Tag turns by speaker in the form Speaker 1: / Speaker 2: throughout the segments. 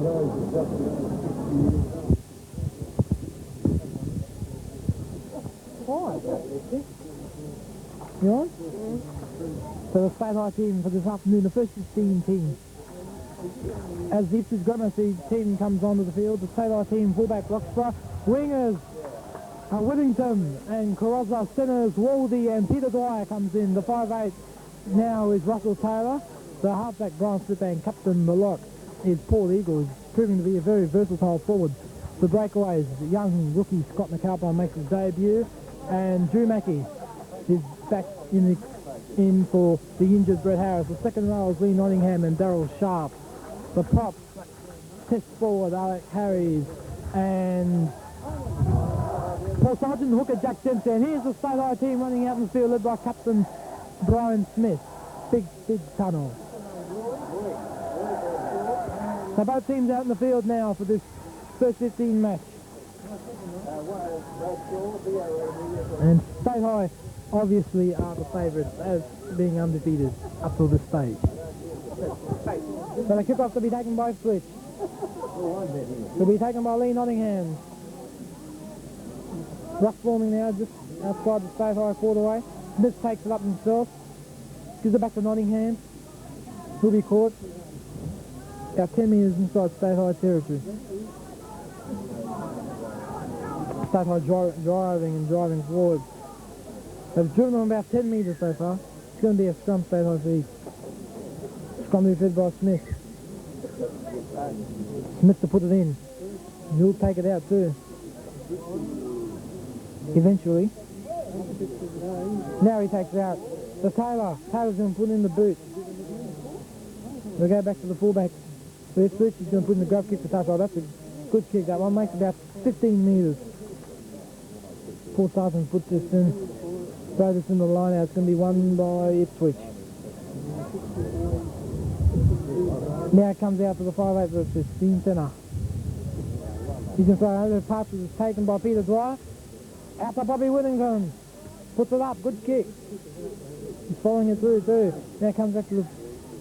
Speaker 1: You on? So the state high team for this afternoon, the first 16 teams. As the Ipswich Gramercy team comes onto the field, the state high team, fullback Roxburgh, wingers Whittington and Carozza, centres Waldy and Peter Dwyer comes in. The 5'8" now is Russell Taylor. The halfback Brian Slip and captain the lock is Paul Eagle, who's proving to be a very versatile forward. The breakaways, young rookie Scott McAlpine makes his debut, and Drew Mackey is back in for the injured Brett Harris. The second row is Lee Nottingham and Darryl Sharp. The props, test forward Alec Harries and Paul Sargent, hooker Jack Dempsey. And here's the state high team running out in the field, led by captain Brian Smith. Big tunnel. So both teams out in the field now for this first 15 match. And State High obviously are the favourites as being undefeated up to this stage. So the kick-off to be taken by Ipswich. To be taken by Lee Nottingham. Ruck forming now just outside the State High quarterway. Smith takes it up himself. Gives it back to Nottingham. He'll be caught. About 10 metres inside State High territory. State High driving forward. They've driven them about 10 metres so far. It's going to be a scrum State High feed. Scrum to be fed by Smith. Smith to put it in. He'll take it out too. Eventually. Now he takes it out. So Taylor's going to put in the boot. We'll go back to the fullback. So Ipswich is going to put in the grab kick for touch. Oh, that's a good kick. That one makes about 15 metres. Paul Sargent puts this in. Throw this in the line out. It's going to be won by Ipswich. Now it comes out to the 5'8" versus Dean Centre. He's going to throw over the pass, which is taken by Peter Dwyer. Out to Bobby Whittington. Puts it up. Good kick. He's following it through too. Now it comes back to the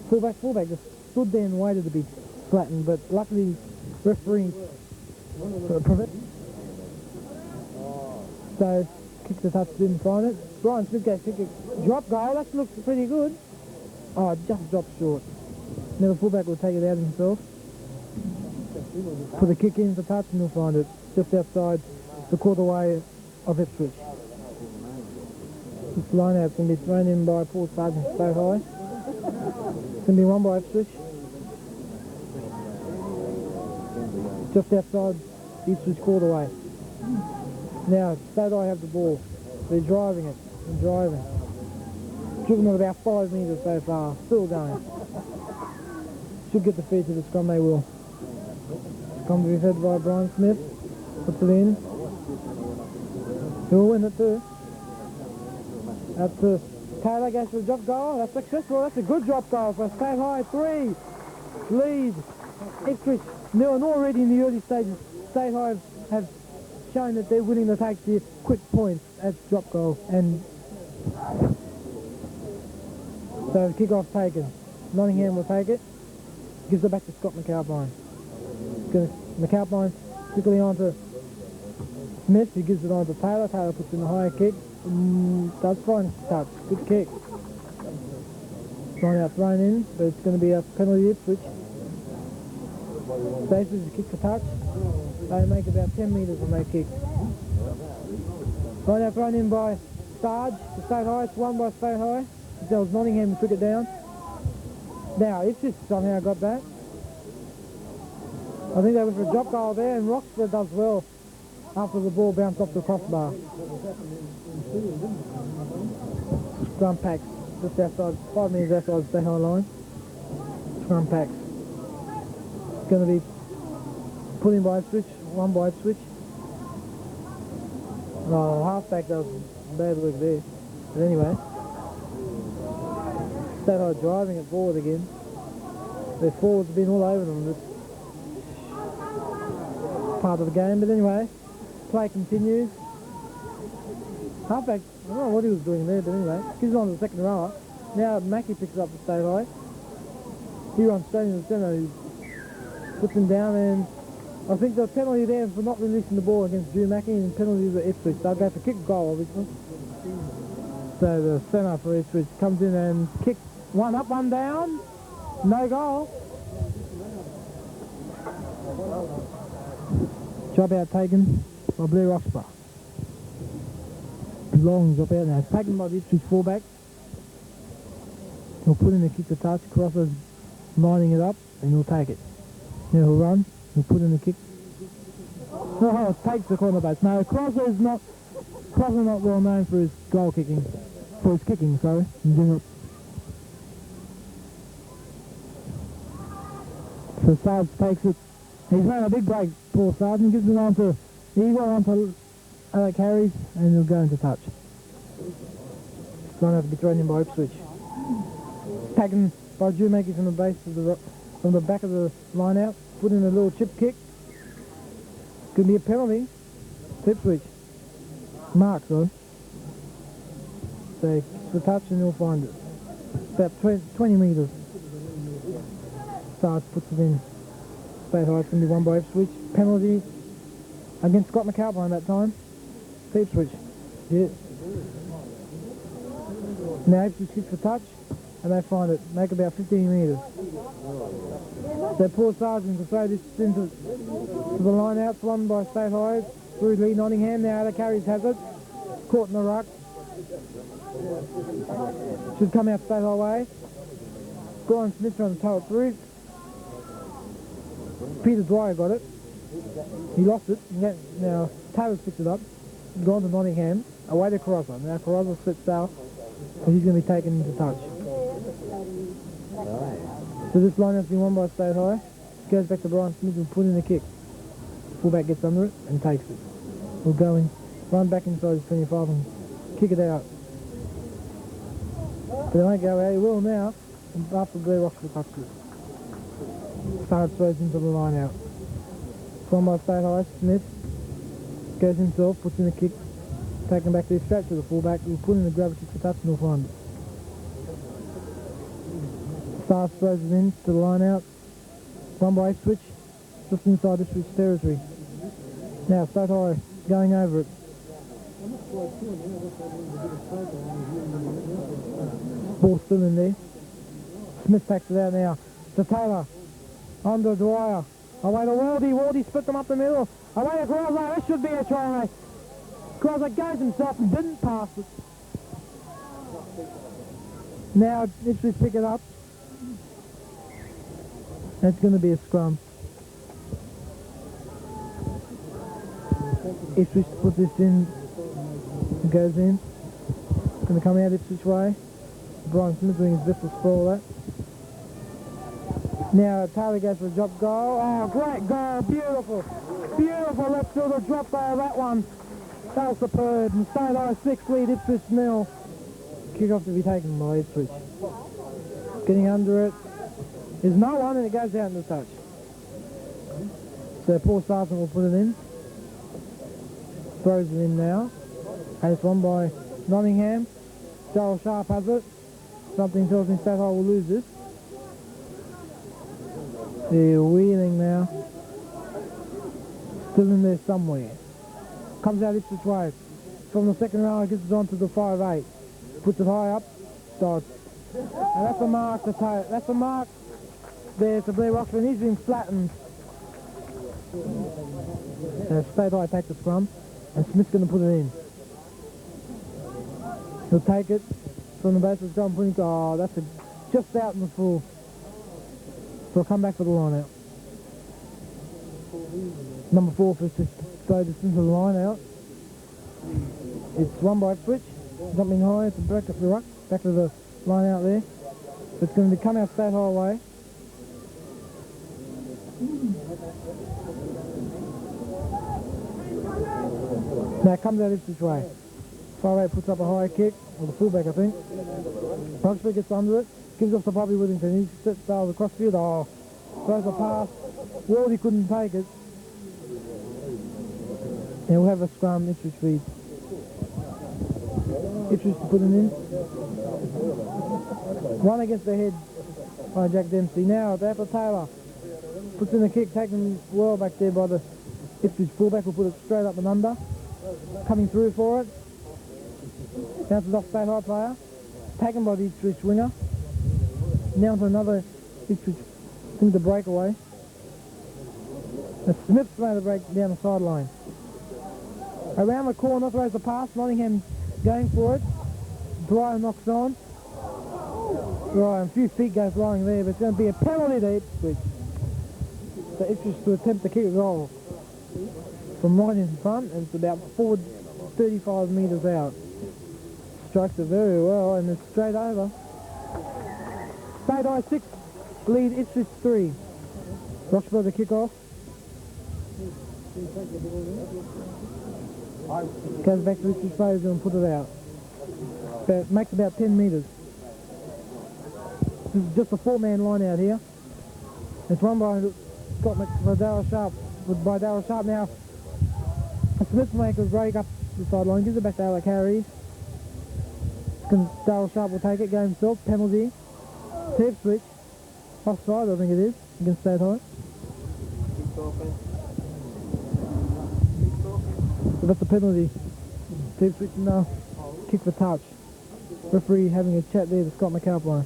Speaker 1: fullback. Just stood there and waited to be flattened, but luckily referee so kick the touch, didn't find it. Brian Smith goes kick a drop goal. That looks pretty good. Oh, just dropped short. Now the fullback will take it out himself. Put the kick in for touch and he'll find it just outside the quarterway of Ipswich. This line out's going to be thrown in by Paul Sargent so high. It's going to be won by Ipswich. Just outside the Ipswich quarterway. Now, State High have the ball. They're driving it and driving. Driven it about 5 metres so far. Still going. Should get the feed to the scrum, they will. Scrum to be fed by Brian Smith. Puts it in. He'll win it too. That's Taylor goes for the drop goal. That's successful. That's a good drop goal for State High. 3 lead Ipswich. Now, and already in the early stages, State High have shown that they're willing to take the quick points at drop goal. And so kick-off taken. Nottingham will take it. Gives it back to Scott McAlpine. McAlpine quickly on to Smith, who gives it on to Taylor. Taylor puts in the higher kick. Does find touch. Good kick. Line out thrown in, but it's going to be a penalty Ipswich. Stacey's a kick for touch. They make about 10 metres when they kick. Line out thrown in by Sarge to State High. It's won by State High. That was Nottingham who took it down. Now Ipswich somehow got that. I think they went for a drop goal there, and Roxburgh does well after the ball bounced off the crossbar. Scrum packs just outside, 5 metres outside the State High line. Scrum packs. It's going to be put in by Ipswich, won by Ipswich. Oh, halfback does bad work there. But anyway, State High driving it forward again. Their forwards have been all over them this part of the game. But anyway, play continues. Halfback, I don't know what he was doing there, but anyway, gives it on to the second rower. Now Mackey picks it up for State High. He runs straight into the centre. puts him down, and I think the penalty there for not releasing the ball against Drew Mackey, and penalty for Ipswich. They'll go for kick goal, obviously. So the centre for Ipswich comes in and kicks one up, one down. No goal. Drop out taken by Blair Roxburgh. Long drop out now. It's taken by the Ipswich fullback. He'll put in the kick to touch. Carozza's lining it up and he'll take it. Now he'll run. He'll put in the kick. Oh, it takes the corner base. No, Carozza's not well known for his goal kicking. For his kicking, sorry, in general. So Sarge takes it. He's made a big break, Paul Sargent. Gives it on to Eagle, on to other carries, and he'll go into touch. It's going to have to be thrown in by Ipswich. Taken by Drew Mackey from the base of from the back of the line out. Put in a little chip kick. Could be a penalty to Ipswich. Mark, though. So the touch and he'll find it. About 20 metres. Sarge puts it in. State High, it's going to be won by Ipswich. Penalty against Scott McAlpine that time. To Ipswich. Yeah. Now Ipswich kicks for touch and they find it. Make about 15 metres. So poor Sargent to throw this into the line out. It's won by State High. Through Lee Nottingham. Now the carries has it. Caught in the ruck. Should come out State Highway. Brian Smith trying to tow it through. Peter Dwyer got it. He lost it. Now Taylor's picked it up. Gone to Nottingham. Away to Carozza. Now Carozza sits out. So he's going to be taken into touch. So this line has been won by State High. Goes back to Brian Smith and put in a kick. Fullback gets under it and takes it. We'll go in, run back inside his 25 and kick it out. But it won't go out. He will now. And after Blair Roxburgh touches it. Sarge throws into the line out. From by State High, Smith goes himself, puts in a kick, taken back to his straight to the fullback. He'll put in the grab kick for touch and he'll find it. Sarge throws it in to the line out. Run by Ipswich, just inside Ipswich territory. Now State High going over it. Ball still in there. Smith takes it out now to Taylor. Under Dwyer. Away to Waldy. Waldy split them up the middle. Away to Carozza. That should be a try. Carozza goes himself and didn't pass it. Now Ipswich pick it up. That's going to be a scrum. Ipswich put this in. It goes in. It's going to come out Ipswich way. Brian Smith doing his best to spoil that. Now Taylor goes for a drop goal. Oh, great goal. Beautiful. Beautiful left fielder drop there, that one. That was superb. And State High 6 lead, Ipswich 0. Kick off to be taken by Ipswich. Getting under it. There's no one and it goes out in the touch. So Paul Sargent will put it in. Throws it in now. And it's won by Nottingham. Joel Sharp has it. Something tells me State High will lose this. They're wheeling now. Still in there somewhere. Comes out Ipswich way. From the second round, gets it on to the 5-8. Puts it high up. Dodge. And that's a mark to Taylor. That's a mark there to Blair Roxburgh. He's been flattened. State High take the scrum. And Smith's going to put it in. He'll take it from the base of John Punnington. Oh, that's just out in the full. So I'll come back for the line out. Number 4 for to throw this into the line out. It's won by Ipswich. Jumping high, it's a break up the ruck. Back to the line out there. It's going to come out State High way. Now it comes out Ipswich way. 5-8 puts up a high kick, or the fullback I think. Roxburgh gets under it. Gives off to Bobby Whittington. He sails across field. Oh, throws a pass. Wardy couldn't take it. And we'll have a scrum. Ipswich feed. Ipswich to put it in. One against the head by Jack Dempsey. Now to Apple Taylor. Puts in the kick, taken well back there by the Ipswich fullback, will put it straight up and under. Coming through for it. Bounces off State High player. Taken by the Ipswich winger. Now to another Ipswich thing to breakaway. And Smith's made a break down the sideline. Around the corner, throws the pass. Nottingham going for it. Dwyer knocks on. Right, a few feet go flying there, but it's going to be a penalty to Ipswich. So Ipswich to attempt to kick a goal from right in front, and it's about forward 35 metres out. Strikes it very well, and it's straight over. State High 6, lead Ipswich 3. Roxburgh the kick off. Goes back to Ipswich players and put it out. Makes about 10 metres. This is just a 4-man line out here. It's run by Darryl Sharp. By Darryl Sharp now. Smith makes a break up the sideline, gives it back to Alec Harries. Darryl Sharp will take it, go himself, penalty. To Ipswich. Offside, I think it is, against State High. So that's a penalty. To Ipswich, no. Kick for touch. Referee having a chat there to Scott McAlpine.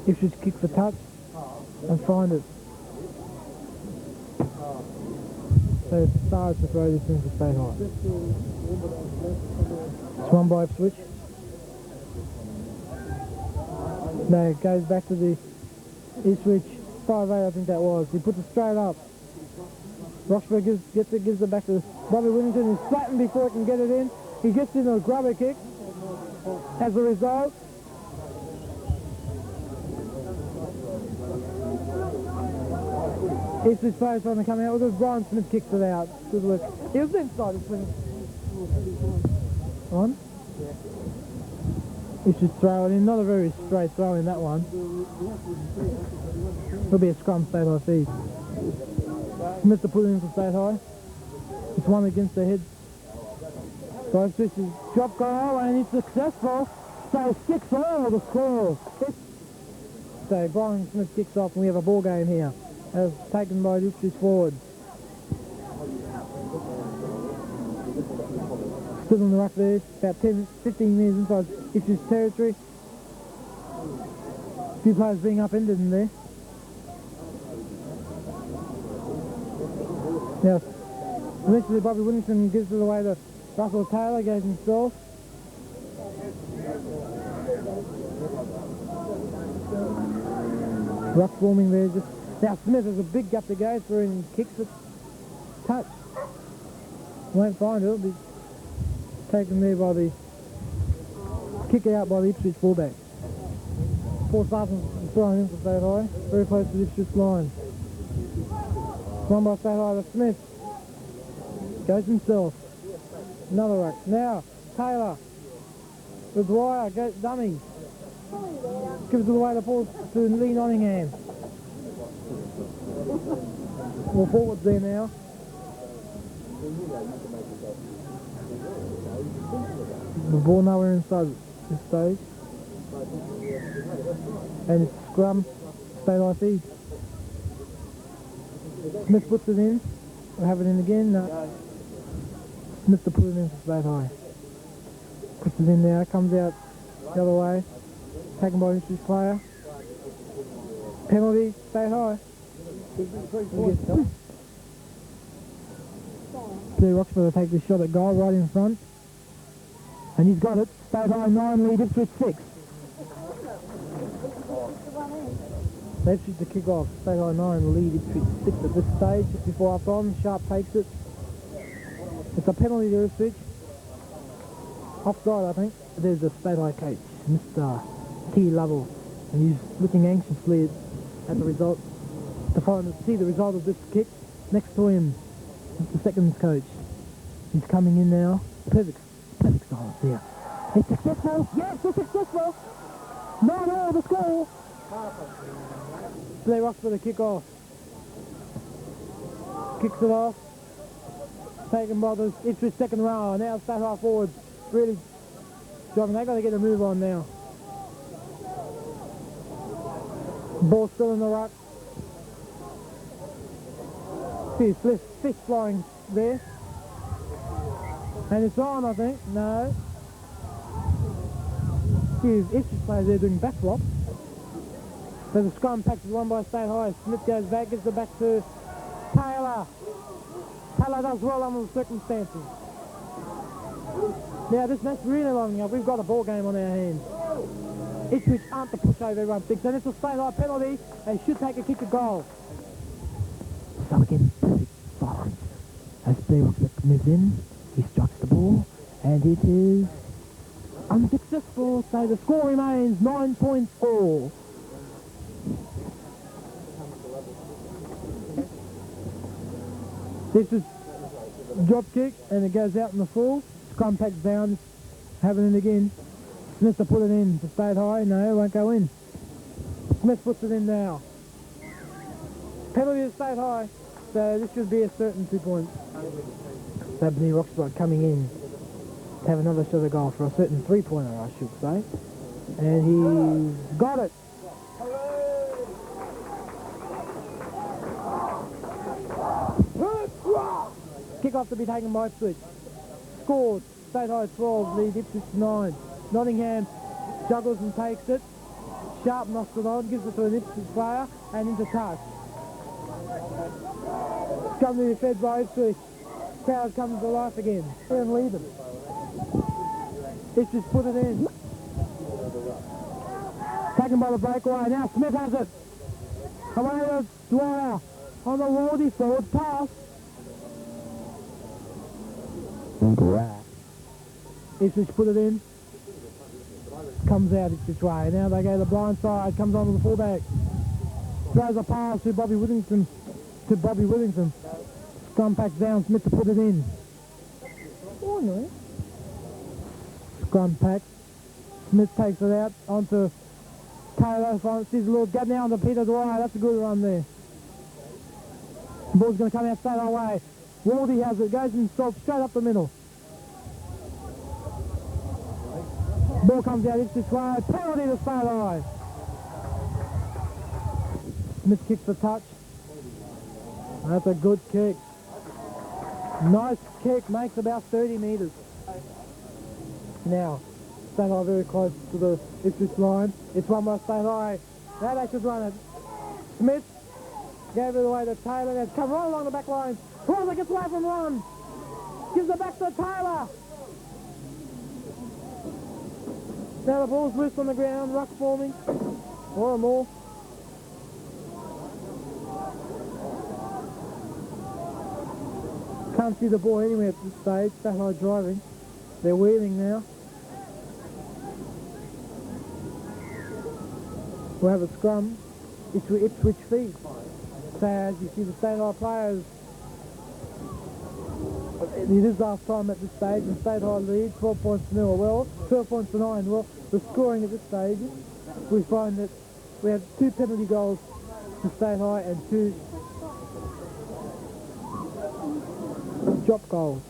Speaker 1: Ipswich kick for touch and find it. So it starts to throw this in for State High. It's won by Ipswich. No, it goes back to the Ipswich 5-8, I think that was. He puts it straight up. Roxburgh gives it back to Bobby Whittington. He's flattened before he can get it in. He gets in a grubber kick. As a result, Ipswich players trying to come out with it. Brian Smith kicks it out. Good work. He was inside the swing. On. Ipswich throw it in. Not a very straight throw in that one. It'll be a scrum State High feed. Smith to put it in for State High. It's one against the head. So Ipswich's drop goal and it's successful. So 6-0 the score. So Brian Smith kicks off and we have a ball game here. As taken by Ipswich forward. Still on the ruck there, about 10-15 metres inside Ipswich territory. A few players being upended in there. Now, eventually Bobby Whittington gives it away to Russell Taylor, goes himself. Ruck forming there. Just now Smith has a big gap to go through and kicks it. Touch. Won't find it. It'll be taken there by the kick out by the Ipswich fullback. Paul Sarton's throwing in for State High. Very close to the Ipswich line. Run by State High to Smith. Goes himself. Another ruck. Now, Taylor. The Dwyer, goes dummy. Gives it away to Lee Nottingham. Well, forwards there now. The ball nowhere inside this stage. And it's scrum, State High feed. Smith puts it in. We'll have it in again. No. Smith to put it in for State High. Puts it in now, comes out the other way. Taken by Ipswich player. Penalty, State High. Blue Roxburgh will take this shot at goal right in front. And he's got it. State High 9, lead Ipswich 6. Ipswich to kick off. State High 9, lead Ipswich 6 at this stage. Just before half time, Sharp takes it. It's a penalty to Ipswich. Offside, I think. There's the State High coach, Mr. T. Lovell. And he's looking anxiously at the result to see the result of this kick. Next to him, the seconds coach. He's coming in now. Perfect silence here. It's successful. Yes, it's successful. 9-0 the score. Play Rox for the kick off. Kicks it off. Taken by the Ipswich second row. Now State High forwards really driving. They've got to get a move on now. Ball still in the ruck. See, fish flying there. And it's on, I think. No. See, Ipswich players there doing back block. So the scrum pack is won by State High. Smith goes back, gives it back to Taylor. Taylor does well under the circumstances. Now this match really lining up. We've got a ball game on our hands. Ipswich aren't the pushover everyone thinks. And it's a State High penalty. They should take a kick of goal. So again, perfect silence. As Roxburgh moves in, he strikes the ball, and it is unsuccessful. So the score remains 9.4. This is drop kick, and it goes out in the full. Scrum packs down, having it again. Smith to put it in to State High. No, it won't go in. Smith puts it in now. Penalty to State High, so this should be a certain 2 points. So Bnei Roxburgh coming in to have another shot of goal for a certain 3-pointer, I should say. And he's got it. Kick off to be taken by Ipswich. Scored. State High 12, lead Ipswich 9. Nottingham juggles and takes it. Sharp knocks it on, gives it to an Ipswich player, and into touch. Come to be fed by Ipswich. Crowd comes to life again. And lead them. Ipswich put it in. Taken by the breakaway. Now Smith has it. Away to Dwyer. On the Wardy forward pass. Ipswich put it in. Comes out Ipswich way. Now they go to the blind side. Comes on to the fullback. Throws a pass to Bobby Whittington. Scrum packs down. Smith to put it in. Oh no. Scrum pack. Smith takes it out onto Taylor. Sees a little gap now onto Peter Dwyer. That's a good run there. The ball's going to come out straight away. Wardy has it. Goes and stops straight up the middle. Ball comes out Ipswich way. Penalty to State High. Smith kicks the touch. That's a good kick. Nice kick. Makes about 30 metres. Now, State High very close to the Ipswich line. It's won by State High. Now they should run it. Smith gave it away to Taylor. They've come right along the back line. Carozza gets away from one. Gives it back to Taylor. Now the ball's loose on the ground. Ruck forming. More and more. Can't see the ball anywhere at this stage. State High driving. They're wheeling now. We'll have a scrum. It's Ipswich feet. So as you see the State High players, it is half time at this stage and State High lead 12 points to 0. Well, 12 points to 9. Well, the scoring at this stage, we find that we have 2 penalty goals to State High and 2 drop goals.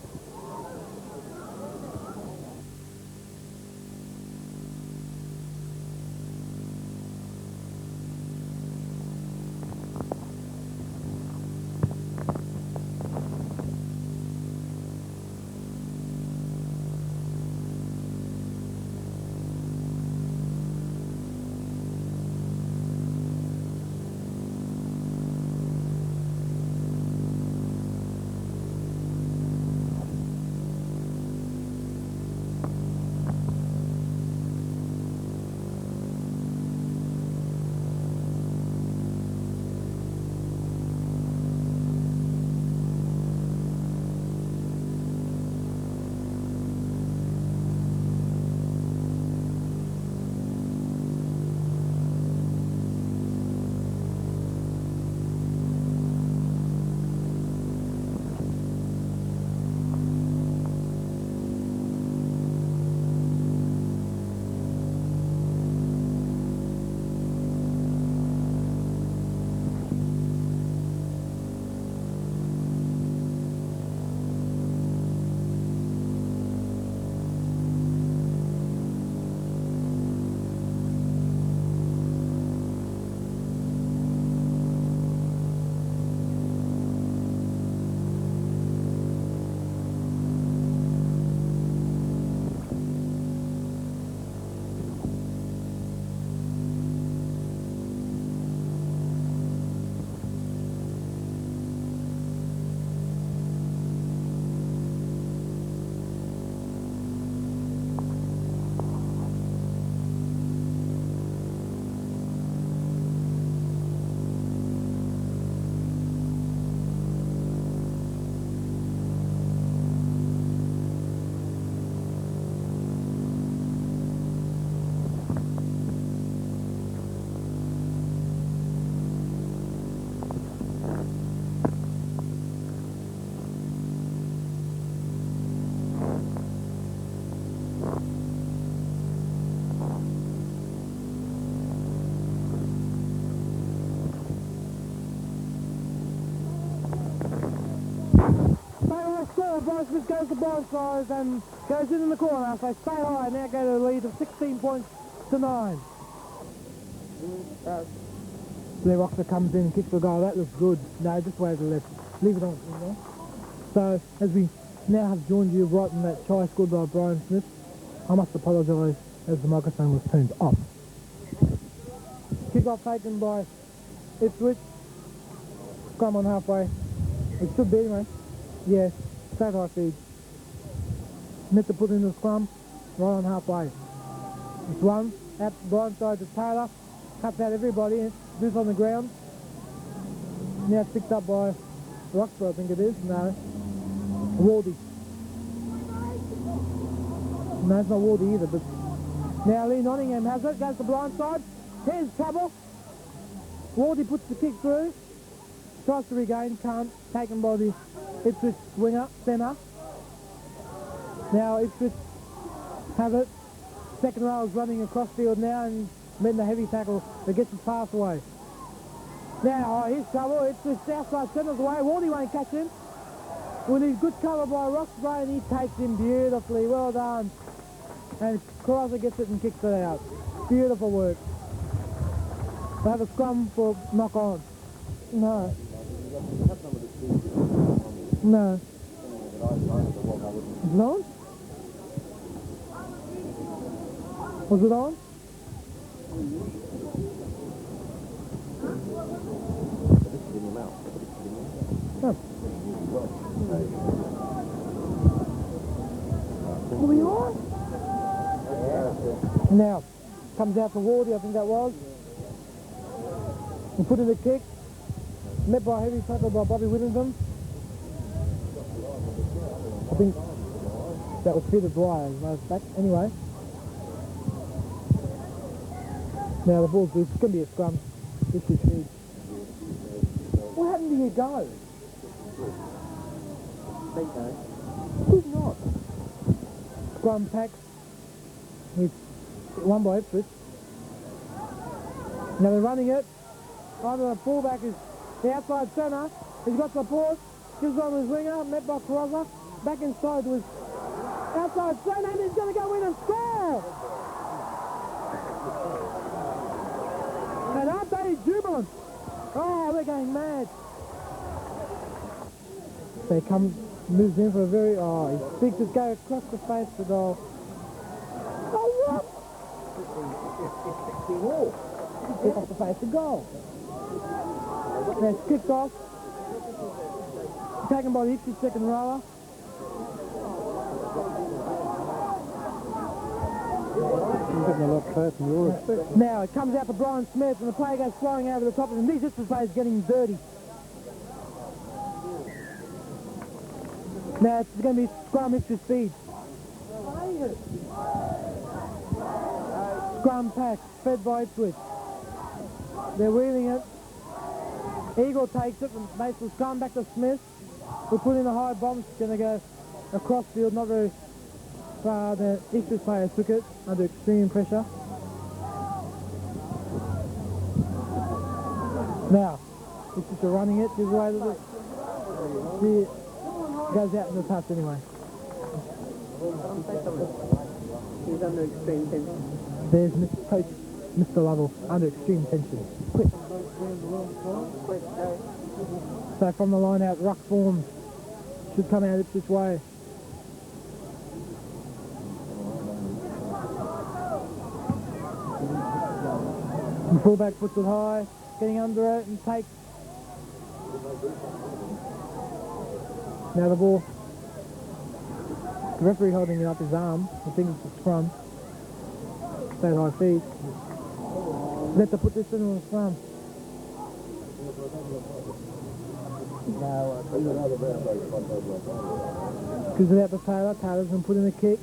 Speaker 1: Brian Smith goes to blindside and goes in the corner, so stay high, now go to a lead of 16 points to 9. There Roxer comes in and kicks the goal, that looks good. No, just way to the left. Leave it on, you know. So, as we now have joined you right in that try scored by Brian Smith, I must apologise as the microphone was turned off. Kick off taken by Ipswich. Scrum on halfway. It should be anyway. Yeah, straight high feed. Meant to put in the scrum right on halfway. It's one, at the blind side to Taylor, cuts out everybody, and loose on the ground. Now it's picked up by Roxburgh, I think it is. No, Wardy. No, it's not Wardy either, but now Lee Nottingham has it, goes to blind side. Here's trouble. Wardy puts the kick through, tries to regain, can't, taken by the Ipswich winger, centre. Now Ipswich have it. Second row is running across field now and meeting the heavy tackle that gets his pass away. Now, here's trouble. Ipswich outside centre's away. Wardy won't catch him. With his good cover by Roxburgh, and he takes him beautifully. Well done. And Carozza gets it and kicks it out. Beautiful work. They have a scrum for knock on. No. No. Is it on? Was it on? Oh. Are we on? Now, comes out to Wardy, I think that was. He put in the kick. Met by a heavy tackle by Bobby Whittington. I think that was Peter Dwyer, back. Anyway. Now the ball's loose. It's going to be a scrum. This is huge. What happened to your go? Did not. Scrum packs. It's won by Ipswich. Now they're running it. Either the fullback is the outside centre. He's got support. Gives on his winger. Met by Carozza. Back inside with outside centre. And he's going to go in and score. And aren't they jubilant? Oh, they're going mad. They come, moves in for a very, he sticks his go across the face to goal. Oh, what? Kick off the face to goal. Now it's kicked off. Taken by the Ipswich second rower. Now it comes out to Brian Smith and the play goes flying over the top of him. These Ipswich players getting dirty. Now it's going to be scrum Ipswich speed. Scrum pack, fed by Ipswich. They're wheeling it. Eagle takes it and makes the scrum back to Smith. We put in a high bomb. It's going to go across field, not very far. The Ipswich players took it under extreme pressure. Now, Ipswich are running it. This way to the goes out in the touch anyway.
Speaker 2: He's under extreme tension.
Speaker 1: There's Coach Mr. Lovell under extreme tension. Quick. So from the line out, ruck form should come out Ipswich way. The fullback puts it high, getting under it and takes. Now the ball. The referee holding it up his arm. I think it's a scrum. Stay high feet. Let to put this in on the scrum. Gives it out to Taylor. Taylor's going to put in a kick.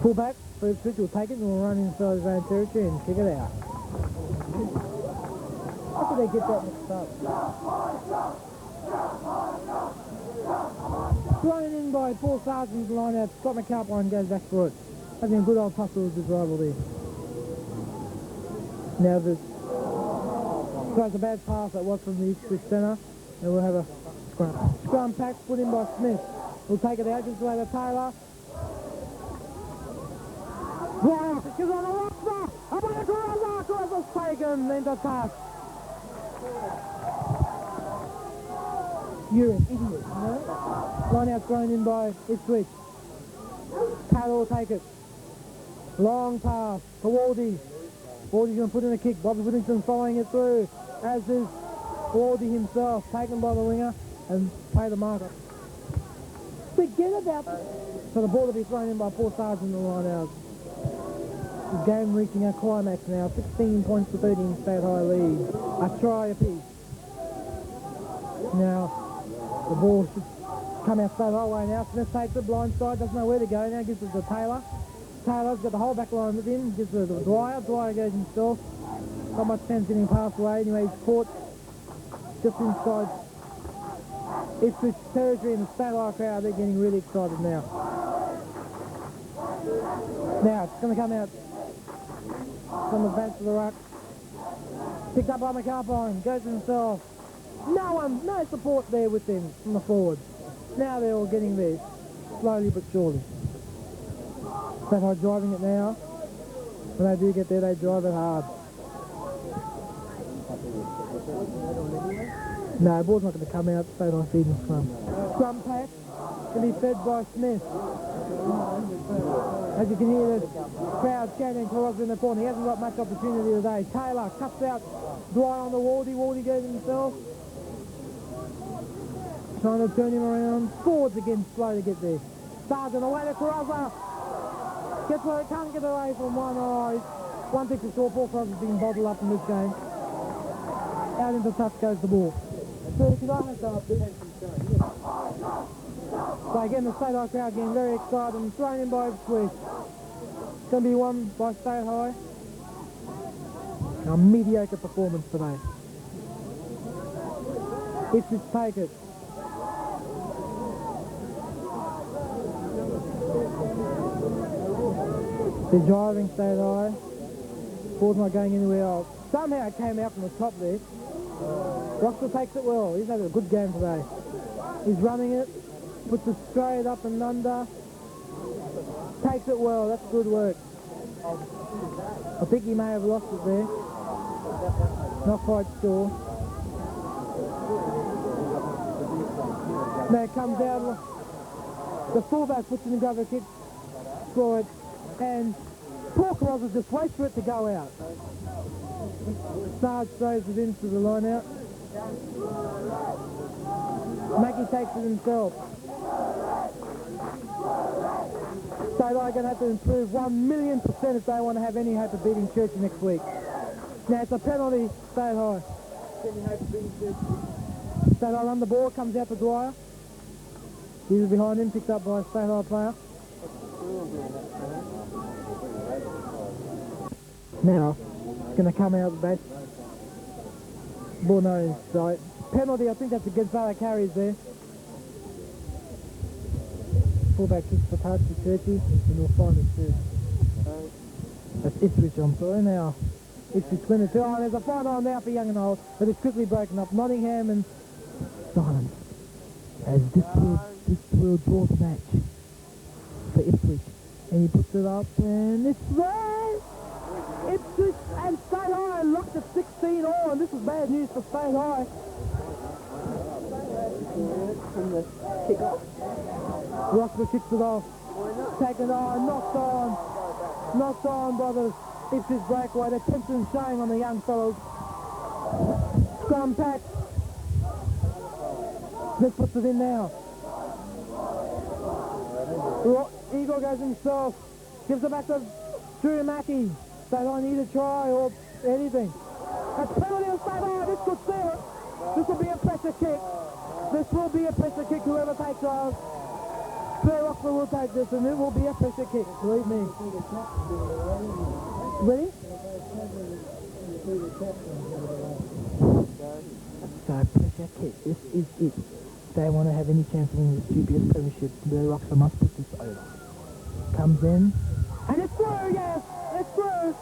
Speaker 1: Full back for Ipswich will take it and will run inside his own territory and kick it out. How could they get that mixed up? Thrown in by Paul Sargent's line out. Scott McAlpine goes back for it. Having a good old tussle with his rival there. Now the throws a bad pass that was from the Ipswich centre. And we'll have a scrum. Scrum pack put in by Smith. We'll take it out, gives away to Taylor. Wow, she's on the roster! Up on the Carozza! Carozza's taken into touch. You're an idiot, you know? Line out thrown in by Ipswich. Taylor will take it. Long pass to Waldy. Waldy's going to put in a kick. Bobby Whittington following it through, as is Waldy himself, taken by the winger and play the marker. Forget about that. So the ball will be thrown in by Paul Sargent in the line out. The game reaching a climax now. 16 points to 13 State High lead. A try apiece. Now the ball should come out State Highway now. Smith takes it blind side, doesn't know where to go now, gives it to Taylor. Taylor's got the whole back line with him, gives it to Dwyer. Dwyer goes himself. Not much chance getting passed away. Anyway, he's caught just inside Ipswich territory, and the State High crowd, they're getting really excited now. Now it's going to come out from the bench of the ruck. Picked up by McAlpine, goes himself. No support there with him from the forward. Now they're all getting there, slowly but surely. State High driving it now. When they do get there, they drive it hard. No, the ball's not going to come out. State High feeding scrum. Scrum pack can be fed by Smith. As you can hear the crowd chanting Carozza in the corner. He hasn't got much opportunity today. Taylor cuts out Dwyer on the Waldy. Waldy goes himself. Trying to turn him around. Forwards again, slow to get there. Sargent away to Carozza. Gets where it can't get away from one eye. One thing for sure, Paul Carozza's being bottled up in this game. Out into touch goes the ball. So again, the State High crowd getting very excited and thrown in by Ipswich. It's going to be won by State High. A mediocre performance today. Ipswich take it. They're driving State High. Ball's not going anywhere else. Somehow it came out from the top there. Roxburgh takes it well. He's had a good game today. He's running it, puts it straight up and under. Takes it well. That's good work. I think he may have lost it there. Not quite sure. Now it comes out. The fullback puts it in cover kick for it. And Paul Carozza just waits for it to go out. Sarge throws it into the line out. Mackie takes it himself. State High are going to have to improve 1,000,000% if they want to have any hope of beating Churchie next week. Now it's a penalty, State High. State High run the ball, comes out to Dwyer. He's behind him, picked up by a State High player. Now, it's going to come out the base. Ball no in sight. Penalty, I think that's against Valley Carries there. Fullback kicks the touch to Churchie, and we'll find it too. That's Ipswich on through now. Ipswich win it too. Oh, there's a fight on now for Young and Old, but it's quickly broken up. Nottingham and silence. As this will draw the match for Ipswich. And he puts it up, and it's there! Ipswich and State High locked at 16 all, and this is bad news for State High.
Speaker 2: From the kick-off.
Speaker 1: Roxburgh kicks it off. Taken on, knocked on by the Ipswich breakaway. The tension showing on the young fellows. Scrum pack. Smith puts it in now. Eagle goes himself. Gives it back to Drew Mackey. They don't need a try or anything. A penalty on State High. This could seal it. This will be a pressure kick. This will be a pressure kick. Whoever takes ours. Claire Roxburgh will take this, and it will be a pressure kick. Believe me. Ready? So pressure kick. This is it. If they want to have any chance of winning this GPS Premiership, Claire Roxburgh must put this over. Comes in, and it's through. Yes, it's through.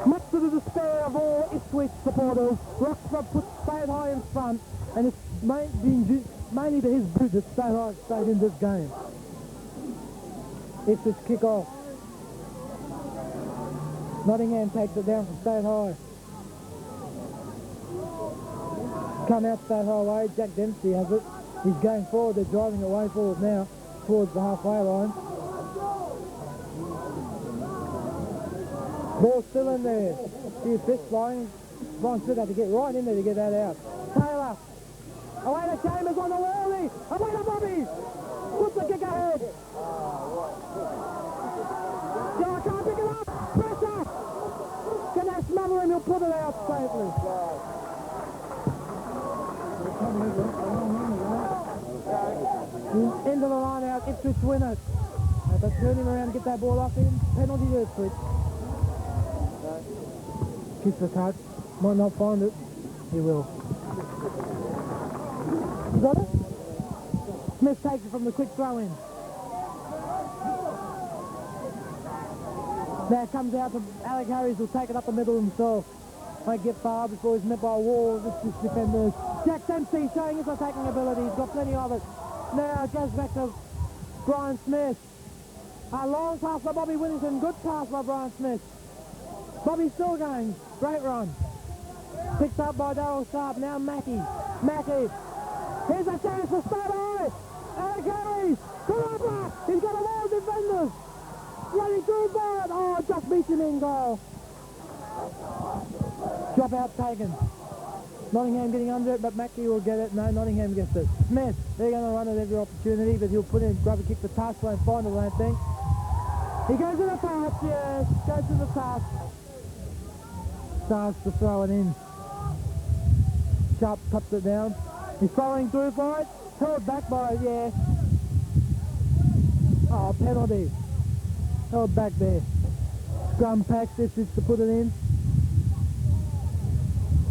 Speaker 1: Much to to the despair of all Ipswich supporters, Roxburgh puts State High in front, and it's mainly to his boot that State High stayed in this game. Ipswich kick off. Nottingham takes it down for State High. Come out State High way, Jack Dempsey has it. He's going forward, they're driving away forward now, towards the halfway line. Ball still in there. Few fists flying. Brian Smith had to get right in there to get that out. Taylor. Away to Chambers on the wall. Away to Bobby. Puts the kick ahead. Joe can't pick it up. Pressure. Can they smother him? He'll put it out safely. Into the line out. Ipswich win it. But turn him around and get that ball off him. Penalty to Ipswich. Kiss the touch. Might not find it. He will. You got it? Smith takes it from the quick throw in. Now it comes out to Alec Harris, who'll take it up the middle himself. Won't get far before he's met by a wall of Ipswich defenders. Jack Dempsey showing his attacking ability. He's got plenty of it. Now it goes back to Brian Smith. A long pass by Bobby Whittington. Good pass by Brian Smith. Bobby's still going. Great run. Picked up by Darryl Sharp. Now Mackie. Here's a chance for State High. Alec Harris. Carozza. He's got a wall of defenders. Running through by it. Oh, just beats him in goal. Drop out taken. Nottingham getting under it, but Mackie will get it. No, Nottingham gets it. Smith. They're going to run at every opportunity, but he'll put in, grab a kick for touch. Won't find it, I don't think. He goes to the touch, yes. Goes to the touch. Starts to throw it in. Sharp cuts it down. He's following through for it. Held back by it, yeah. Oh, penalty. Held back there. Scrum packs this is to put it in.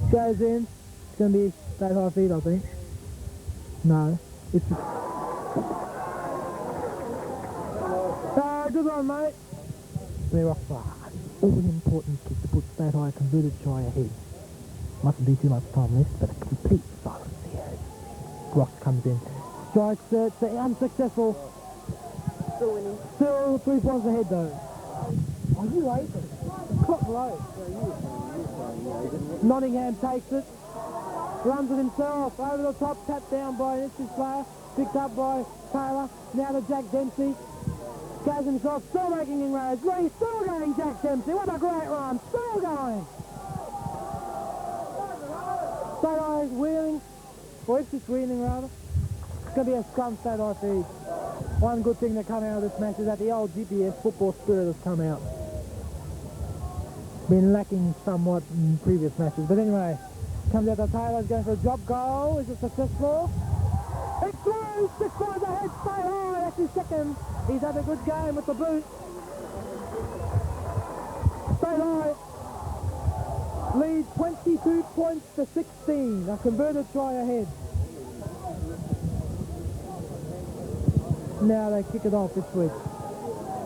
Speaker 1: Goes in. It's going to be State High feet, I think. No. It's... good one, mate. They're off far. All the important kick to put State High converted try ahead. Mustn't be too much time left, but a complete silence here. Ross comes in. Strikes it. Unsuccessful.
Speaker 2: Still winning.
Speaker 1: Still 3 points ahead, though. Are you late? Clock low. Nottingham takes it. Runs it himself. Over the top. Tapped down by an Ipswich player. Picked up by Taylor. Now to Jack Dempsey. Goes himself. Still making inroads. He's still going, Jack Dempsey. What a great run. Still going. State High is wheeling. Or Ipswich wheeling, rather. It's going to be a scrum State High feed. One good thing that come out of this match is that the old GPS football spirit has come out. Been lacking somewhat in previous matches. But anyway, comes out to Taylor's going for a drop goal. Is it successful? It's through! 6 points ahead, State High. That's his second. He's had a good game with the boot. State High lead 22 points to 16. A converted try ahead. Now they kick it off this week.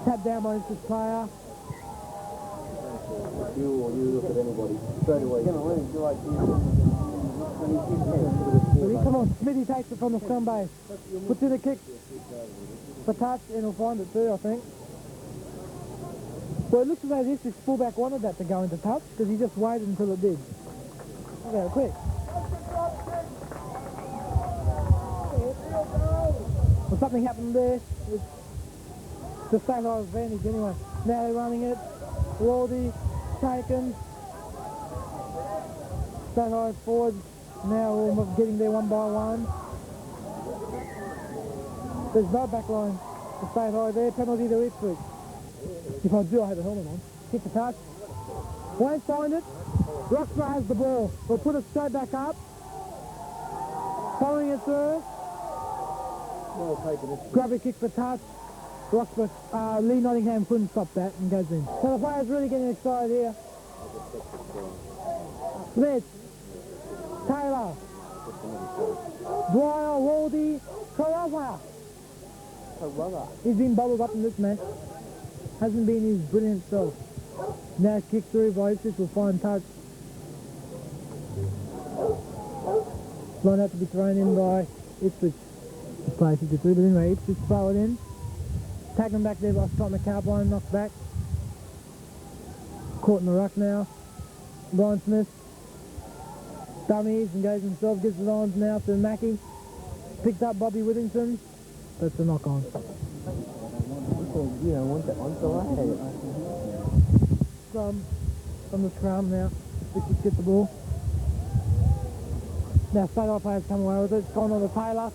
Speaker 1: Tap down by this player.
Speaker 3: You or you look at anybody straight away.
Speaker 1: Come on, Smithy takes it from the scrum base. Puts in a kick for touch and he'll find it too, I think. Well, it looks as though this fullback wanted that to go into touch because he just waited until it did. Look at it, quick. Well, something happened there. It's the State High advantage anyway. Now they're running it. Lordy taken. State High forward. Now we're getting there one by one. There's no back line to State High there. Penalty to Ipswich. If I do, I have a helmet on. Kick the touch. Won't find it. Roxburgh has the ball. We'll put it straight back up. Following it through. Grab a kick for touch. Roxburgh, Lee Nottingham couldn't stop that and goes in. So the players really getting excited here. Smith, Taylor, Dwyer, Waldy, Carozza. He's been bubbled up in this match. Hasn't been his brilliant self. Now kick through by Ipswich will find touch. Line out to be thrown in by Ipswich. This play 53, but anyway, Ipswich throw it in. Taken back there by Scott McAlpine, knocked back. Caught in the ruck now. Brian Smith dummies and goes himself, gives it on now to Mackie. Picked up Bobby Whittington. That's a knock on.
Speaker 3: You don't want that one, so I had it.
Speaker 1: From the scrum now. Ipswich get the ball. Now State Eye players come away with it. It's gone on to Taylor.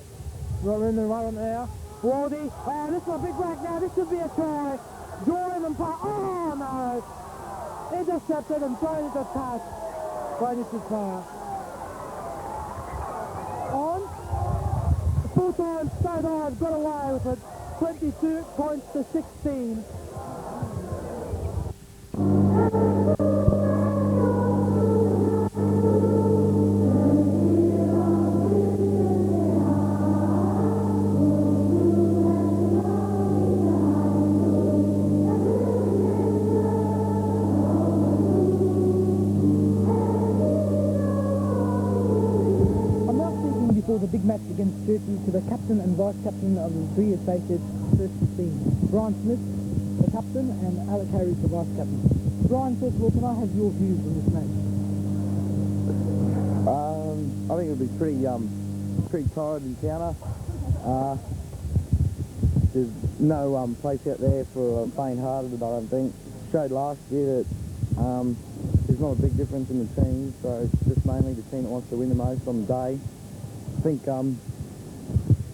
Speaker 1: Right in the right on now. Waldy. Oh, this is a big whack now. This should be a try. Drawing them play. Oh no. Intercepted and thrown into touch by Ipswich player. On. Full-time State Eye got away with it. 22 points to 16. The big match against Churchie to the captain and vice-captain of the BSHS first 15. Brian Smith, the captain, and Alec Harris, the vice-captain. Brian, first of all, can I have your views on this match?
Speaker 3: I think it'll be pretty tired encounter. There's no place out there for faint-hearted, I don't think. Showed last year that there's not a big difference in the team, so it's just mainly the team that wants to win the most on the day. I think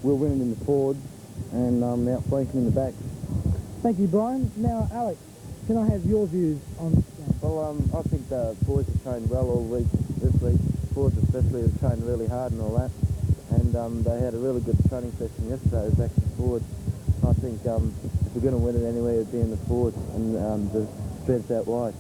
Speaker 3: we'll win it in the forwards and outflanking in the back.
Speaker 1: Thank you, Brian. Now, Alex, can I have your views on this game?
Speaker 3: Well, I think the boys have trained well all week, this week. The forwards especially have trained really hard and all that. And they had a really good training session yesterday, back to forwards. I think if we're going to win it anywhere, it'd be in the forwards and the threads out wide.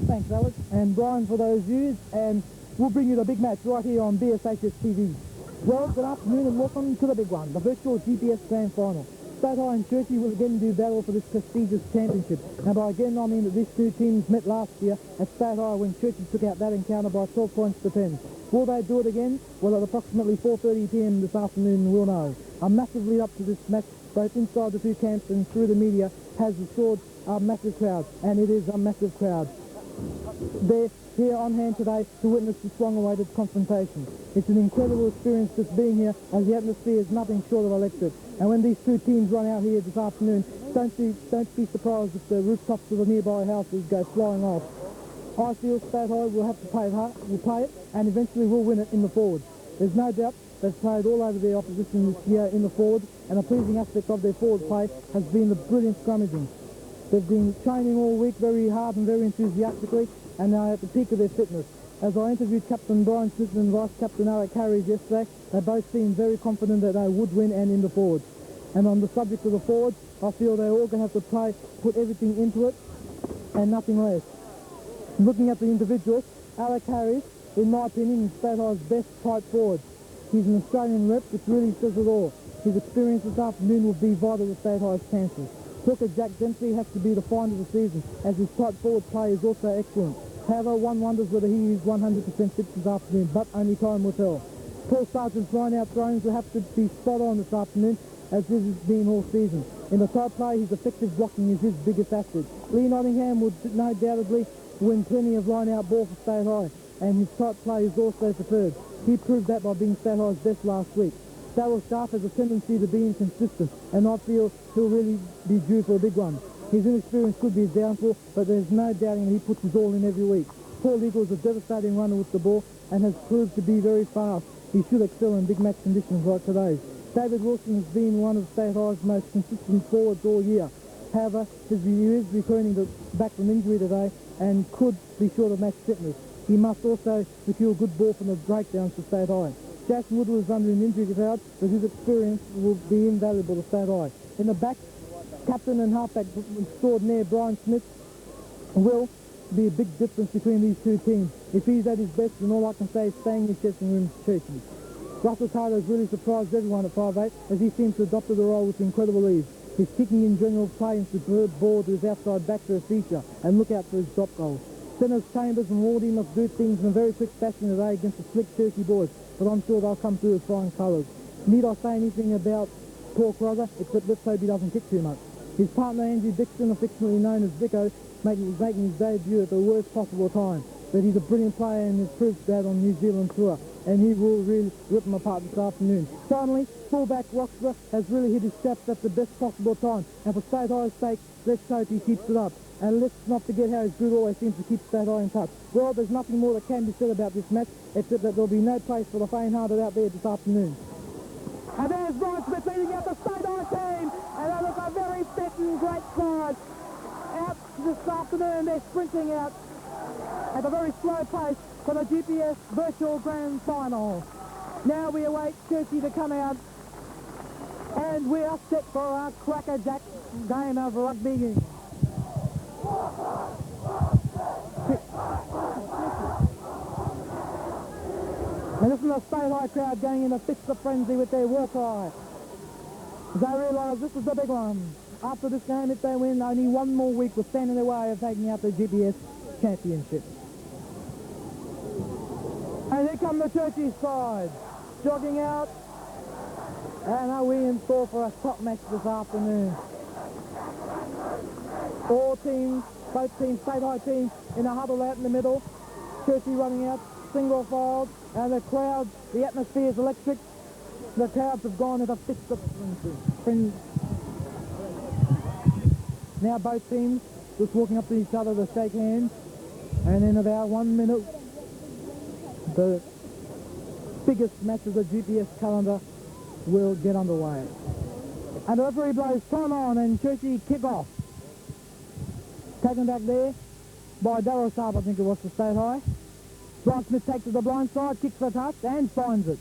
Speaker 1: Thanks, Alex. And Brian for those views. And we'll bring you the big match right here on BSHS TV. Well, good afternoon and welcome to the big one, the virtual GPS Grand Final. State Eye and Churchie will again do battle for this prestigious championship. Now by again I mean that these two teams met last year at State Eye when Churchie took out that encounter by 12 points to 10. Will they do it again? Well, at approximately 4:30 p.m. this afternoon we'll know. A massive lead up to this match, both inside the two camps and through the media, has assured a massive crowd, and it is a massive crowd. They're here on hand today to witness this long-awaited confrontation. It's an incredible experience just being here, as the atmosphere is nothing short of electric. And when these two teams run out here this afternoon, don't be surprised if the rooftops of the nearby houses go flying off. I feel State Eye will have to play it hard, will play it, and eventually will win it in the forwards. There's no doubt they've played all over their opposition this year in the forwards, and a pleasing aspect of their forward play has been the brilliant scrummaging. They've been training all week very hard and very enthusiastically, and they're at the peak of their fitness. As I interviewed Captain Brian Smith and Vice-Captain Alec Harris yesterday, they both seemed very confident that they would win and in the forwards. And on the subject of the forwards, I feel they're all going to have to play, put everything into it, and nothing less. Looking at the individuals, Alec Harris, in my opinion, is State Eye's best type forward. He's an Australian rep, which really says it all. His experience this afternoon will be vital to State Eye's chances. Hooker Jack Dempsey has to be the find of the season, as his tight forward play is also excellent. However, one wonders whether he is 100% fit this afternoon, but only time will tell. Paul Sargent's line-out throws will have to be spot on this afternoon, as this has been all season. In the tight play, his effective blocking is his biggest asset. Lee Nottingham would no doubtedly win plenty of line-out ball for State Eye, and his tight play is also superb. He proved that by being State Eye's best last week. Darryl Sharp has a tendency to be inconsistent, and I feel he'll really be due for a big one. His inexperience could be his downfall, but there's no doubting that he puts his all in every week. Paul Eagle is a devastating runner with the ball and has proved to be very fast. He should excel in big match conditions like today's. David Wilson has been one of State Eye's most consistent forwards all year. However, he is returning back from injury today and could be short of match fitness. He must also secure good ball from the breakdowns for State Eye. Jason Woodward is under an injury cloud, but his experience will be invaluable to State Eye. In the back, captain and halfback extraordinaire Brian Smith will be a big difference between these two teams. If he's at his best, then all I can say is staying in his dressing room is Churchie. Russell Taylor has really surprised everyone at 5'8", as he seems to have adopted the role with incredible ease. He's kicking in general play into the ball to his outside back to a feature, and look out for his drop goal. Centres, Chambers and Wardy must do things in a very quick fashion today against the slick Churchie boys, but I'm sure they'll come through with flying colours. Need I say anything about poor Carozza, except let's hope he doesn't kick too much. His partner Andrew Dixon, affectionately known as Dicko, is making his debut at the worst possible time. But he's a brilliant player and has proved that on New Zealand tour, and he will really rip them apart this afternoon. Finally, fullback Roxburgh has really hit his straps at the best possible time, and for State High's sake, let's hope he keeps it up. And let's not forget how his group always seems to keep State High in touch. Well, there's nothing more that can be said about this match, except that there'll be no place for the faint-hearted out there this afternoon. And there's Brian Smith leading out the State High team, and that looks a very fit and great side. Out this afternoon, they're sprinting out at a very slow pace for the GPS Virtual Grand Final. Now we await Churchie to come out, and we are set for our crackerjack game of rugby. And this is the State High crowd going in a fist of frenzy with their war cry. They realise this is the big one. After this game, if they win, only one more week will stand in their way of taking out the GPS Championship. And here come the Churchie side, jogging out. And are we in store for a top match this afternoon? All teams, both teams, State High teams, in a huddle out in the middle. Churchie running out, single file, and the crowd, the atmosphere is electric. The crowds have gone at a fist of frenzy. Now both teams just walking up to each other to shake hands, and in about 1 minute, the biggest match of the GPS calendar will get underway. And the referee blows time on, and Churchie kick off. Taken back there by Darryl Sharp, I think it was, for State High. Brian Smith takes to the blind side, kicks the touch, and finds it.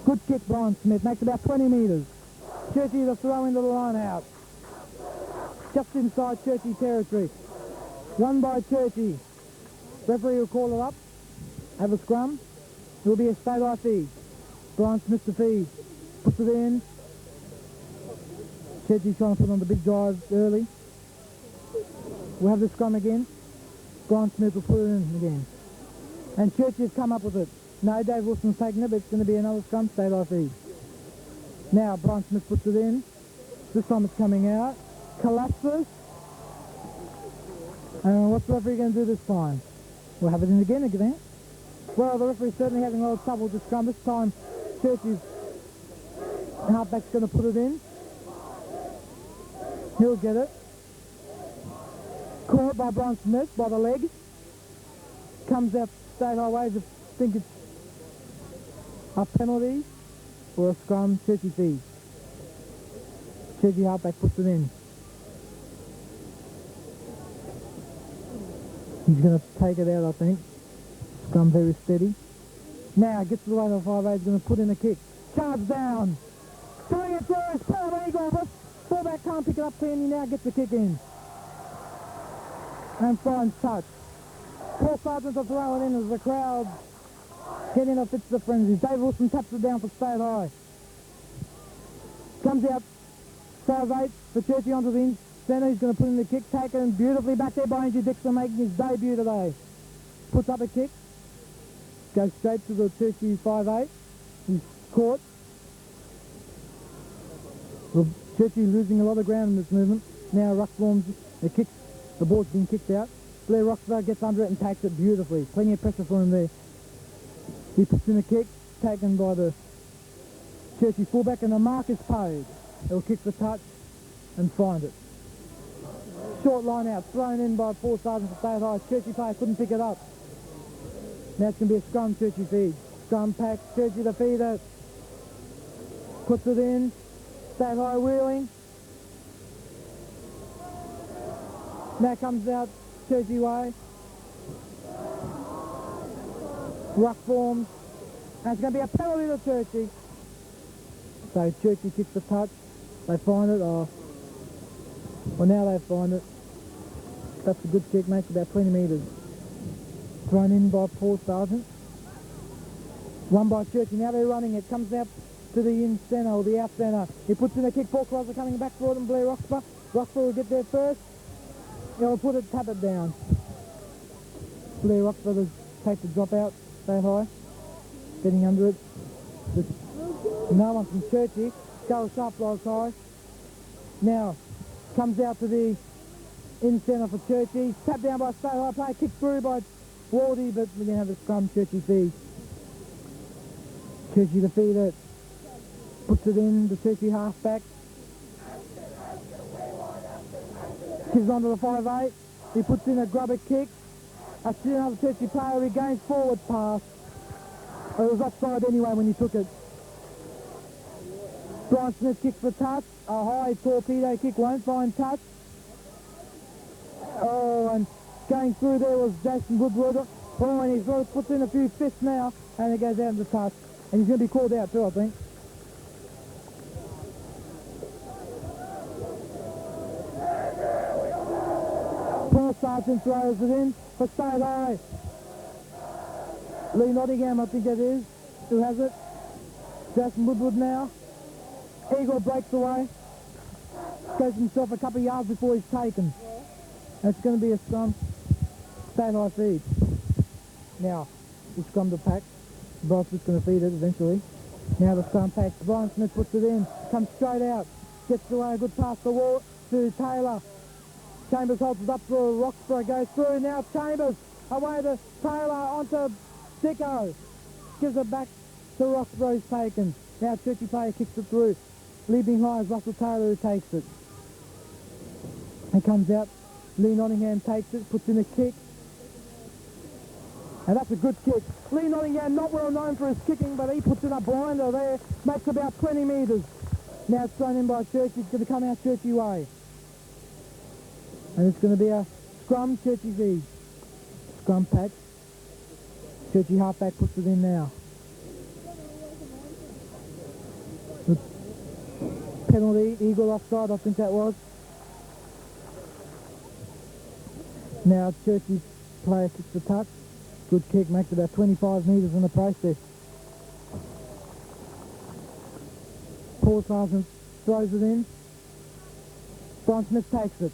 Speaker 1: Good kick, Brian Smith, makes about 20 metres. Churchie to throw into the line out. Just inside Churchie territory. Won by Churchie. Referee will call it up. Have a scrum. It will be a State High feed. Brian Smith to feed. Puts it in. Churchie trying to put on the big drive early. We'll have the scrum again. Brian Smith will put it in again. And Churchie has come up with it. No, Dave Wilson's taken it, but it's going to be another scrum, State High feed. Now Brian Smith puts it in. This time it's coming out. Collapses. And what's the referee going to do this time? We'll have it in again. Well, the referee's certainly having a lot of trouble with the scrum. This time Churchie's halfback's going to put it in. He'll get it. Caught by Brian Smith by the leg. Comes out State High ways. I think it's a penalty or a scrum. Churchie feed. Churchie halfback puts it in. He's going to take it out, I think. Scrum very steady. Now gets to the line of 5'8", he's going to put in a kick. Charge down. Throwing it through his power eagle, but fullback can't pick it up clean. He now gets the kick in. And finds touch. Paul Sargent to throw it in as the crowd get in a fits of frenzy. Dave Wilson taps it down for State High. Comes out 5'8" for Churchie onto the centre. He's going to put in the kick, taken beautifully back there by Andrew Dixon, making his debut today. Puts up a kick. Goes straight to the Churchie 5'8". He's caught. Well, Churchie losing a lot of ground in this movement. Now ruck forms the kick. The ball's been kicked out. Blair Roxburgh gets under it and takes it beautifully. Plenty of pressure for him there. He puts in a kick, taken by the Churchie fullback, and the mark is paid. He'll kick the touch and find it. Short line out, thrown in by Paul Sargent for State High. Churchie player couldn't pick it up. Now it's going to be a scrum, Churchie feed. Scrum pack, Churchie the feeder. Puts it in. State High wheeling. Now comes out Churchie way. Ruck forms. And it's going to be a penalty to Churchie. So Churchie kicks the touch. They find it. Oh. Well, now they find it. That's a good kick, makes about 20 metres. Thrown in by Paul Sargent. Won by Churchie. Now they're running it. Comes out to the in centre or the out centre. He puts in a kick, Paul Carozza coming back for it and Blair Roxburgh. Roxburgh will get there first. He'll put it, tap it down. Blair Roxburgh will take the drop out, stay high, getting under it. No one from Churchie. Go sharp flies high. Now, comes out to the in centre for Churchie. Tap down by stay high play, kick through by Wardy, but we're going to have a scrum. Churchie feed. Churchie to feed it. Puts it in, the Churchie half-back. Gives on to the 5'8". He puts in a grubber kick. Another Churchie player regains forward pass. It was offside anyway when he took it. Brian Smith kicks for touch. A high torpedo kick won't find touch. Oh, and going through there was Jason Woodward. Oh, and he's puts in a few fists now, and it goes out into touch. And he's going to be called out too, I think. Paul Sargent throws it in for Stay High. Lee Nottingham, I think that is, who has it. Jason Woodward now. Eagle breaks away. Goes himself a couple of yards before he's taken. It's going to be a scrum. Stay High feed. Now, the scrum to pack. Bryce is going to feed it eventually. Now the scrum packs. Brian Smith puts it in. Comes straight out. Gets away. A good pass to Taylor. Chambers holds it up for Roxburgh. Goes through. Now Chambers. Away to Taylor onto Dicko. Gives it back to Roxburgh. Taken. Now Churchie player kicks it through. Leaping high is Russell Taylor who takes it. He comes out. Lee Nottingham takes it. Puts in a kick. And that's a good kick. Lee Nottingham, not well known for his kicking, but he puts in a blinder there. Makes about 20 metres. Now it's thrown in by Churchie. It's going to come out Churchie way. And it's going to be a scrum, Churchie V. Scrum pack. Churchie halfback puts it in now. The penalty, Eagle offside, I think that was. Now Churchie player kicks the touch. Good kick, makes about 25 metres in the process. Paul Sargent throws it in. Brian Smith takes it.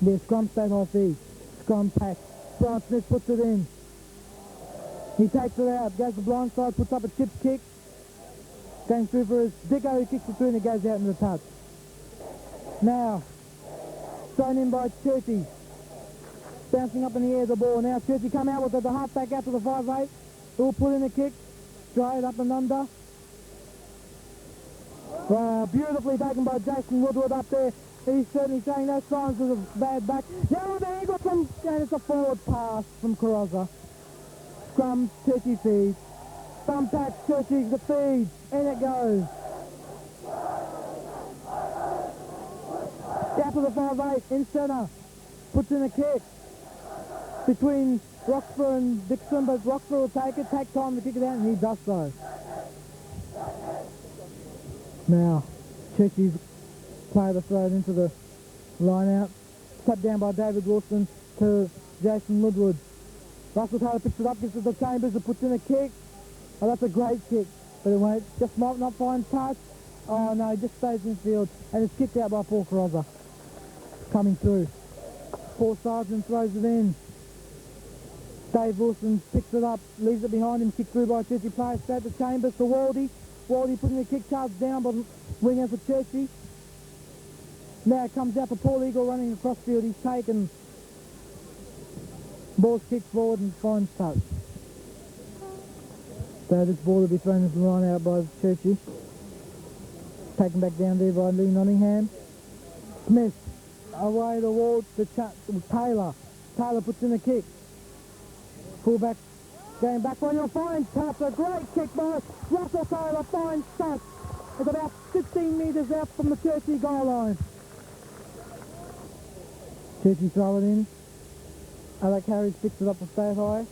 Speaker 1: There's scrum State High feed. Scrum pack. Brian Smith puts it in. He takes it out, goes to the blind side, puts up a chip kick. Going through for his Dicko who kicks it through and it goes out in the touch. Now, thrown in by Churchie. Bouncing up in the air the ball. Now Churchie come out with it, the half-back out to the 5'8". He'll put in a kick. Straight up and under. Beautifully taken by Jason Woodward up there. He's certainly showing no signs of a bad back. Now the Eagle from, and it's a forward pass from Carozza. Scrum, Churchie feed. Thumb patch, Churchie the feed. And it goes. Out to the 5'8", in centre. Puts in a kick. Between Roxburgh and Dixon, but Roxburgh will take time to kick it out, and he does so. Now, Churchie's player to throw it into the line out. Tapped down by David Wilson to Jason Woodward. Russell Taylor picks it up, gives it to Chambers, and puts in a kick. Oh, that's a great kick, but it won't, just might not find touch. Oh no, it just stays in field, and it's kicked out by Paul Carozza. Coming through. Paul Sargent throws it in. Dave Wilson picks it up, leaves it behind him, kicked through by Churchie player, straight to Chambers to Waldy. Waldy putting the kick charge down, but wing out for Churchie. Now it comes out to Paul Eagle running across field, he's taken. Ball's kicked forward and finds touch. So this ball will be thrown into the line out by Churchie. Taken back down there by Lee Nottingham. Smith, away the wall to Taylor. Taylor puts in a kick. Fullback going back on your fine touch. A great kick by Russell Taylor. Fine touch. It's about 15 metres out from the Churchie goal line. Churchie throw it in. Alec Harris picks it up for State High.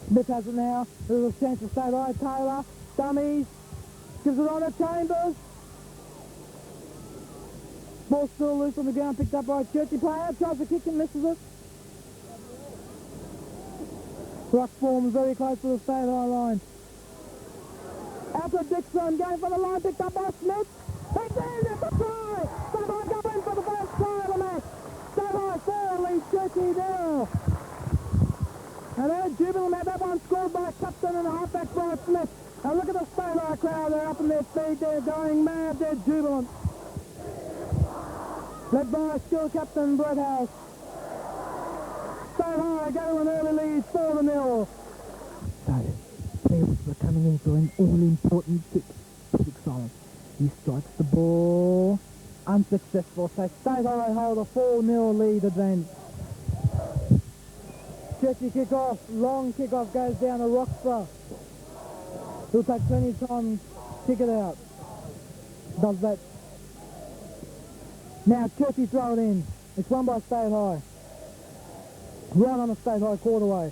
Speaker 1: Smith has it now. There's a chance for State High. Taylor. Dummies. Gives it on to Chambers. Ball still loose on the ground. Picked up by a Churchie player. Tries to kick and misses it. Ruck forms very close to the State High line. Out to Dixon, going for the line, picked up by Smith. He's in at the try. State High go in for the first try of the match. State High 4 leads Churchie now. And they're jubilant at that one, scored by Captain and halfback Brian Smith. And look at the State High crowd, they're up in their feet, they're going mad, they're jubilant. Led by skill captain Brett House. State High go to an early lead, 4-0. So, players are coming in for an all-important kick. Pretty excited. He strikes the ball. Unsuccessful. So State High hold a 4-0 lead advance. Churchie kick-off. Long kick-off goes down to Roxburgh. He'll take plenty of time to kick it out. Does that. Now Churchie throw it in. It's won by State High. Right on the State High quarterway.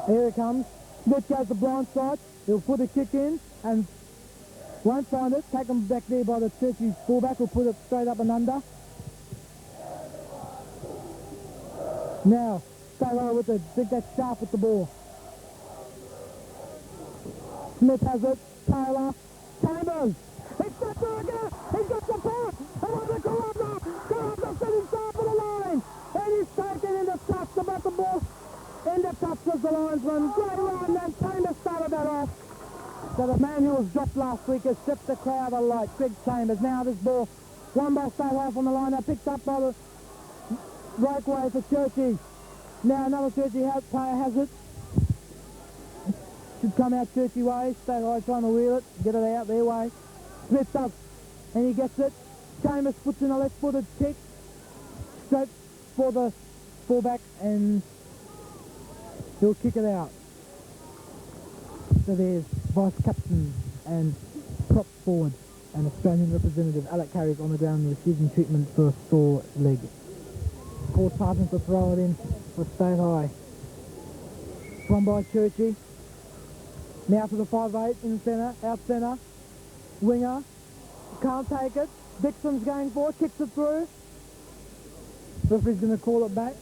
Speaker 1: Here it comes. Smith goes the blind side. He'll put a kick in and won't find it. Taken back there by the Churchie fullback. Will put it straight up and under. Now, State High with the big that sharp with the ball. Smith has it. Taylor. Chambers. He's got Burger. He's got support. And on the Carozza. Carozza set himself for the line. And he's taken into touch about the ball. Into touch as the linesman. Great run. And Chambers started that off. So the man who was dropped last week has set the crowd alight. Greg Chambers. Now this ball won by State High from the line. Picked up by the breakaway for Churchie. Now another Churchie player has it. Should come out Churchie way. State High trying to wheel it. Get it out their way. Smith does. And he gets it. Chambers puts in a left-footed kick. Straight for the fullback and he'll kick it out. So there's vice captain and prop forward and Australian representative Alec Carrick on the ground receiving treatment for a sore leg. Paul Sargent to throw it in for State High. Won by Churchie. Now to the 5'8", in centre, out centre. Winger. Can't take it. Dixon's going for it, kicks it through. Referee's going to call it back.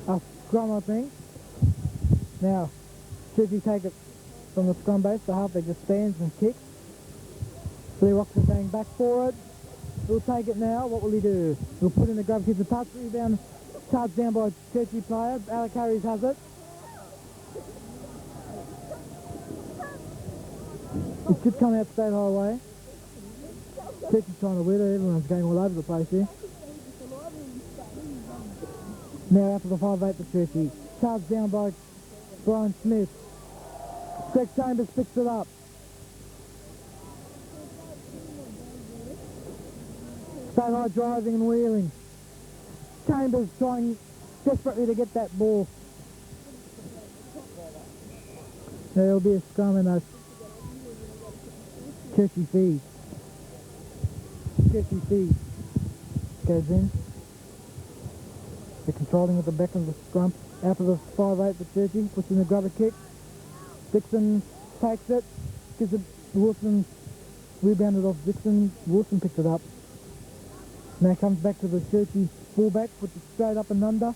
Speaker 1: A scrum, I think. Now, Churchie take it from the scrum base. The halfback just stands and kicks. Billy Roxburgh going back for it. He'll take it now. What will he do? He'll put in the grab, kick the touch, rebound, charged down by a Churchie player. Alec Harries has it. It should come out State Highway. Churchie's trying to win it. Everyone's going all over the place here. Now after the 5'8" for Churchie. Charged down by Brian Smith. Greg Chambers picks it up. State High driving and wheeling. Chambers trying desperately to get that ball. There'll be a scrum and a Churchie feed. Churchie feed goes in. They're controlling at the back of the scrum. After the 5'8" for Churchie, puts in the grubber kick. Dixon takes it, gives it Wilson, rebounded off Dixon. Wilson picks it up. Now comes back to the Churchie fullback, puts it straight up and under.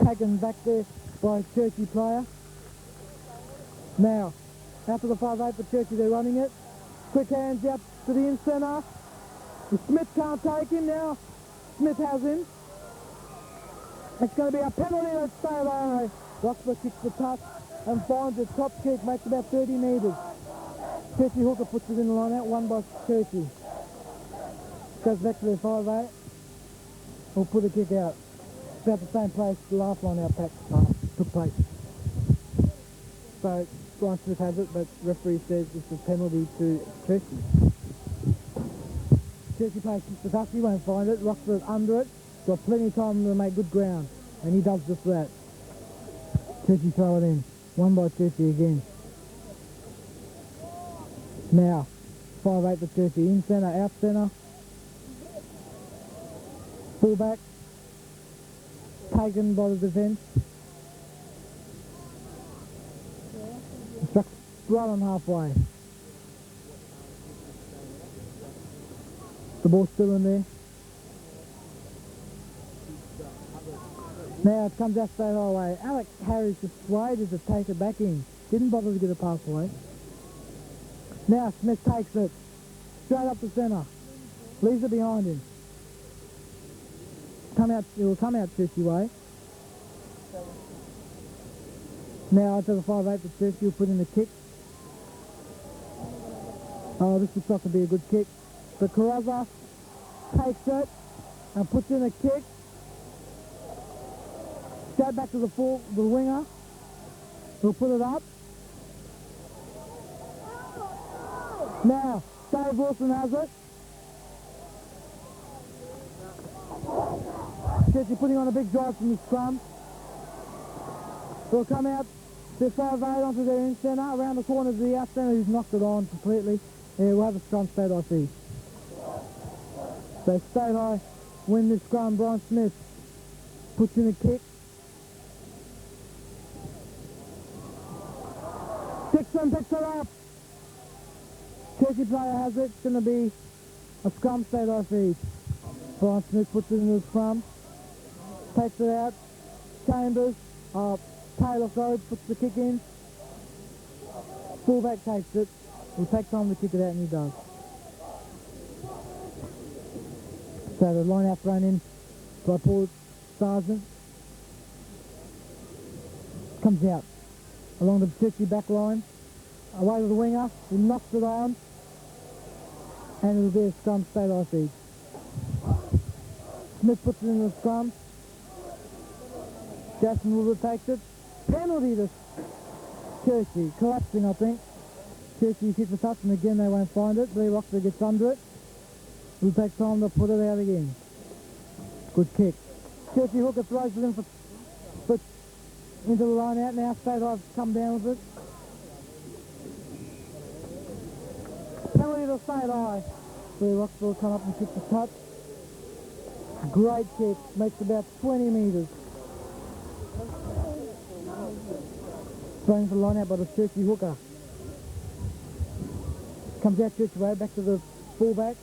Speaker 1: Taken back there by a Churchie player. Now, after the 5'8" for Churchie, they're running it. Quick hands out to the in-centre. Smith can't take him now. Smith has him. It's going to be a penalty at State High. Roxburgh kicks the touch and finds a top kick, makes about 30 metres. Churchie hooker puts it in the line out, won by Churchie. Goes back to their 5'8". We'll put a kick out. It's about the same place the last line out pack took place. So Brian Smith has it, but referee says it's a penalty to Churchie. Churchie plays the touch, he won't find it. Roxburgh under it. Got plenty of time to make good ground, and he does just that. Churchie throw it in. Won by Churchie again. Now, 5'8" for Churchie. In centre, out centre. Fullback. Taken by the defence. Struck right on halfway. The ball's still in there. Now it comes out straight away. Alec Harris persuaded to take it back in. Didn't bother to get a pass away. Now Smith takes it. Straight up the centre. Leaves it behind him. It will come out Churchie way. Now to the 5'8" for Churchie will put in the kick. Oh, this looks like to be a good kick. But Carozza takes it and puts in a kick. Straight back to the winger. He'll put it up. Now, Dave Wilson has it. Churchie putting on a big drive from the scrum. They'll come out to 5'8" onto their in centre, around the corner to the out centre who's knocked it on completely. Yeah, we'll have a scrum state I see. So State High win this scrum. Brian Smith puts in a kick. Dixon picks it up. Churchie player has it. It's going to be a scrum State High feed. Brian Smith puts it into the scrum. Takes it out. Chambers. Taylor, sorry, puts the kick in. Fullback takes it. He'll take time to kick it out, and he does. So the line out thrown in by Paul Sargent. Comes out along the Churchie back line. Away to the winger. He knocks it on. And it'll be a scrum State High feed. Smith puts it in the scrum. Jason Wilbur takes it. Penalty to Churchie. Collapsing, I think. Churchie hits the touch and again they won't find it. Blair Roxburgh gets under it. It'll take time to put it out again. Good kick. Churchie hooker throws it in for into the line out. Now State High's come down with it. Penalty to State High. Blair Roxburgh will come up and kick the touch. Great kick. Makes about 20 metres. Thrown for the line out by the Churchie hooker. Comes out Churchie way, back to the fullback.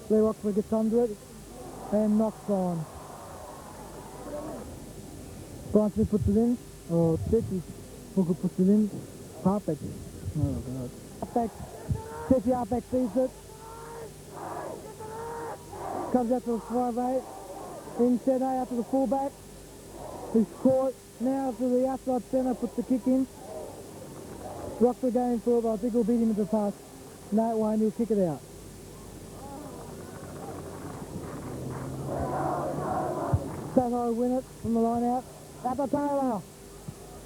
Speaker 1: Blair Roxburgh gets under it and knocks on. Brian Smith puts it in, or Churchie hooker puts it in. Halfback. Oh God. Halfback. Churchie halfback sees it. Comes out to the 5'8". In centre, out to the fullback. He's caught. Now to the outside centre, puts the kick in. Roxburgh going for it, but I think he'll beat him into the pass. No, it won't. He'll kick it out. State High win it from the line out. Appa Taylor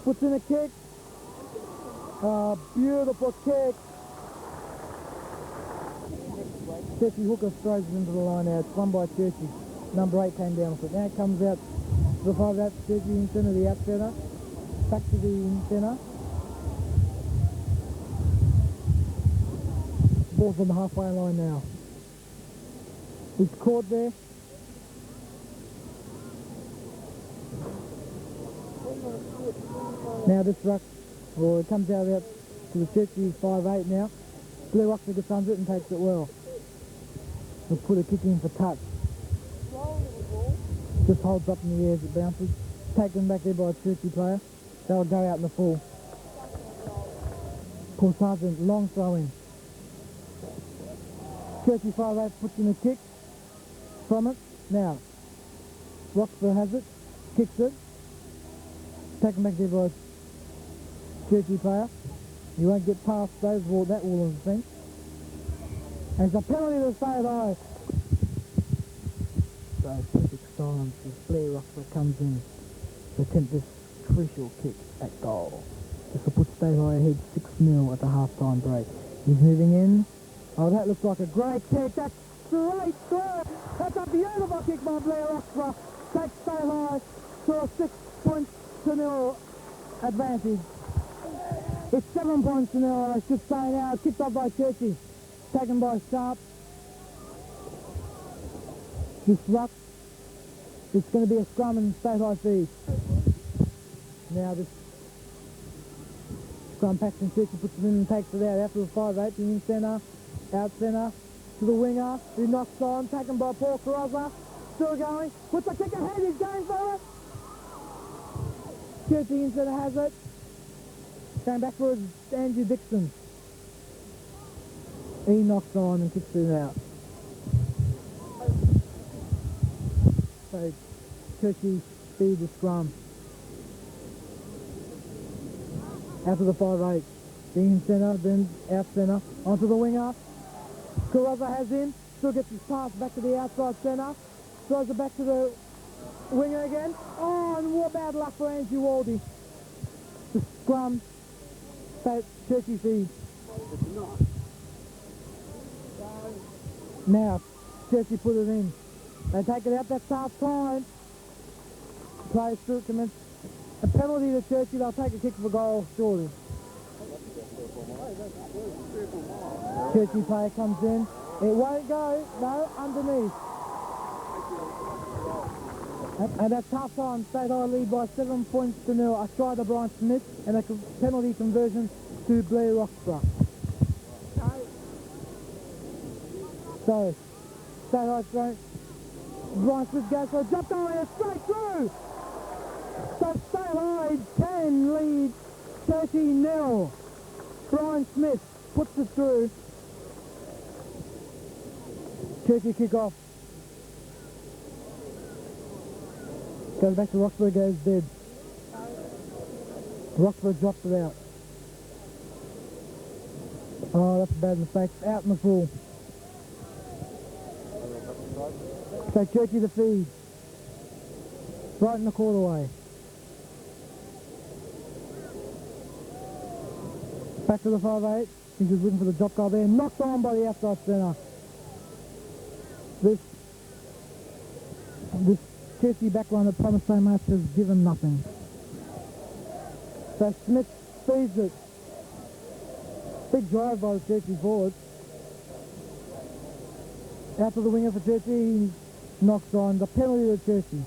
Speaker 1: puts in a kick. Beautiful kick. Churchie hooker throws it into the line out. It's won by Churchie. Number 8 came down with it. Now it comes out to the 5'8", Churchie in centre, the out centre. Back to the in centre. Ball's on the halfway line now. He's caught there. Now this ruck, or it comes out to the Churchie 5'8" now. Blue Roxburgh gets under it and takes it well. He'll put a kick in for touch. Just holds up in the air as it bounces. Taken back there by a Churchie player. They'll go out in the full. Paul Sargent, long throw in. Churchie 5'8" puts in a kick from it. Now, Roxburgh has it, kicks it. Taken back there by a Churchie player. He won't get past that wall of the fence. And it's a penalty to State High. So perfect silence as Blair Roxburgh comes in to attempt this crucial kick at goal. This will put State High ahead 6-0 at the half-time break. He's moving in. Oh, that looks like a great kick. That's straight through. That's a beautiful kick by Blair Roxburgh. Takes State High to a 6-0 advantage. It's 7 points to 0. I should say now. Kicked off by Churchie. Taken by Sharp. This ruck. It's going to be a scrum and State High feed. Now this scrum packs and Churchie puts it in and takes it out. After the 5'8", in centre, out centre, to the winger, who knocks on, taken by Paul Carozza. Still going, puts a kick ahead, he's going for it. Churchie in centre has it. Going back for Andrew Dixon. He knocks on and kicks it out. So Churchie speed the scrum. Out to the 5'8". Being in centre, then out centre. Onto the winger. Carozza has him. Still gets his pass back to the outside centre. Throws it back to the winger again. Oh, and what bad luck for Andrew Waldy. The scrum. Churchie feed. Now, Churchie put it in. They take it out, that's half time. Players still commence. A penalty to Churchie, they'll take a kick for goal, surely. Churchie player comes in. It won't go, no, underneath. And that's half time. State High lead by 7 points to 0. A try to Brian Smith and a penalty conversion to Blair Roxburgh. So, State High straight. Brian Smith goes for a jump down straight through. So State High 10 lead Churchie 0. Brian Smith puts it through. Churchie kick off. Goes back to Roxburgh, goes dead. Roxburgh drops it out. Oh, that's a bad mistake. Out in the full. So Churchie the feed. Right in the quarterway. Back to the 5'8". He's just looking for the drop goal there. Knocked on by the outside centre. This Churchie backline that promised so much has given nothing. So Smith feeds it. Big drive by the Churchie forward. Out to the winger for Churchie. He knocks on. The penalty to Churchie.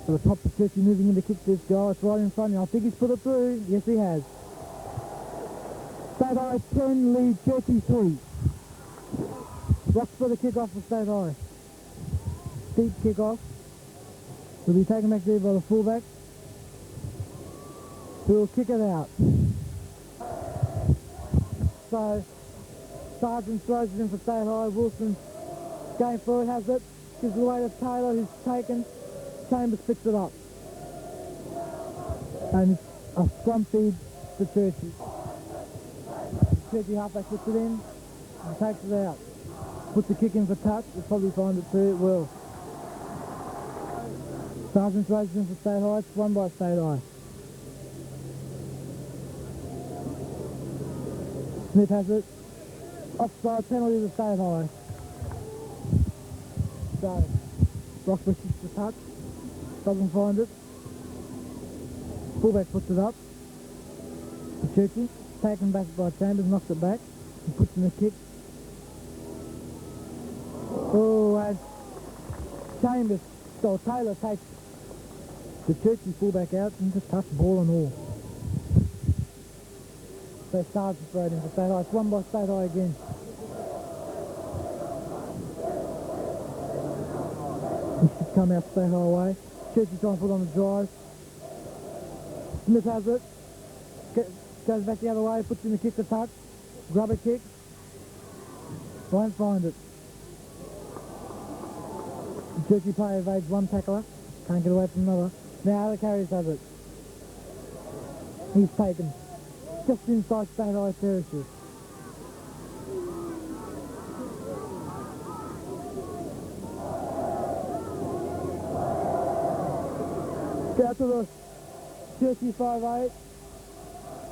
Speaker 1: So the top of Churchie moving in to kick this goal. It's right in front of him. I think he's put it through. Yes, he has. State High 10 lead Churchie 3. Rocks for the kick-off for State High. Deep kick-off. Will be taken back there by the fullback. Who will kick it out. So, Sargent throws it in for State High. Wilson going for it, has it. Gives it away to Taylor, who's taken. Chambers picks it up. And it's a scrum feed to Churchie. Churchie halfback puts it in and takes it out. Puts the kick in for touch. He'll probably find it too. It will. Sargent throws it in for State High. It's won by State High. Smith has it. Offside penalty to State High. So, Roxburgh kicks the touch. Doesn't find it. Fullback puts it up. Churchie, taken back by Chambers, knocks it back. He puts in the kick. Oh, and Chambers, so Taylor takes the Churchie fullback out and just touch ball and all. So Sargent throw it in for State High. It's won by State High again. He should come out State High away. Churchie trying to put on the drive. Smith has it. Goes back the other way, puts in the kick to touch. Grubber kick. Won't find it. The Churchie player evades one tackler. Can't get away from another. Now other carriers have it. He's taken. Just inside State High territory. Out to the Churchie 5'8".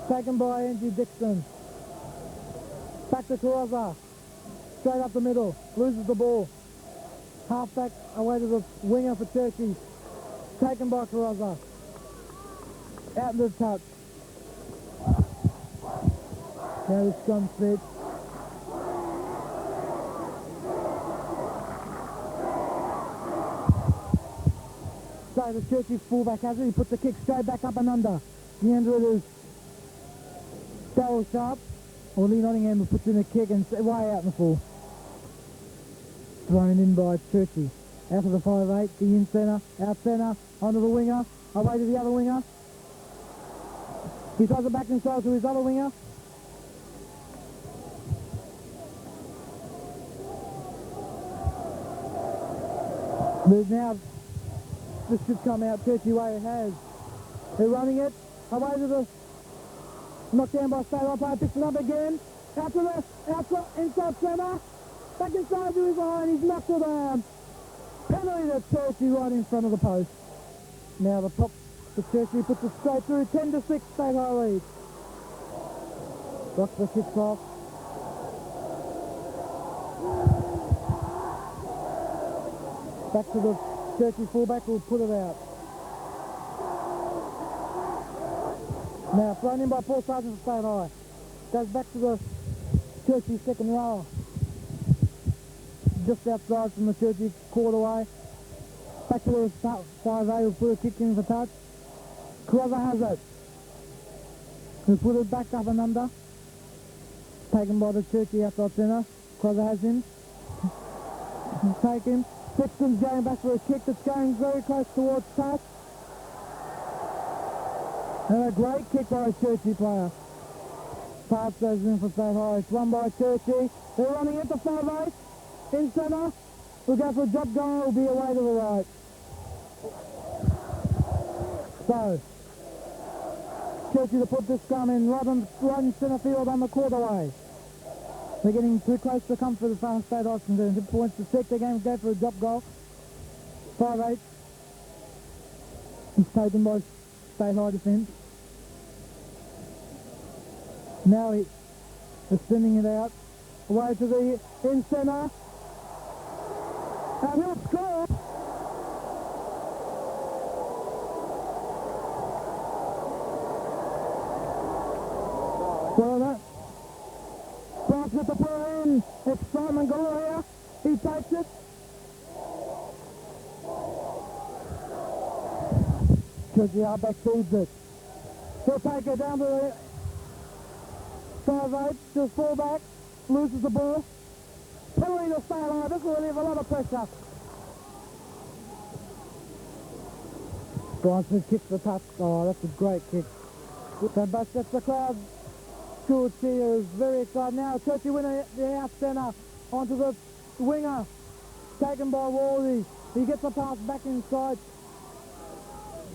Speaker 1: Taken by Andrew Dixon. Back to Carozza. Straight up the middle. Loses the ball. Half back away to the winger for Churchie. Taken by Carozza. Out into the touch. Now the scrum fit. So the Churchie fullback has it. He puts the kick straight back up and under. The end of it is Darryl Sharp. Or Lee Nottingham puts in a kick and way out in the full. Thrown in by Churchie. Out to the 5'8", the in centre, out centre, onto the winger. Away to the other winger. He throws it back inside to his other winger. There's now, this should come out Churchie way it has. They're running it. Away to the, knocked down by State Player, picks it up again. Out to the, inside centre. Back inside to his line, he's knocked it down. Penalty to Churchie right in front of the post. Now the top to Churchie puts it straight through, 10-6, State High lead. Roxburgh kicks off. Back to the Churchie fullback, will put it out. Now thrown in by Paul Sargent for State High. Goes back to the Churchie second row. Just outside from the Churchie quarter away. Back to the 5A, will put a kick in for touch. Carozza has it. He'll put it back up and under. Taken by the Churchie outside centre. Carozza has him. Take him. Sexton's going back for a kick that's going very close towards touch. And a great kick by a Churchie player. Pass goes in for State High. It's won by Churchie. They're running into 5-8. In centre. We'll go for a drop goal. It'll be away to the right. So, Churchie to put this scrum in right in centre field on the quarterway. They're getting too close to comfort as far as State High concerned. 2 points to 6. They're going to go for a drop goal. 5-8. He's taken by State High defence. Now he's sending it out. Away to the in centre. And he'll score. Well, that Bryce with the ball in. It's Simon Gore here. He takes it. Churchie halfback feeds it. He'll take it down to the 5-8, to the fullback. Loses the ball. Penalty to State High. This will relieve a lot of pressure. Bronson kicks the touch. Oh, that's a great kick. But that's the crowd. Good cheer is very excited now. Churchie winner the out centre onto the winger. Taken by Wally. He gets the pass back inside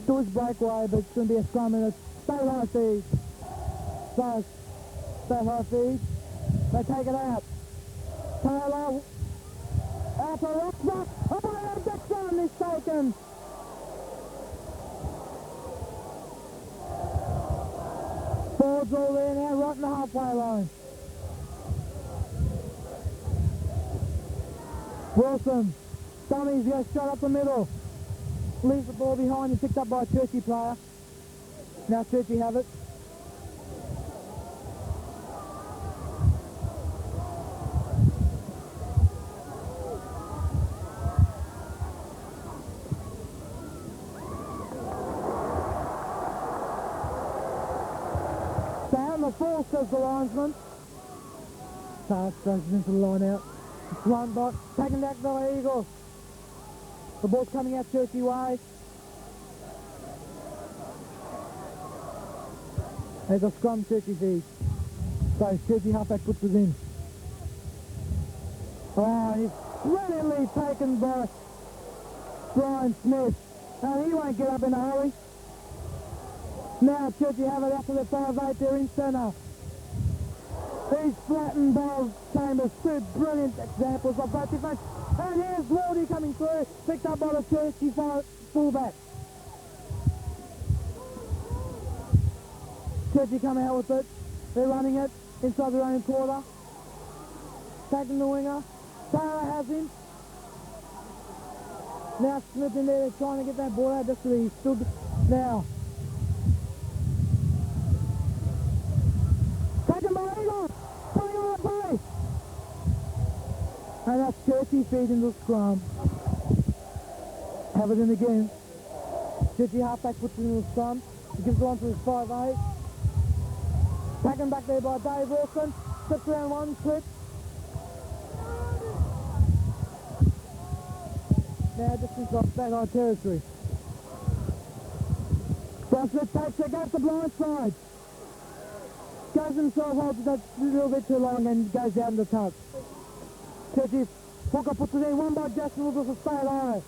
Speaker 1: to his breakaway, but it's going to be a scrum and it's State High feed. So, State High feed. They take it out. Taylor. Out to Roxburgh. Oh, the Dixon is taken. Forwards all there now, right in the halfway line. Wilson. Dummies goes straight up the middle. Leaves the ball behind and picked up by a Churchie player. Now Churchie have it. Down the full, says the linesman. Pass goes into the line out. It's run by, taken back by the Eagles. The ball's coming out Churchie way. There's a scrum Churchie feed. So Churchie halfback puts it in. Oh, he's brilliantly taken by Brian Smith. And he won't get up in a hurry. Now Churchie have it out to the 5-8 there in centre. He's flattened by Chambers. Two brilliant examples of both defence. And here's Lordy coming through, picked up by the Churchie fullback. Churchie come out with it. They're running it inside their own quarter. Taking the winger. Taylor has him. Now Smith in there trying to get that ball out just so he stood now. Taken by Eagles. Coming on the play. And that's Churchie feeding the scrum. Have it in again. Churchie halfback puts it in the scrum. He gives it on to his 5-8. Taken back there by Dave Wilson. Slips around one, slip. Now just inside State High territory. Bradford takes it, goes to blind side. Goes himself, holds it a little bit too long and goes down the touch. Churchie, Walker puts it in, one by Jackson Wills with a straight eye.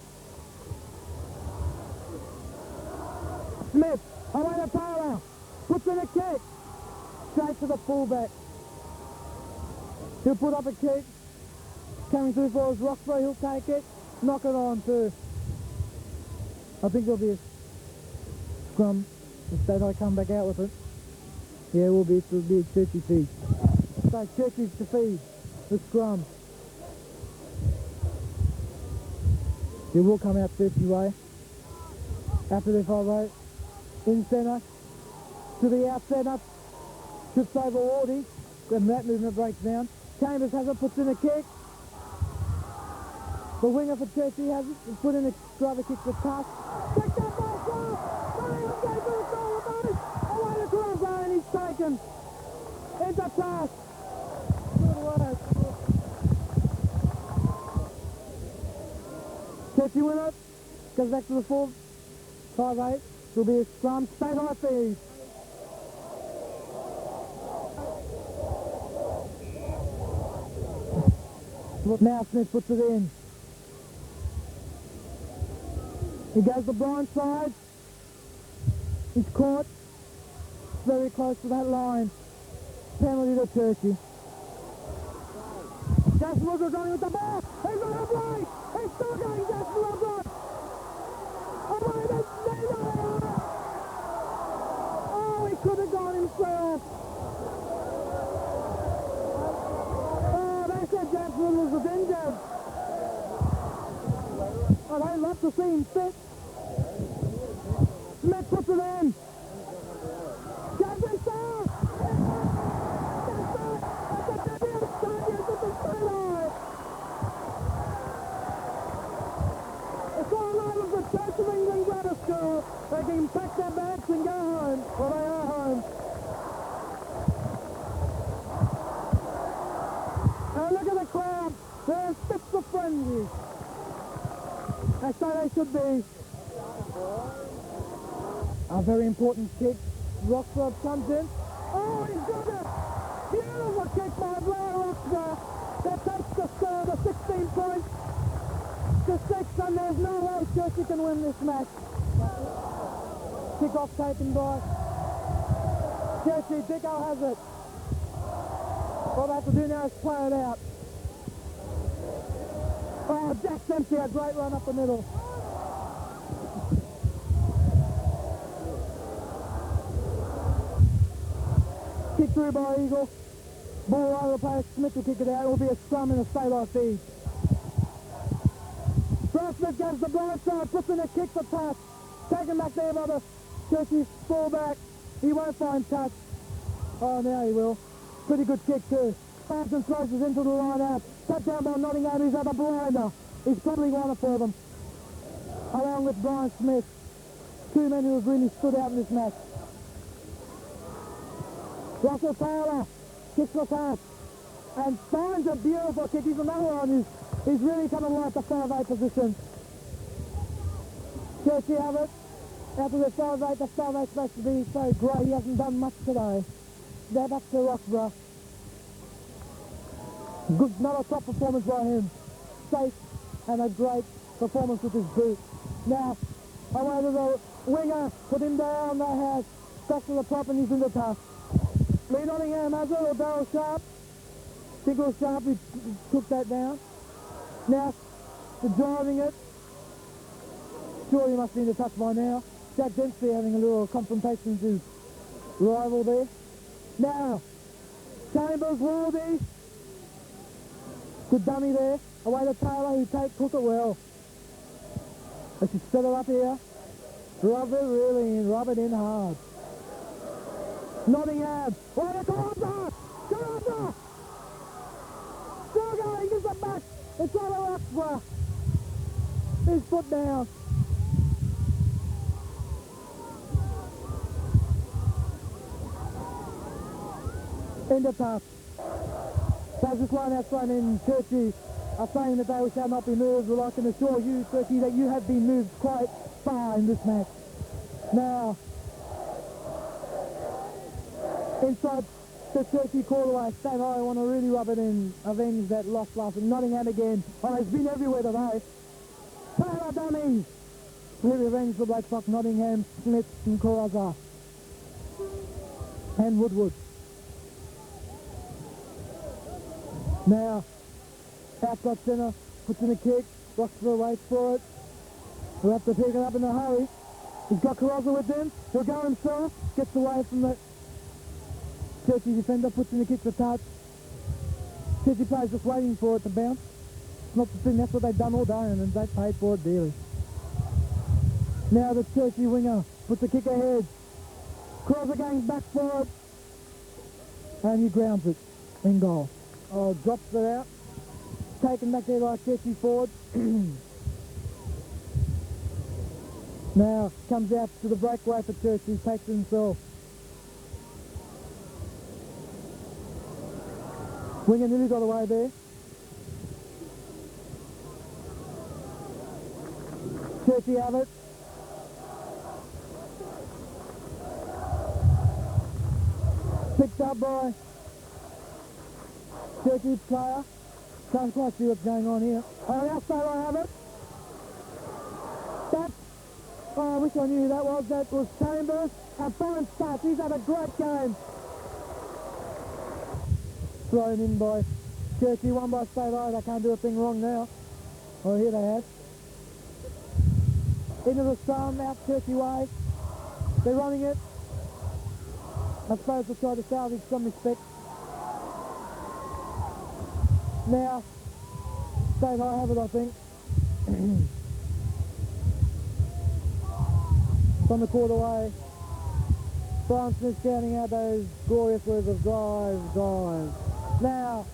Speaker 1: Smith, away to Taylor, puts in a kick. Straight to the fullback. He'll put up a kick. Coming through for his Roxburgh, he'll take it. Knock it on too. I think there'll be a scrum. Instead I come back out with it. Yeah, it'll be a Churchie feed. So Churchie's to feed the scrum. It will come out 50 way. After the 5-8. In centre. To the out centre. Trips over Wardy. And that movement breaks down. Chambers has it, puts in a kick. The winger for Churchie has it, put in a driver kick for touch. Check that ball, cross! Running on for the goal of those! Away to Carozza and he's taken. Into touch. Good work. Churchie win it. Goes back to the 4. 5-8. There'll be a scrum. State high fees. Now Smith puts it in. He goes the blind side. He's caught. Very close to that line. Penalty to Churchie. Jackson Wills going with the ball. He's on the play. He's still going, Jackson Wills. Away to Nino. Oh, he could have gone himself. Jackson Wills was injured. Oh, they love to see him fit. Smith puts it in. Goes inside. That's a debut stadium with the straight eye. It's all right of the Church of England grammar school. They can pack their bags and go home. Well, they are home. Look at the crowd. They're fit for frenzy. That's how they should be. A very important kick. Roxburgh comes in. Oh, he's got it! Beautiful kick by Blair Roxburgh. That takes the score to 16 points to 6, and there's no way Churchie can win this match. Kick off taken by Churchie. Dicko has it. All they have to do now is play it out. Oh, Jack Dempsey, a great run up the middle. Kick through by Eagle. Ball over the place. Smith will kick it out. It will be a scrum and a stay-like feed. Smith goes to the blind side, puts in a kick for touch. Taken back there by the Churchie fullback. He won't find touch. Oh, now he will. Pretty good kick too. Fast and slices into the line out. Touchdown by Nottingham. He's at the blinder. He's probably won it for them. Along with Brian Smith. Two men who have really stood out in this match. Russell Taylor kicks for touch. And finds a beautiful kick. He's another one who's really coming like the 5-8 position. Churchie have it. After the 5-8, the 5-8 supposed to be so great. He hasn't done much today. They're back to Roxburgh. Good, another top performance by him. Safe and a great performance with his boot. Now, away to the winger, put him down, they have. Back to the top and he's in the tough. Lee Nottingham has it, or Darryl Sharp. I think it was Sharp who took that down. Now, the driving it. Sure, he must be in the touch by now. Jack Dempsey having a little confrontation with his rival there. Now, Chambers, Wardy. Good dummy there. Away to Taylor, who took it well. Let's just set it up here. Rub it really in, rub it in hard. Nottingham. Away to Carozza! Carozza! Still going, gives it back. It's not a Roxburgh. His foot down. In the tough. So this line out front in Churchie are saying that they shall not be moved. Well, I can assure you, Churchie, that you have been moved quite far in this match. Now, inside the Churchie quarterway. State High want to really rub it in, avenge that loss last week. Nottingham again. Oh, he's been everywhere today. Taylor dummies. Really avenge the Black Fox, Nottingham, Smith and Carozza. And Woodward. Now, outside centre, puts in a kick. Roxburgh waits for it. We'll have to pick it up in a hurry. He's got Carozza with him. He'll go himself. Gets away from the Churchie defender. Puts in a kick for touch. Churchie players just waiting for it to bounce. It's not the thing. That's what they've done all day, and they paid for it dearly. Now the Churchie winger puts a kick ahead. Carozza going back for it. And he grounds it in goal. Oh, drops it out. Taken back there by Churchie forward. Now comes out to the breakaway for Churchie, takes it himself. Winger nearly got away there. Churchie have it. Picked up by Churchie's player. Can't quite see what's going on here. Oh, outside I have it. That's, oh, I wish I knew who that was. That was Chambers. A fine start. He's had a great game. Thrown in by Churchie, one by State High. They can't do a thing wrong now. Oh, here they have. Into the scrum, out Churchie way. They're running it. I suppose they'll try to salvage some respect. Now, State High have it, I think. From the quarter away. Brian Smith shouting out those glorious words of drive, drive. Now,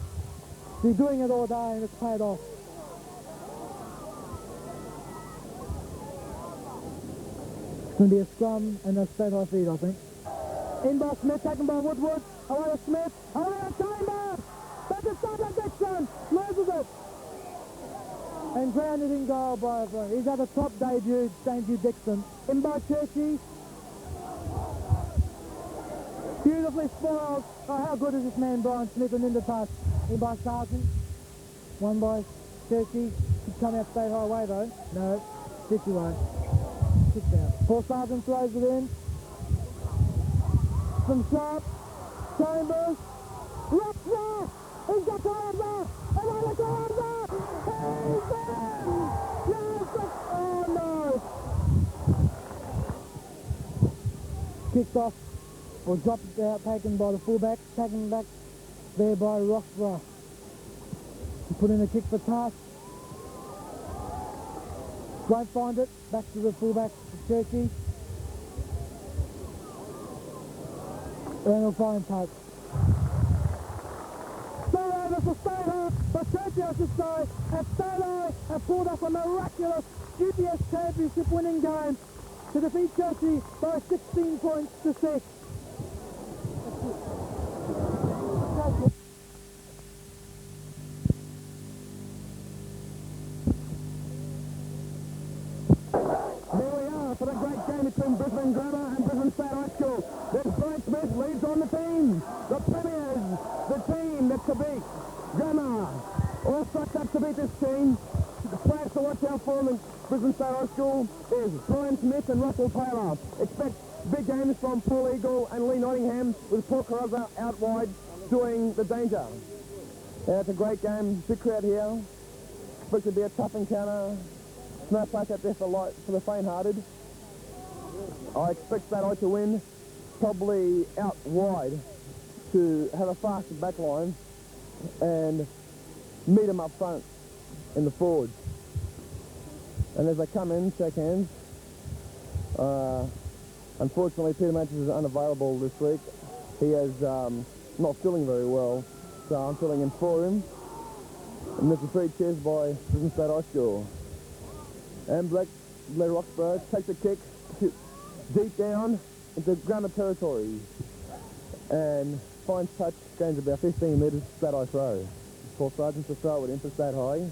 Speaker 1: he's doing it all day and it's paid off. It's going to be a scrum and a State High feed, I think. In by Smith, taken by Woodward. Away to Smith. Away to Chambers. Back to Simon Dixon. Loses it. And grounded in goal by he's had a top debut, Dixon. In by Churchie. Beautifully spoiled. Oh, how good is this man, Brian Smith, and in the touch. In by Sargent. One by Churchie. Could come out State High way though. No, Churchie won't. Kicked out. Paul Sargent throws it in. From Sharp. Chambers. Roxburgh. He's got Carozza. Away to Carozza. He's there. Yes. Oh no. Kicked off. Or dropped it out, taken by the fullback, taken back there by Roxburgh. He put in a kick for Task. Won't find it, back to the fullback for Churchie. And he'll find touch. Stay over for State High, but Churchie I should say, at State High have pulled off a miraculous GPS Championship winning game to defeat Churchie by 16 points to 6. For the great game between Brisbane Grammar and Brisbane State High School. There's Brian Smith leads on the team. The Premiers, the team that's to beat. Grammar all sucked up to beat this team. The players to watch out for in Brisbane State High School is Brian Smith and Russell Taylor. Expect big games from Paul Eagle and Lee Nottingham with Paul Carozza out wide doing the danger. Yeah, it's a great game. Big crowd here. Expect to be a tough encounter. No place out there for the faint-hearted. I expect State High to win, probably out wide, to have a faster back line and meet them up front in the forwards. And as they come in, shake hands. Unfortunately, Peter Manchester is unavailable this week. He is not feeling very well, so I'm filling in for him. And this is 3 cheers by Brisbane State High School. And Blair Roxburgh takes a kick deep down into Grammar territory and finds touch, gains about 15 metres to State High throw. Paul Sargent to throw it in for State High.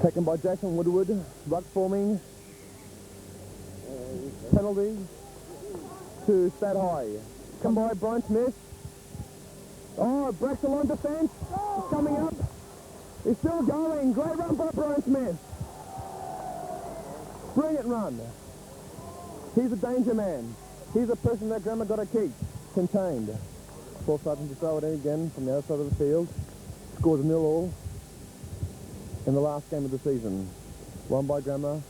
Speaker 1: Taken by Jason Woodward, ruck forming, penalty,
Speaker 3: to Stat High. Come by Brian Smith. Oh, breaks the line defence. He's coming up. He's still going. Great run by Brian Smith. Brilliant run. He's a danger man. He's a person that Grammar got to keep contained. Paul Sargent to throw it in again from the other side of the field. Scores a 0-all in the last game of the season. Won by Grammar.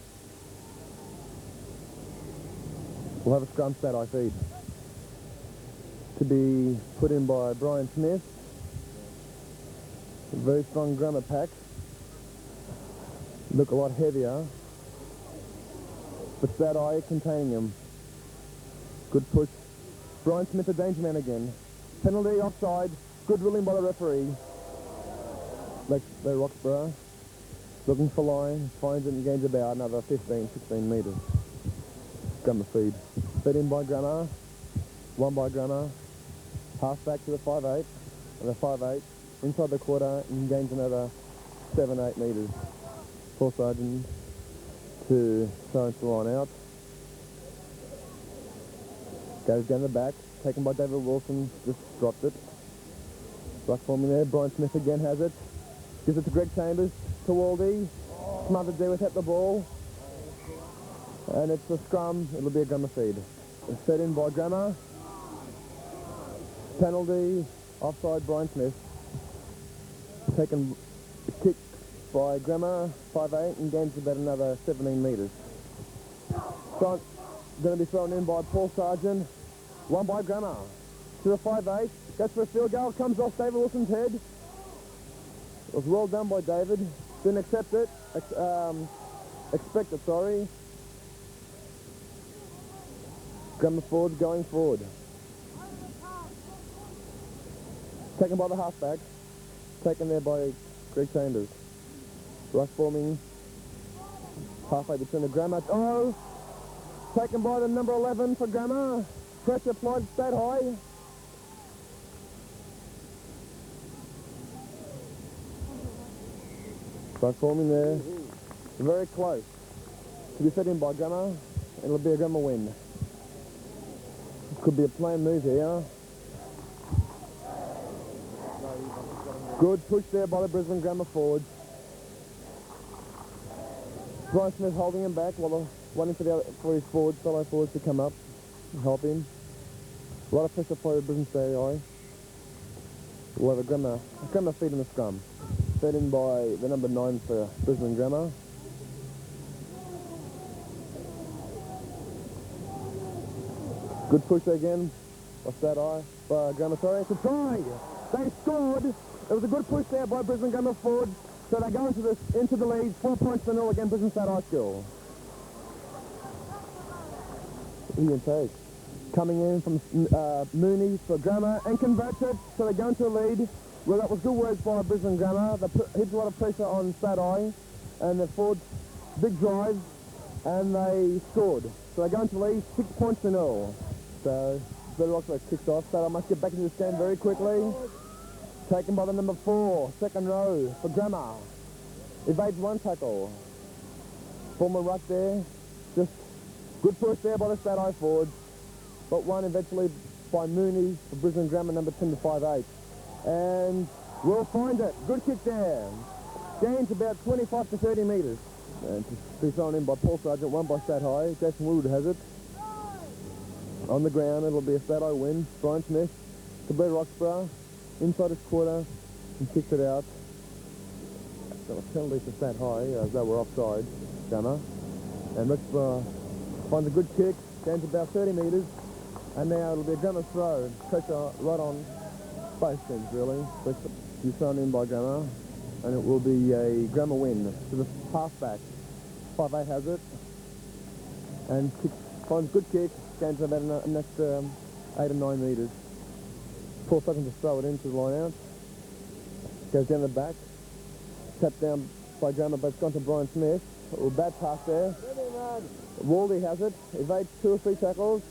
Speaker 3: We'll have a scrum Stat High feed. To be put in by Brian Smith. A very strong Grammar pack. Look a lot heavier. But Stat High containing him. Good push. Brian Smith a danger man again. Penalty offside. Good ruling by the referee. Like the Roxburgh. Looking for line. Finds it and gains about another 15, 16 metres. Grammar feed. Fed in by Grammar. Won by Grammar. Half back to the 5-8. And the 5-8. Inside the quarter and gains another 7-8 metres. Paul Sargent to throw the line out. Goes down the back. Taken by David Wilson. Just dropped it. Ruck forming there. Brian Smith again has it. Gives it to Greg Chambers. To Waldy. Smothered there without the ball. And it's a scrum. It'll be a Grammar feed. It's fed in by Grammar. Penalty. Offside Brian Smith. Taken kick by Grammar. 5-8 and gains about another 17 metres. Going to be thrown in by Paul Sargent. Won by Grammar. To the 5-8. Goes for a field goal. Comes off David Wilson's head. It was well done by David. Didn't accept it. Expect it, sorry. Grammar forward going forward. Taken by the halfback. Taken there by Greg Chambers. Rush forming. Halfway between the Grammar. Oh! Taken by the number 11 for Grammar. Pressure applied Stat High. Rush forming there. Very close. To be fed in by Grammar. It'll be a Grammar win. Could be a plain move here. Good push there by the Brisbane Grammar forwards. Brian Smith holding him back while waiting for his forwards, fellow forwards to come up and help him. A lot of pressure for the Brisbane State Eye. We'll have a Grammar feed in the scrum. Fed in by the number 9 for Brisbane Grammar. Good push again by Stat Eye, by Grammar, sorry. It's a try! They scored! It was a good push there by Brisbane Grammar forward, so they go into the lead, 4 points to 0 against Brisbane State High School. Ian Tate coming in from Mooney for Grammar and converts it, so they go into the lead. Well, that was good words by Brisbane Grammar. They hit a lot of pressure on Stat High, and the forwards, big drive, and they scored. So they go into the lead, 6 points to 0. So, Better Rockford kicks off. Stat High must get back into this game very quickly. Taken by the number 4, second row for Grammar. Evades one tackle. Former ruck there. Just good push there by the Stat High forwards. But one eventually by Mooney for Brisbane Grammar, number 10 to 5-8. And we'll find it. Good kick there. Gains about 25 to 30 metres. And to be thrown in by Paul Sargent, one by Stat High. Jason Wood has it. On the ground, it'll be a Stat High win. Brian Smith to Blair Roxburgh. Inside his quarter and kicks it out. So a penalty for Stat High as they were offside, Grammar. And Roxburgh finds a good kick, gains about 30 metres. And now it'll be a Grammar throw. Pressure right on both teams, really. But he's thrown in by Grammar. And it will be a Grammar win to the halfback. 5-8 has it. And finds a good kick, gains about an extra 8 or 9 metres. Paul Sargent to throw it into the line out. Goes down the back. Tapped down by Grammar, but it's gone to Brian Smith. A bad pass there. Waldy has it. Evades 2 or 3 tackles.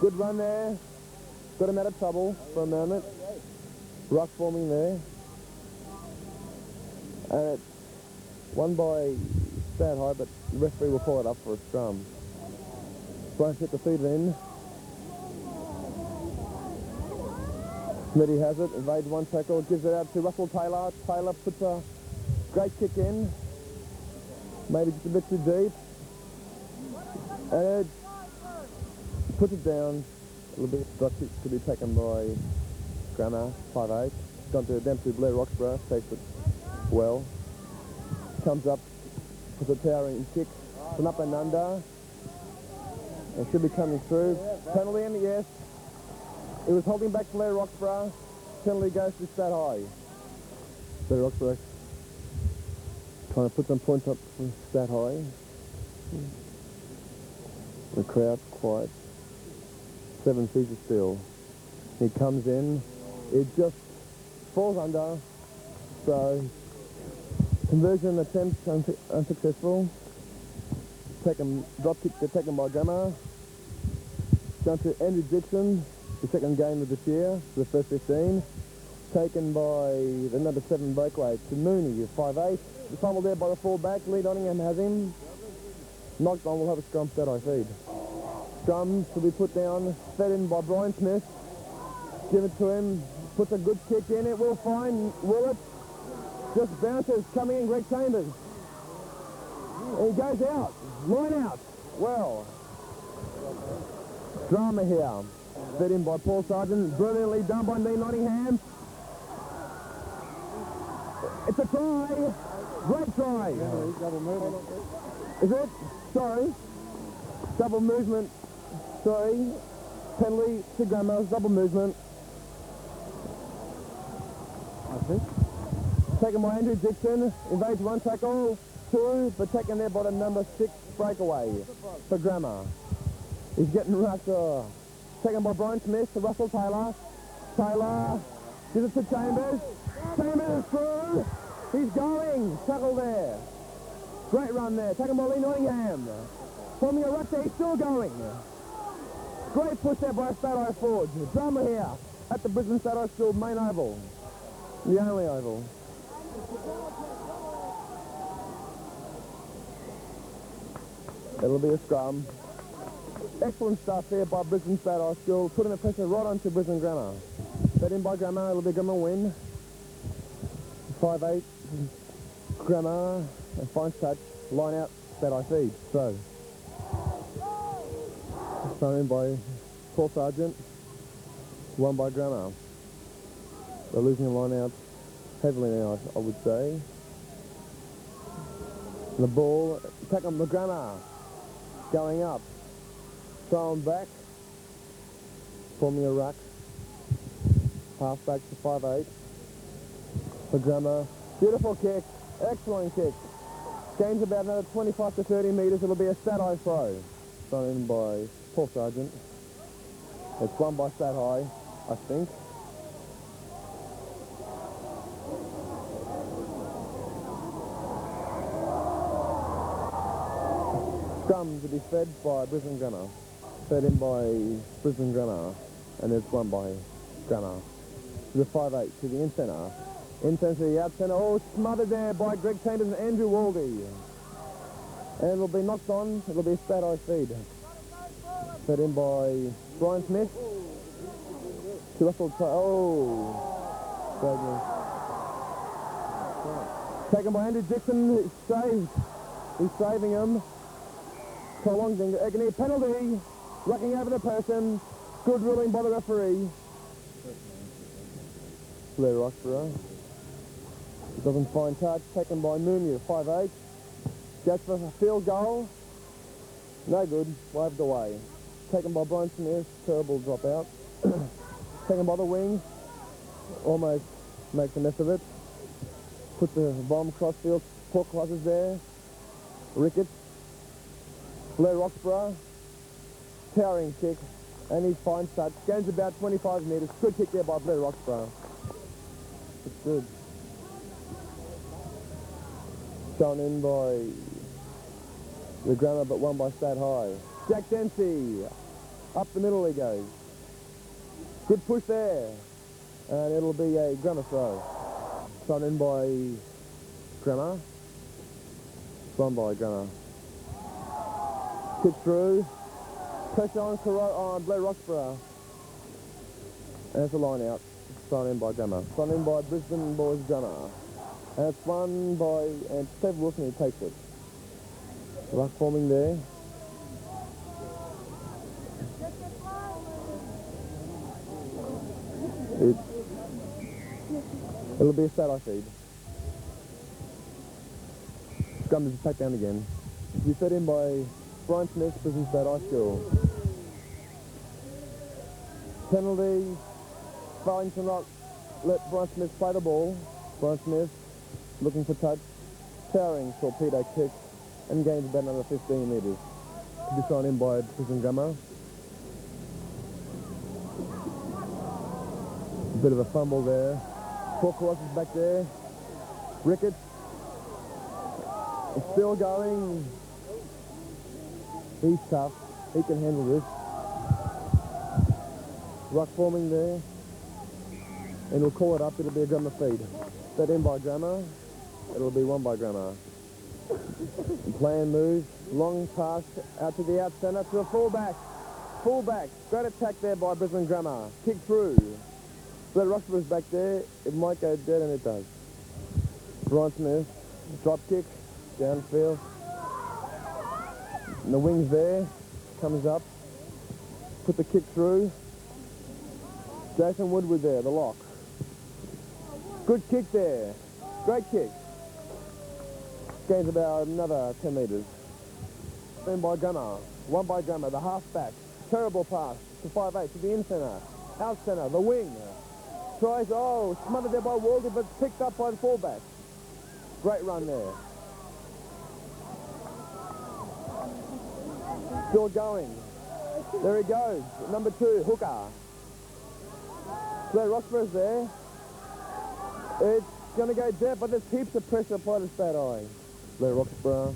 Speaker 3: Good run there. Got him out of trouble for a moment. Ruck forming there. And it's won by Stat High, but the referee will call it up for a scrum. Brian Smith to feed it in.
Speaker 4: Smitty has it, evades one tackle, gives it out to Russell Taylor. Taylor puts a great kick in, maybe just a bit too deep, and puts it down a little bit. Got to be taken by Grammar, 5'8". Gone to them to Blair Roxburgh, takes it well. Comes up, puts a towering kick, it's an up and under, and should be coming through. Penalty in, yes. It was holding back Blair Roxburgh. Penalty goes to Stat High. Blair Roxburgh trying to put some points up for Stat High. The crowd's quiet. 7 feet still. He comes in. It just falls under. So conversion attempt unsuccessful. Drop kick taken by Gamma. Down to Andrew Dixon. The second game of this year, the first 15, taken by the number 7 breakaway to Mooney, 5'8". The fumble there by the fullback. Lee Nottingham has him. Knocked on, we'll have a scrum Stat High feed. Scrum to be put down, fed in by Brian Smith. Give it to him, puts a good kick in, it will find Willett. Just bounces, coming in, Greg Chambers. And he goes out, line out. Well, drama here. Fed in by Paul Sargent, brilliantly done by Lee Nottingham. It's a try, great try.
Speaker 3: Double movement.
Speaker 4: Is it? Sorry. Double movement, sorry. Penalty to Grammar, double movement.
Speaker 3: I think.
Speaker 4: Taken by Andrew Dixon, invades one tackle, 2, but taken there by the number 6 breakaway for Grammar. He's getting rushed. Taken by Brian Smith to Russell Taylor. Taylor gives it to Chambers. Chambers is through. He's going. Tackle there. Great run there. Taken by Lee Nottingham. Forming a rush there. He's still going. Great push there by Stat High Forge. Drama here at the Brisbane Stat High School main oval. The only oval. It'll be a scrum. Excellent stuff there by Brisbane State High School, putting the pressure right onto Brisbane Grammar. Fed in by Grammar, it'll be Grammar win. 5'8", Grammar, and fine touch, line out, State High feed. So, thrown in by Paul Sargent, won by Grammar. They're losing a line out heavily now, I would say. The ball, attack on the Grammar, going up. Thrown back, forming a ruck, half back to 5'8", for Grammar. Beautiful kick, excellent kick. Gains about another 25 to 30 metres, it'll be a Stat High throw. Thrown in by Paul Sargent. It's won by Stat High, I think. Scrum to be fed by Brisbane Grammar. Fed in by Brisbane Grammar, and it's won by Grammar. To the 5'8", to the in-centre. In-centre to the out-centre. Oh, smothered there by Greg Chambers and Andrew Waldy. And it'll be knocked on, it'll be a Stat High feed. Fed in by Brian Smith. To Russell taken by Andrew Dixon, he's saved. He's saving him. Prolonging agony. Penalty. Rucking over the person. Good ruling by the referee. Blair Roxburgh. Doesn't find touch. Taken by Mooney, 5'8". Goes for a field goal. No good. Waved away. Taken by Brian Smith. Terrible dropout. Taken by the wing. Almost makes a mess of it. Puts the bomb cross field. Pork crosses there. Ricketts. Blair Roxburgh. Towering kick. And he finds touch. Gains about 25 metres. Good kick there by Blair Roxburgh. It's good. Shown in by the Grammar, but won by State High. Jack Dempsey. Up the middle he goes. Good push there. And it'll be a Grammar throw. Shown in by Grammar. Won by Grammar. Kick through. Pressure on Blair Roxburgh. And it's a line out. thrown in by Grammar. Thrown in by Brisbane boys Grammar. And it's won by Steve Wilson who takes it. Ruck forming there. It'll be a stat eye feed. Scrum is attacked down again. To be fed in by Brian Smith, Prison State High School. Penalty. Failing to not let Brian Smith play the ball. Brian Smith looking for touch. Towering torpedo kick and gains about another 15 metres. To be thrown in by Prison Grammar. A bit of a fumble there. Poor Carozza's back there. Ricketts. It's still going. He's tough. He can handle this. Ruck forming there. And we'll call it up. It'll be a Grammar feed. Fed in by Grammar. It'll be won by Grammar. Plan move. Long pass out to the out centre to the fullback. Fullback. Great attack there by Brisbane Grammar. Kick through. But Roxburgh's back there. It might go dead, and it does. Brian Smith. Drop kick. Downfield. And the wings there. Comes up. Put the kick through. Jason Woodward there, the lock. Good kick there. Great kick. Gains about another 10 metres. Then by Grammar. One by Grammar, the half-back. Terrible pass to 5'8", to the in-centre. Out-centre, the wing. Tries, smothered there by Waldy, but picked up by the fullback. Great run there. Still going. There he goes. Number 2, hooker. So Roxburgh's there. It's going to go dead, but there's heaps of pressure applied to State Eye. Blair Roxburgh.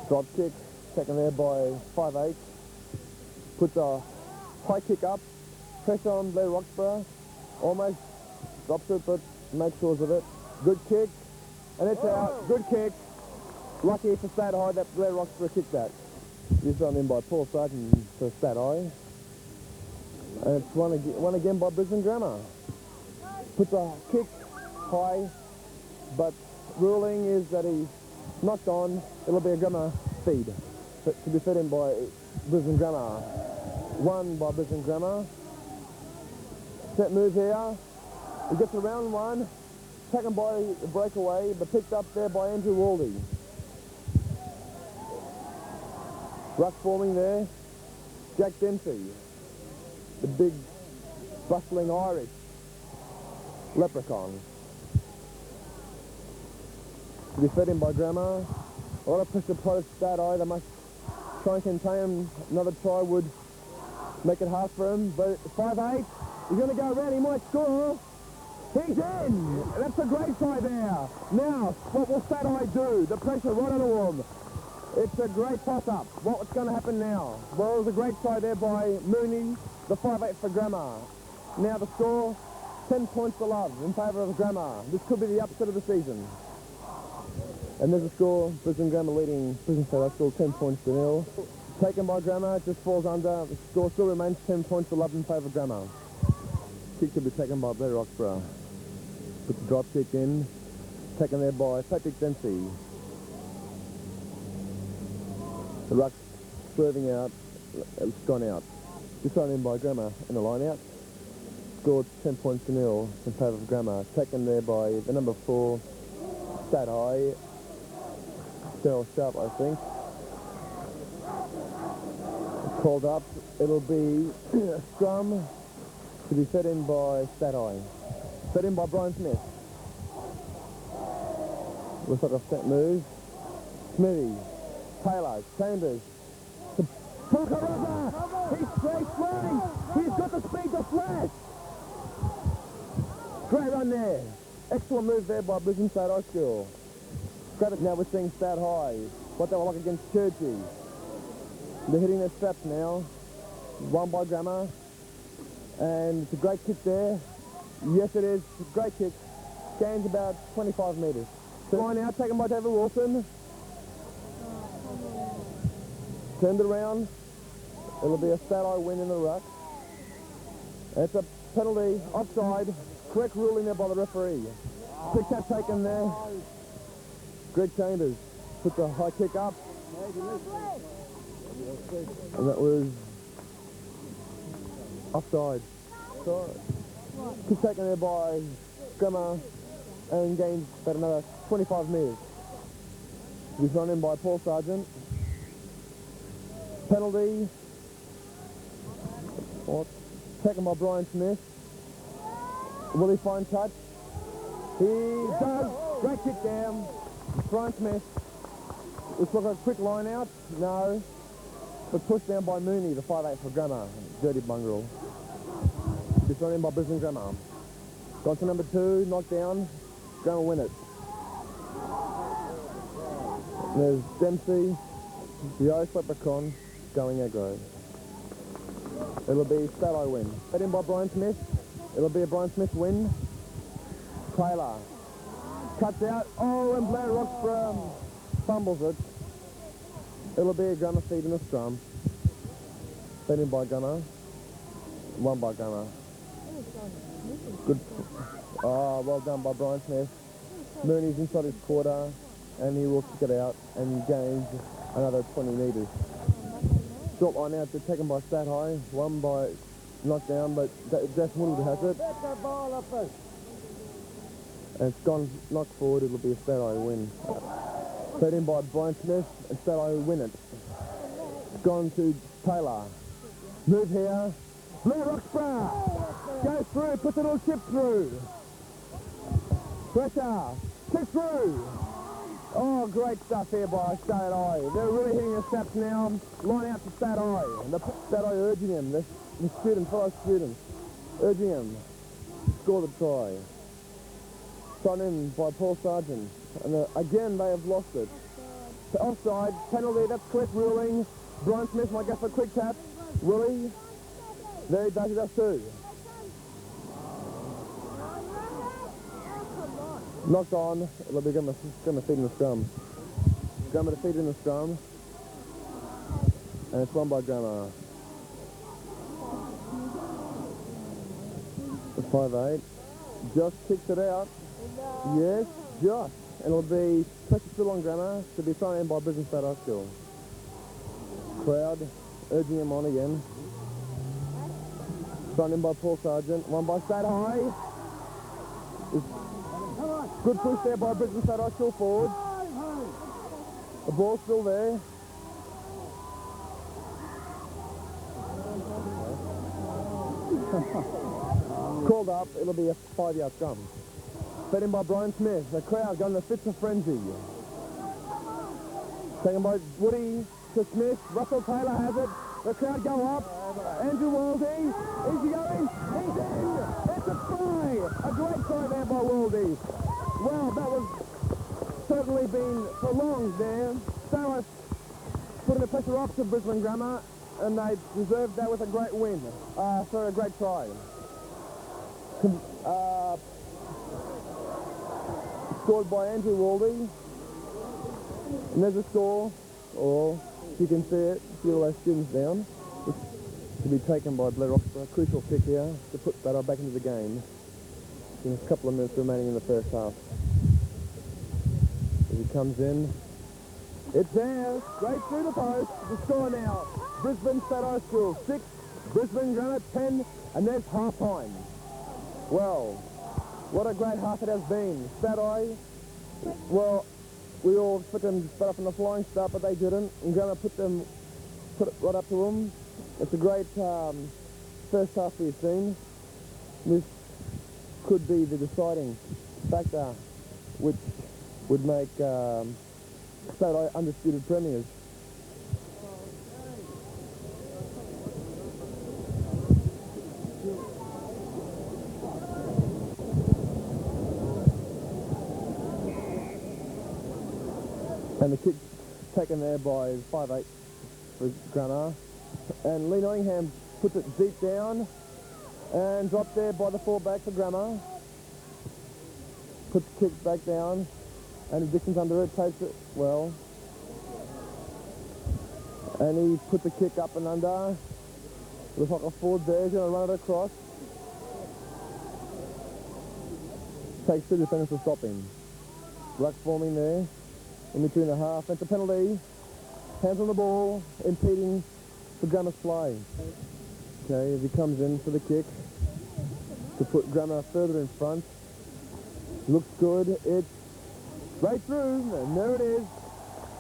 Speaker 4: Drop kick. Taken there by 5'8". Puts a high kick up. Pressure on Blair Roxburgh. Almost drops it, but makes sure of it. Good kick. And it's out. Good kick. Lucky for State Eye that Blair Roxburgh kicked that. This one in by Paul Sargent for State Eye. And it's won again by Brisbane Grammar. Puts a kick high, but ruling is that he's knocked on. It'll be a Grammar feed. But to be fed in by Brisbane Grammar. Won by Brisbane Grammar. Set move here. He gets around one. Taken by the breakaway, but picked up there by Andrew Waldy. Ruck forming there. Jack Dempsey. The big, bustling Irish leprechaun. To be fed in by Grammar. A lot of pressure applied to State Eye. They must try and contain him. Another try would make it hard for him. But 5'8", he's going to go around. He might score. He's in. That's a great try there. Now, what will State Eye do? The pressure right on the wall. It's a great toss-up. What's going to happen now? Well, it was a great try there by Mooney, the 5'8" for Grammar. Now the score, 10 points to love in favour of Grammar. This could be the upset of the season. And there's a score, Brisbane Grammar leading Brisbane State High School 10 points to 0. Taken by Grammar, just falls under. The score still remains 10 points to love in favour of Grammar. Kick to be taken by Blair Roxburgh. Puts the drop kick in. Taken there by Patrick Dempsey. The ruck's swerving out. It's gone out. Just thrown in by Grammar in the line out. Scored 10 points to 0 in favour of Grammar. Taken there by the number 4, State High. Daryl Sharp, I think. Called up. It'll be a scrum to be fed in by State High. Fed in by Brian Smith. Looks like a set move. Smithy. Taylor, Chambers, for Carozza, he's straight flying, he's got the speed to flash. Great run there. Excellent move there by Brisbane State High School. Great, now we're seeing State High, what they were like against Churchie. They're hitting their straps now. Won by Grammar. And it's a great kick there. Yes, it is. Great kick. Gains about 25 metres. Line out, taken by David Wilson. Turned it around. It'll be a State Eye win in the ruck. And it's a penalty, offside, correct ruling there by the referee. Quick tap taken there. Greg Chambers put the high kick up. And that was offside. Kick taken there by Grimmer and gained about another 25 metres. To be thrown in by Paul Sargent. Penalty. Taken by Brian Smith. Will he find touch? He does. Great kick down. Brian Smith. Looks like a quick line out. No. But pushed down by Mooney, the 5'8 for Grammar. Dirty mongrel. To be thrown in by Brisbane Grammar. Gone to number 2, knocked down. Grammar win it. And there's Dempsey, the Irish leprechaun, going aggro. It'll be Stato win. Fed in by Brian Smith. It'll be a Brian Smith win. Taylor cuts out. Oh, and Blair Roxburgh fumbles it. It'll be a Gunner feed in the scrum. Fed in by Gunner. Won by Gunner. Good. Oh, well done by Brian Smith. Mooney's inside his quarter, and he will kick it out and gains another 20 metres. Short line out to taken by Stat High, won by knockdown, but Jeff Woodward has it. And it's gone knocked forward, it'll be a Stat High win. Fed in by Brian Smith, and Stat High win it. It's gone to Taylor. Move here. Blair Roxburgh goes through, puts a little chip through. Pressure, kick through. Oh, great stuff here by Stat High. They're really hitting the straps now. Line out to Stat High. And the Stat High urging him, the students, fellow students, urging him to score the try. Thrown in by Paul Sargent. And again, they have lost it. So offside, penalty, that's correct ruling. Brian Smith might go for a quick tap. Willie, there he does it, that's 2. Knocked on, it'll be Gummer feed in the scrum. Gummer to feed in the scrum. And it's won by Gummer. The 5'8. Josh kicks it out. Yes, Josh. And it'll be pressure still on Grammer to be thrown in by Brisbane State High School. Crowd urging him on again. Thrown in by Paul Sargent. Won by State High. Good push there by Brisbane State High School forward. The ball's still there. Called up, it'll be a 5-yard scrum. Fed in by Brian Smith. The crowd going to fits of frenzy. Taken by Woody to Smith. Russell Taylor has it. The crowd go up. Andrew Waldy. Is he going? He's in. It's a try. A great try there by Waldy. Well, that was certainly been prolonged there. Sarah putting the pressure up to Brisbane Grammar, and they deserved that with a great win. A great try. Scored by Andrew Waldy. And there's a score, or you can see it, see all those students down. It's to be taken by Blair Roxburgh. A crucial kick here to put that back into the game. There's a couple of minutes remaining in the first half. As he comes in, it's there, straight through the post. The score now, Brisbane State High School 6, Brisbane Grammar 10, and there's half time. Well, what a great half it has been. State High, well, we all put them to start up in the flying start, but they didn't. And Grammar put it right up to them. It's a great first half we've seen. This could be the deciding factor which would make State High undisputed premiers. And the kick taken there by 5'8 for Grammar. And Lee Nottingham puts it deep down and dropped there by the fullback for Grammar. Puts the kick back down and Dixon's under it, takes it well. And he puts the kick up and under. Looks like a forward there, he's going to run it across. Takes 2 defenders to stop him. Ruck forming there, in between the half. It's a penalty. Hands on the ball, impeding for Grammar's play. Okay, as he comes in for the kick to put Grammar further in front. Looks good. It's straight through, and there it is.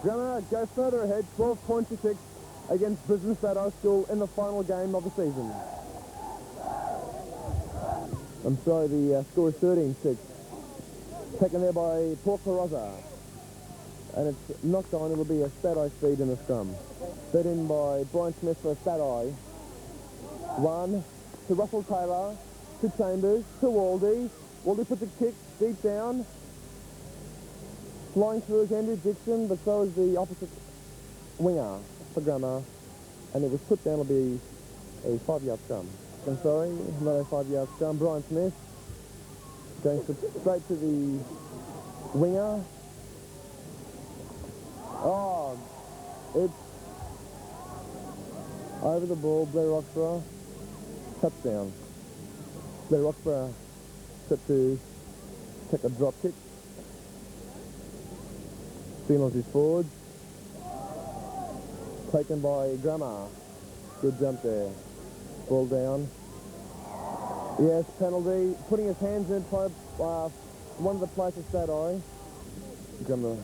Speaker 4: Grammar goes further ahead, 12 points to 6 against Brisbane State High School in the final game of the season. I'm sorry, the score is 13-6. Taken there by Paul Carozza. And it's knocked on. It'll be a State High feed in the scrum. Fed in by Brian Smith for State High. 1 to Russell Taylor, to Chambers, to Waldy. Waldy puts a kick deep down. Flying through is Andrew Dixon, but so is the opposite winger for Grammar. And it was put down to be a 5-yard scrum. I'm sorry, not a 5-yard scrum. Brian Smith going straight to the winger. Oh, it's over the ball. Blair Roxburgh, touchdown. Blair Roxburgh set to take a drop kick. Penalties forward. Taken by Grammar. Good jump there. Ball down. Yes, penalty. Putting his hands in, trying one of the players to State High. Grammar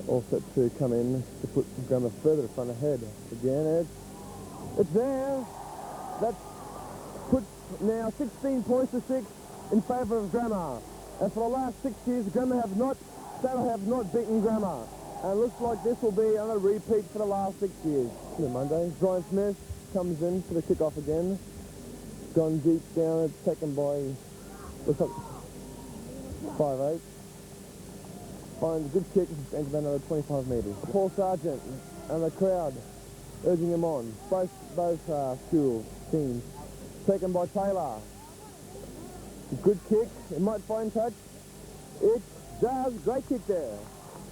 Speaker 4: all set to come in to put Grammar further front ahead. Again, it's there. That puts now 16 points to 6 in favour of Grammar. And for the last 6 years, State High have not beaten Grammar. And it looks like this will be on a repeat for the last 6 years. Monday, Brian Smith comes in for the kick-off again. Gone deep down, it's taken by, looks like 5'8". Finds a good kick and about another 25 metres. Paul Sargent and the crowd urging him on. Both schools, teams. Taken by Taylor. Good kick, it might find touch. It does, great kick there.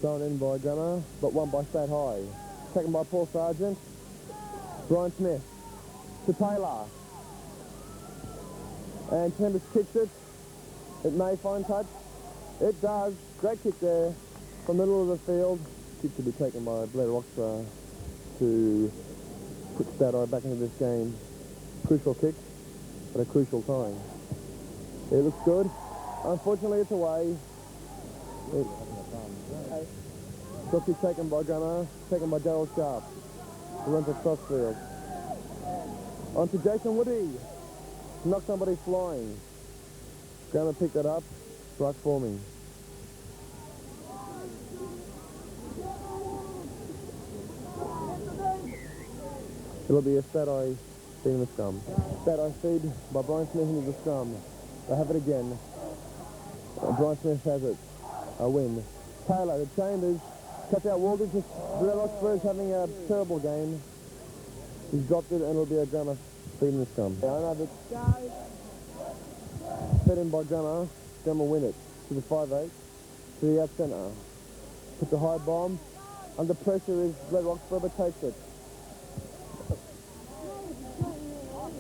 Speaker 4: Thrown in by Grammar, but won by State High. Taken by Paul Sargent. Brian Smith to Taylor. And Chambers kicks it. It may find touch. It does. Great kick there from the middle of the field. Kick to be taken by Blair Roxburgh to put State High back into this game. Crucial kick at a crucial time. It looks good. Unfortunately, it's away. Shot kick taken by Grammar, taken by Daryl Sharp, who runs across field. On to Jason Woody. Knocked somebody flying. Grammar picked it up. Ruck forming. It'll be a State High feed in the scrum. State High feed by Brian Smith into the scrum. They have it again. Brian Smith has it. A win. Taylor to Chambers. Cuts out Walden. Roxburgh's having a terrible game. He's dropped it and it'll be a Grammar feed in the scrum. I know that. Fed in by Grammar. Grammar win it. To the 5'8". To the out centre. Puts a high bomb. Under pressure is Blair Roxburgh, but takes it.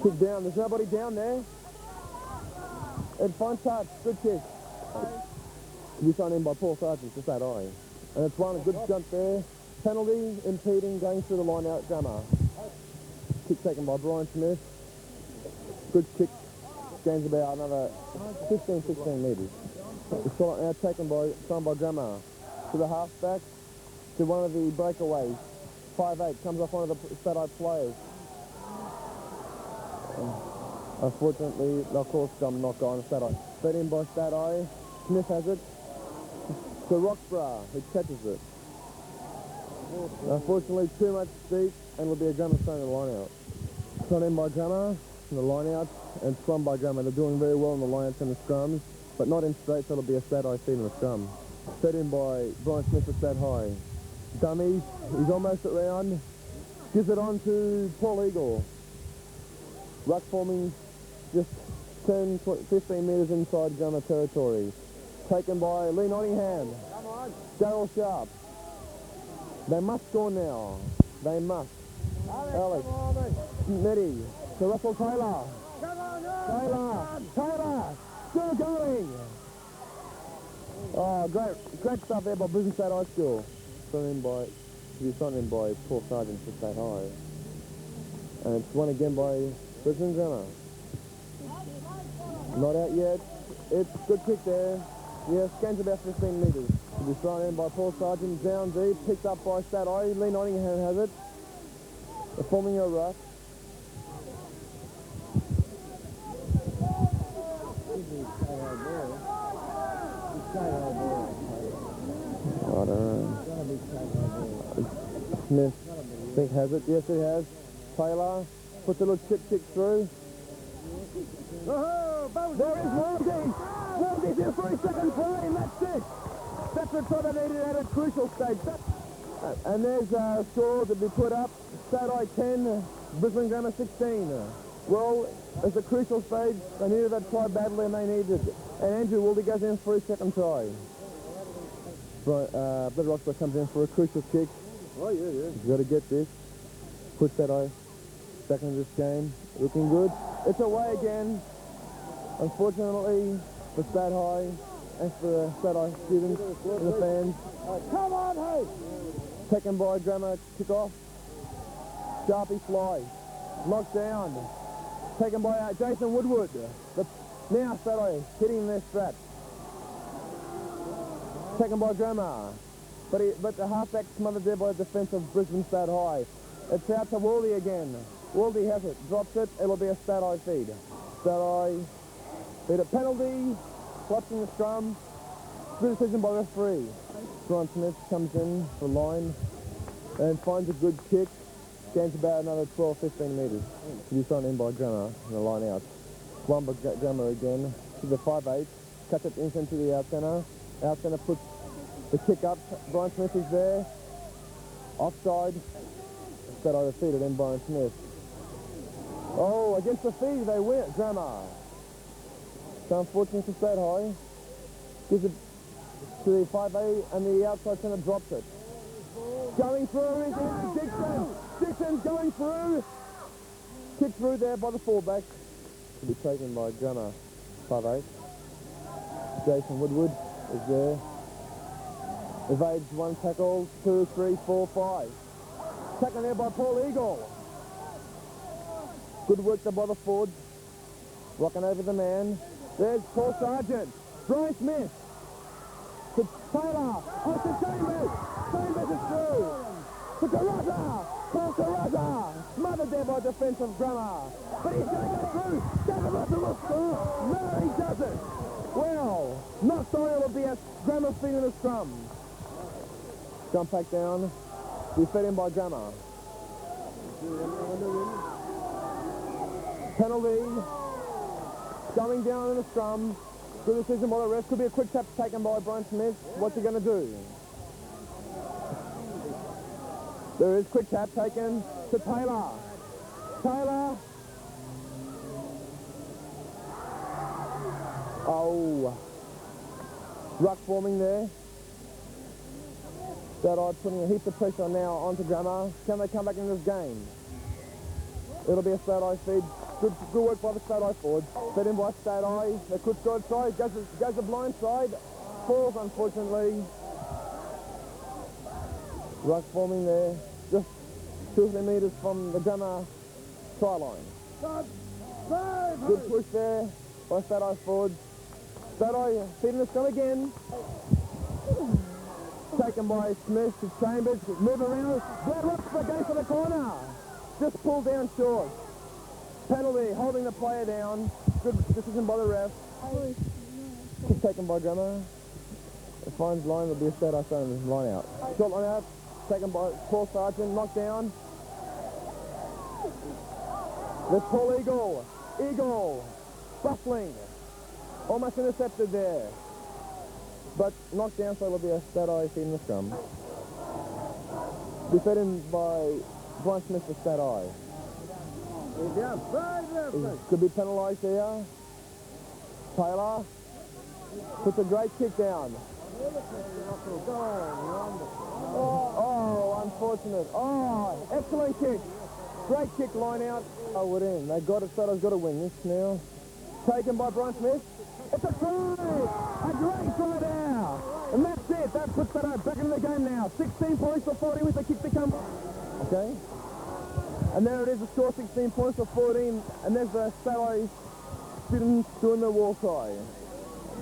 Speaker 4: Kick down. There's nobody down there. And fine touch. Good kick. To be thrown in by Paul Sargent to State High. And it's one, a good jump there. Penalty, impeding, going through the line out, Grammar. Kick taken by Brian Smith. Good kick. Gains about another 15-16 metres. The shot now taken by Grammar. To the halfback, to one of the breakaways. 5'8", comes off one of the State High players. Unfortunately, of course, knock on State High. Fed in by State High. Smith has it. To Roxburgh, who catches it. Unfortunately, too much deep, and it'll be a Grammar throwing the line out. Thrown in by Grammar, the line out, and scrum by Grammar. They're doing very well in the line outs and the scrums, but not in straight, so it'll be a State High feed in the scrum. Fed in by Brian Smith for State High. Dummies, he's almost at round. Gives it on to Paul Eagle. Ruck forming just 10, 15 metres inside Grammar territory. Taken by Lee Nottingham. Daryl Sharp. They must score now. They must. Alex. Nettie. To Russell Taylor. Taylor. Still going. Oh, great stuff there by Brisbane State High School. To be signed in by Paul Sargent for State High. And it's won again by Brisbane Grammar. Not out yet. It's good kick there. Yeah, scans about 15 metres. To be thrown in by Paul Sargent. Down deep, picked up by State High. Lee Nottingham has it. They're forming a ruck. I don't know. Smith, I think, has it. Yes, it has. Taylor puts a little chip kick through. Oh, there is Wallabies. Wallabies in 3 seconds play, and that's it. That's the try they needed at a crucial stage. And there's a score to be put up. State High 10, Brisbane Grammar 16. Well, it's a crucial stage. They needed that try badly, and they needed it. And Andrew Wildy goes in for his second try. Blood Roxburgh comes in for a crucial kick.
Speaker 3: Oh, yeah.
Speaker 4: He's got to get this. Push that eye back into this game. Looking good. It's away again. Unfortunately, for State High and for the State High students and the fans.
Speaker 3: Come on, hey!
Speaker 4: Taken by Grammar, kick off. Sharpie fly. Knocked down. Taken by Jason Woodward. Now State High hitting their straps. Taken by Grammar. But the halfback smothered there by the defence of Brisbane State High. It's out to Waldy again. Waldy has it, drops it, it'll be a State High feed. State High feed a penalty, clutching the scrum. Good decision by referee. Brian Smith comes in for line and finds a good kick. Scans about another 12-15 metres. To be thrown in by Grammar and the line out. One by Grammar again to the 5'8". Cuts it inside to the out centre. Out centre puts the kick up. Brian Smith is there. Offside. State High defeated in Brian Smith. Oh, against the feed they win. Grammar. So unfortunate for State High. Gives it to the 5'8", and the outside centre drops it. Going through is Dixon. Dixon's going through. Kick through there by the fullback. To be taken by Grammar. 5'8". Jason Woodward is there. Evades one tackle, 2, 3, 4, 5. Taken there by Paul Eagle. Good work there by the forwards. Rocking over the man. There's Paul Sargent. Brian Smith. To Taylor. Oh, to Chambers. Chambers is through. To Carozza. Paul Carozza. Smothered there by defence of Grammar. But he's going to go through. David Russell will score. No, he doesn't. Well, not sorry, it'll be a Grammar feed in the scrum. Jump back down. We fed in by Grammar. Penalty. Going down in the scrum. Good decision by the ref. Could be a quick tap taken by Brian Smith. What's he going to do? There is quick tap taken to Taylor. Taylor. Oh. Ruck forming there. State High putting a heap of pressure now onto Grammar. Can they come back in this game? It'll be a State High feed. Good work by the State High forwards. Fed in by State High. They could score a try. Goes the blind side. Falls, unfortunately. Ruck forming there. Just 2 metres from the Grammar try line. Good push there by State High forwards. State High feeding the scrum again. Taken by Smith to Chambers. Move around. Blood Roxburgh goes for the corner. Just pulled down short. Penalty, holding the player down. Good decision by the ref. Kick taken by Grammar. The fines line will be a State High line out. Short line out. Taken by Paul Sargent. Knocked down. There's Paul Eagle. Eagle. Bustling. Almost intercepted there. But knocked down, so it'll be a State High feed in the scrum. Be fed in by Brian Smith for State High. Could be penalised here. Taylor puts a great kick down. Oh, unfortunate. Oh, excellent kick. Great kick, line out. Oh, we're in. They got it, State High's got to win this now. Taken by Brian Smith. It's a try! A great try there! And that's it. That puts that back in the game now. 16 points for 14 with the kick to come. Okay. And there it is, the score 16 points for 14. And there's the Satellite students doing the war cry.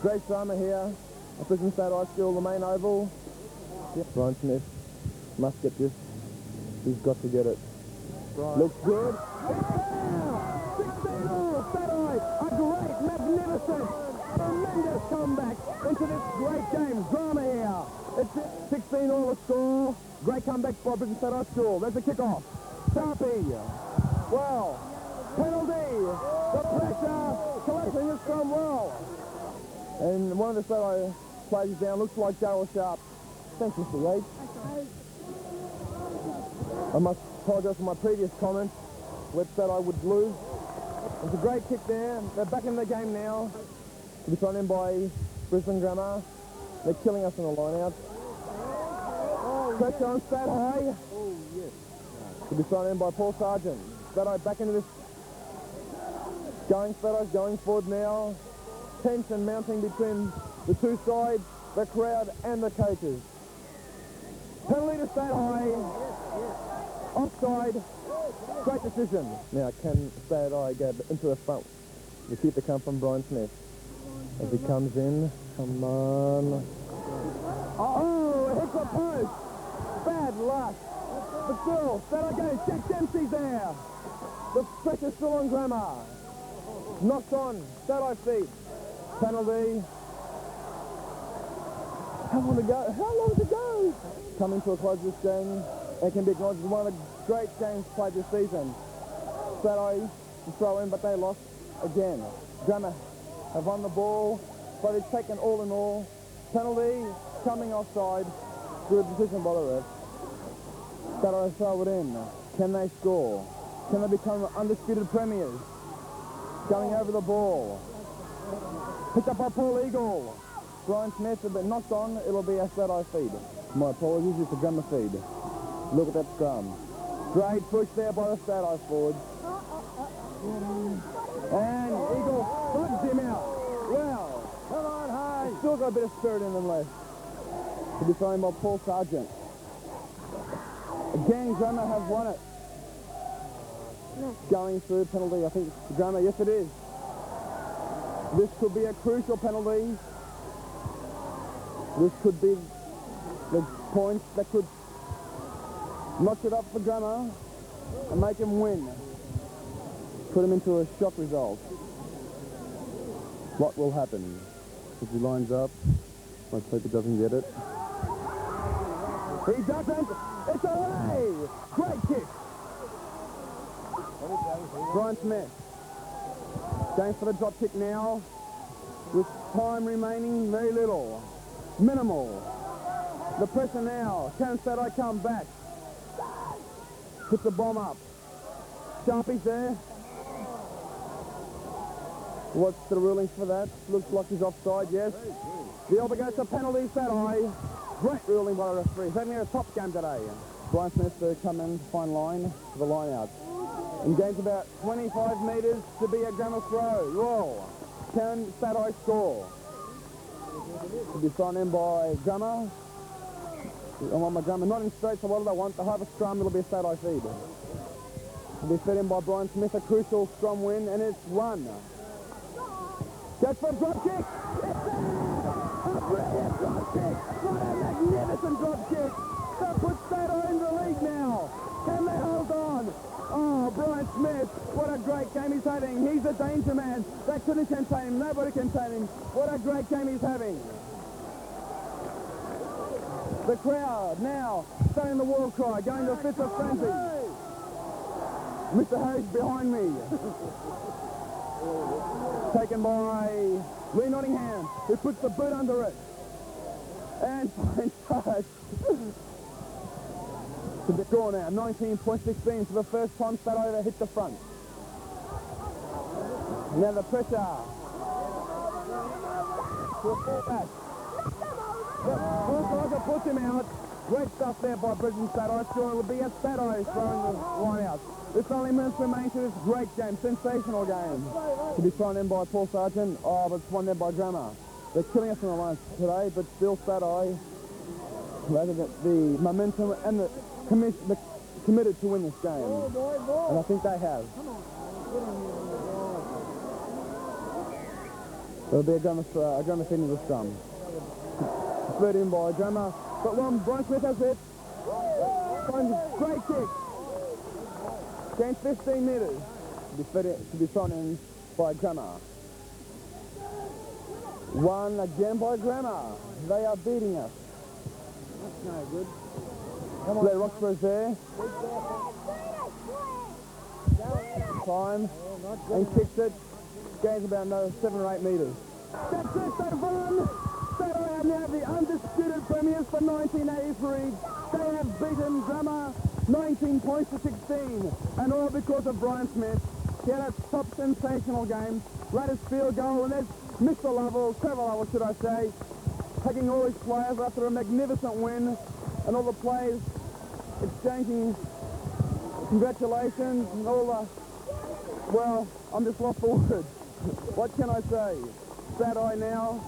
Speaker 4: Great drama here. At Brisbane State High School, the main oval. Yep. Brian Smith must get this. He's got to get it. Right. Looks good. It's there! 16 all, Satellite. A great, magnificent, tremendous comeback into this great game. Drama here. It's 16 all the score. Great comeback by Brisbane State High School. There's the kickoff. Churchie. Well, penalty. The pressure collecting is from well. And one of the State players is down. Looks like Darryl Sharp. Thanks, Mr. Yates. I must apologise for my previous comment, which said I would lose. It's a great kick there. They're back in the game now. To be thrown in by Brisbane Grammar. They're killing us in the line-out. Pressure on State High. To be thrown in by Paul Sargent. State High back into this. State High's going forward now. Tension mounting between the two sides, the crowd and the coaches. Penalty to State High. Offside. Great decision. Now can State High get into the front? The kick to come from Brian Smith. As he comes in, come on. Oh, it hits the post. Bad luck. But still, State High goes. Jack Dempsey's there. The pressure's still on Grammar. Knocked on. State High feet. Penalty. How long to go? How long to go? Coming to a close this game, it can be acknowledged as one of the great games played this season. State High to throw in, but they lost again. Grammar have won the ball, but it's taken all in all. Penalty coming offside. Good decision by the ref. State High throw it in. Can they score? Can they become undisputed premiers? Going over the ball. Picked up by Paul Eagle. Brian Smith has been knocked on. It'll be a State High feed. My apologies, it's a Grammar feed. Look at that scrum. Great push there by the State High forward. And Eagle bugs him out. Well, come on, Hay. Still got a bit of spirit in them left. To be thrown by Paul Sargent. Again, Grammar have won it. Going through penalty, I think Grammar, yes it is. This could be a crucial penalty. This could be the points that could notch it up for Grammar and make him win. Put him into a shock result. What will happen? If he lines up, let's hope he doesn't get it. He doesn't! It's away! Great kick! Brian Smith. Going for the drop kick now. With time remaining, very little. Minimal. The pressure now. Can State High come back? Put the bomb up. Sharpie's there. What's the ruling for that? Looks like he's offside, yes. The other goes to penalty, State High. Great ruling by the referee. He's having a top game today. Brian Smith to come in to find line for the line out. Engage about 25 metres to be a Grammar throw. Roll. Can State High score? To be thrown in by Grammar. I want my Grammar not in straight, so what do they want? They have a scrum, it'll be a State High feed. To be fed in by Brian Smith, a crucial scrum win, and it's one. Goes for a drop kick. It's a brilliant drop kick. What a magnificent drop kick. That puts State High in the lead now. Can they hold on? Oh, Brian Smith, what a great game he's having. He's a danger man. They couldn't contain him. Nobody contain him. What a great game he's having. The crowd now starting the war cry, going to a fit of frenzy. Mr. Hayes behind me. Taken by Lee Nottingham, who puts the boot under it. And fine touch. To the score now, 19.16 for the first time State High hit the front. Now the pressure. To a full back. Carozza puts him out. Great stuff there by Brisbane Stat-I. Sure, it'll be a Stat-I throwing the line out. This only minutes remain to this great game, sensational game. To be thrown in by Paul Sargent, but it's won there by Grammar. They're killing us on the lines today, but still Stat-I, the momentum and the committed to win this game. And I think they have. There'll be a Grammar feed into the scrum. Spurred in by Grammar. But one, Brian Smith has it. Great kick. Gains 15 metres. To be thrown in by Grammar. One again by Grammar. They are beating us. That's no good. Come on. Roxburgh's there. Time. And kicks it. Gains about another 7 or 8 metres. That's it, they've won. They are now the undisputed premiers for 1983. They have beaten Grammar 19 points to 16. And all because of Brian Smith. He had a top sensational game. Latest field goal, and there's Mr. Lovell, Trevor Lovell should I say, taking all his players after a magnificent win, and all the players exchanging congratulations and all the, well, I'm just lost for words. What can I say? Stat-I now,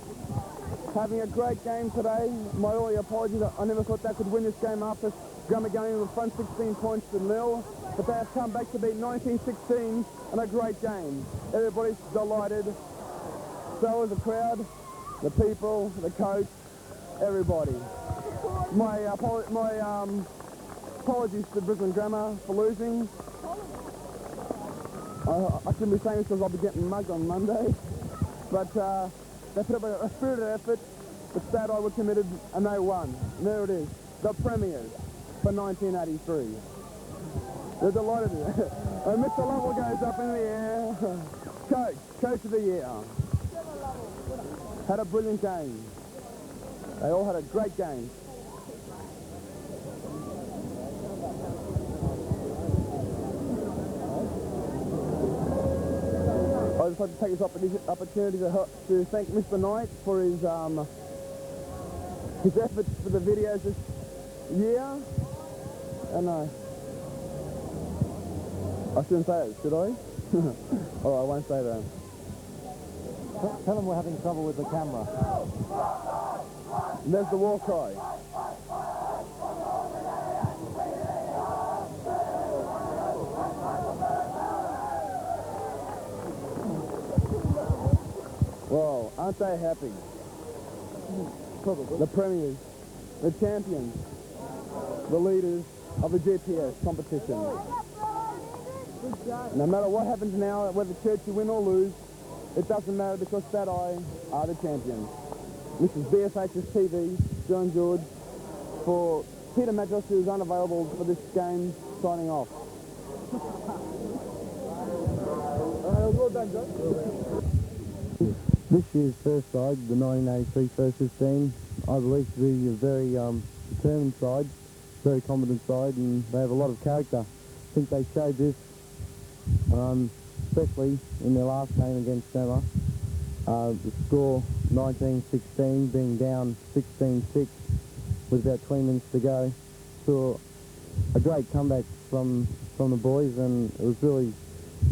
Speaker 4: having a great game today. My early apologies, I never thought they could win this game after Grammar going in the front 16 points to 0, but they have come back to beat 19-16 and a great game. Everybody's delighted. So is the crowd, the people, the coach, everybody. My apologies to Brisbane Grammar for losing. I shouldn't be saying this because I'll be getting mugged on Monday. But they put up a spirited effort. The Stat-I were committed and they won. And there it is, the premiers for 1983. They're delighted. And Mr. Lovell goes up in the air. Coach of the year. Had a brilliant game. They all had a great game. I'd just like to take this opportunity to thank Mr. Knight for his efforts for the videos this year. And I shouldn't say it, should I? Oh, I won't say that.
Speaker 3: Tell them we're having trouble with the camera.
Speaker 4: And there's the war cry. Well, aren't they happy? The premiers, the champions, the leaders of the GPS competition. No matter what happens now, whether Churchie win or lose, it doesn't matter because Stat-I are the champions. This is BSHS TV, John George, for Peter Madras, who is unavailable for this game, signing off. Well done, John.
Speaker 3: This year's first side, the 1983 first 15, I believe to be a very determined side, very competent side, and they have a lot of character. I think they showed this, especially in their last game against Grammar. The score 19-16, being down 16-6 with about 20 minutes to go. Saw a great comeback from the boys, and it was really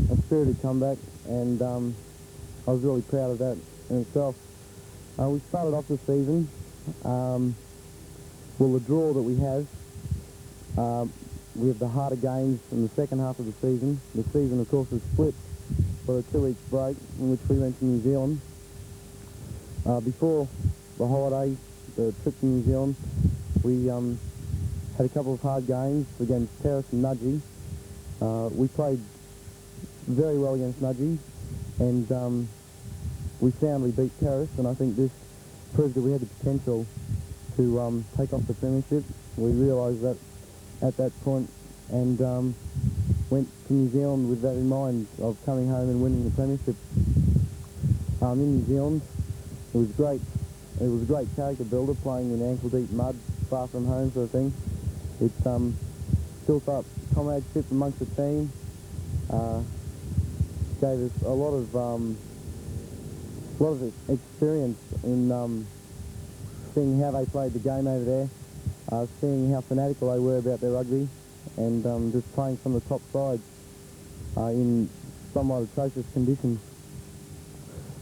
Speaker 3: a spirited comeback, and I was really proud of that in itself. We started off the season, the draw that we have the harder games in the second half of the season. The season, of course, was split for a 2-week break in which we went to New Zealand. Before the holiday, the trip to New Zealand, we had a couple of hard games against Terrace and Nudgee. We played very well against Nudgee, and we soundly beat Terrace, and I think this proved that we had the potential to take off the premiership. We realised that at that point, and went to New Zealand with that in mind of coming home and winning the premiership. In New Zealand, it was great. It was a great character builder, playing in ankle-deep mud, far from home sort of thing. It built up comradeship amongst the team, gave us a lot of experience in seeing how they played the game over there. seeing how fanatical they were about their rugby and just playing some of the top sides in somewhat atrocious conditions.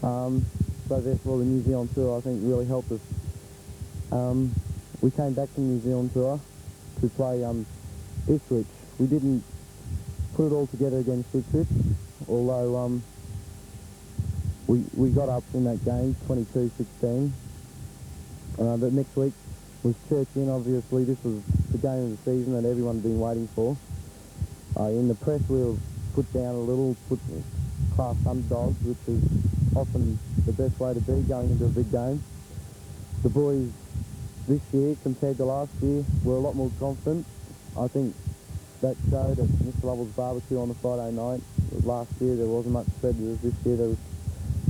Speaker 3: So therefore the New Zealand tour I think really helped us. We came back from the New Zealand tour to play Ipswich. We didn't put it all together against Ipswich, although we got up in that game 22-16. But next week was Churchie, and obviously this was the game of the season that everyone's been waiting for. In the press we were put down a little, put class underdogs, which is often the best way to be going into a big game. The boys this year compared to last year were a lot more confident. I think that showed at Mr. Lovell's barbecue on the Friday night. Last year there wasn't much said. This year there was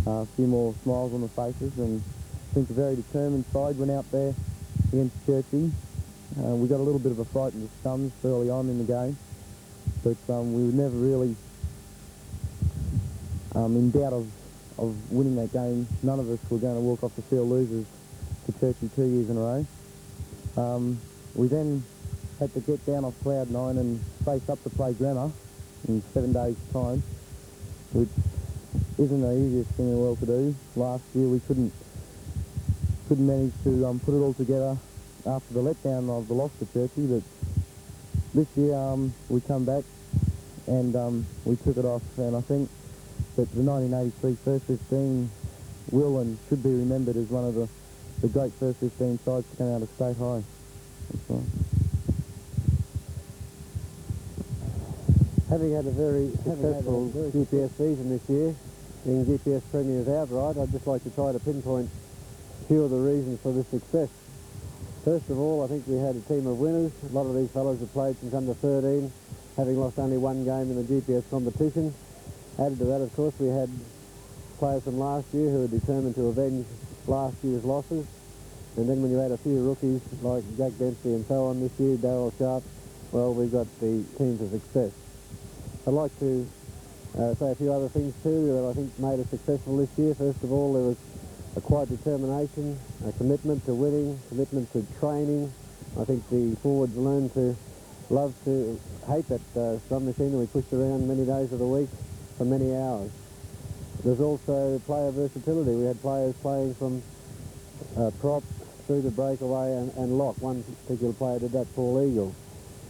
Speaker 3: a few more smiles on the faces, and I think a very determined side went out there against Churchie. We got a little bit of a fright in the scums early on in the game, but we were never really in doubt of winning that game. None of us were going to walk off the field losers to Churchie 2 years in a row. We then had to get down off cloud 9 and face up to play Grammar in 7 days' time, which isn't the easiest thing in the world to do. Last year we couldn't manage to put it all together after the letdown of the loss to Churchie, but this year we come back and we took it off, and I think that the 1983 first 15 will and should be remembered as one of the great first 15 sides to come out of state high. That's right.
Speaker 5: Having had a very successful GPS season this year, being GPS Premiers outright, I'd just like to try to pinpoint a few of the reasons for this success. First of all, I think we had a team of winners. A lot of these fellows have played since under 13, having lost only one game in the GPS competition. Added to that, of course, we had players from last year who were determined to avenge last year's losses. And then when you add a few rookies like Jack Dempsey and so on this year, Darryl Sharp, well, we've got the team for success. I'd like to say a few other things too that I think made us successful this year. First of all, there was a quiet determination, a commitment to winning, commitment to training. I think the forwards learned to love to hate that scrum machine that we pushed around many days of the week for many hours. There's also player versatility. We had players playing from prop through the breakaway and lock. One particular player did that, Paul Eagle.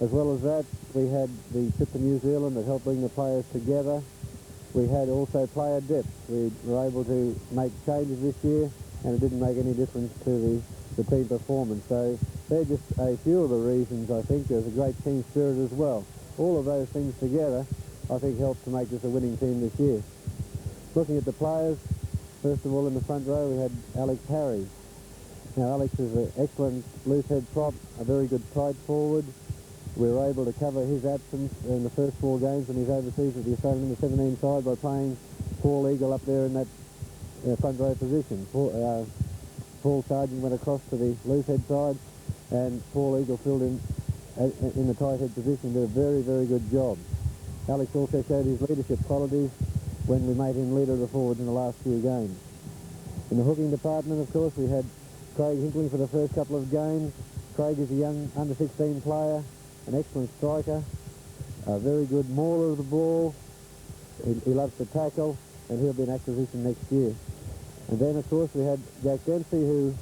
Speaker 5: As well as that, we had the trip to New Zealand that helped bring the players together. We had also player depth. We were able to make changes this year, and it didn't make any difference to the team performance. So they're just a few of the reasons, I think. There's a great team spirit as well. All of those things together, I think, helped to make this a winning team this year. Looking at the players, first of all in the front row we had Alex Harry. Now Alex is an excellent loose head prop, a very good tight forward. We were able to cover his absence in the first 4 games when he's overseas with the Australian under-17 side by playing Paul Eagle up there in that front row position. Paul Sargent went across to the loose head side, and Paul Eagle filled in the tight head position. Did a very, very good job. Alex also showed his leadership qualities when we made him leader of the forwards in the last few games. In the hooking department, of course, we had Craig Hinkling for the first couple of games. Craig is a young under-16 player, an excellent striker, a very good mauler of the ball. He loves to tackle, and he'll be an acquisition next year. And then, of course, we had Jack Dempsey, who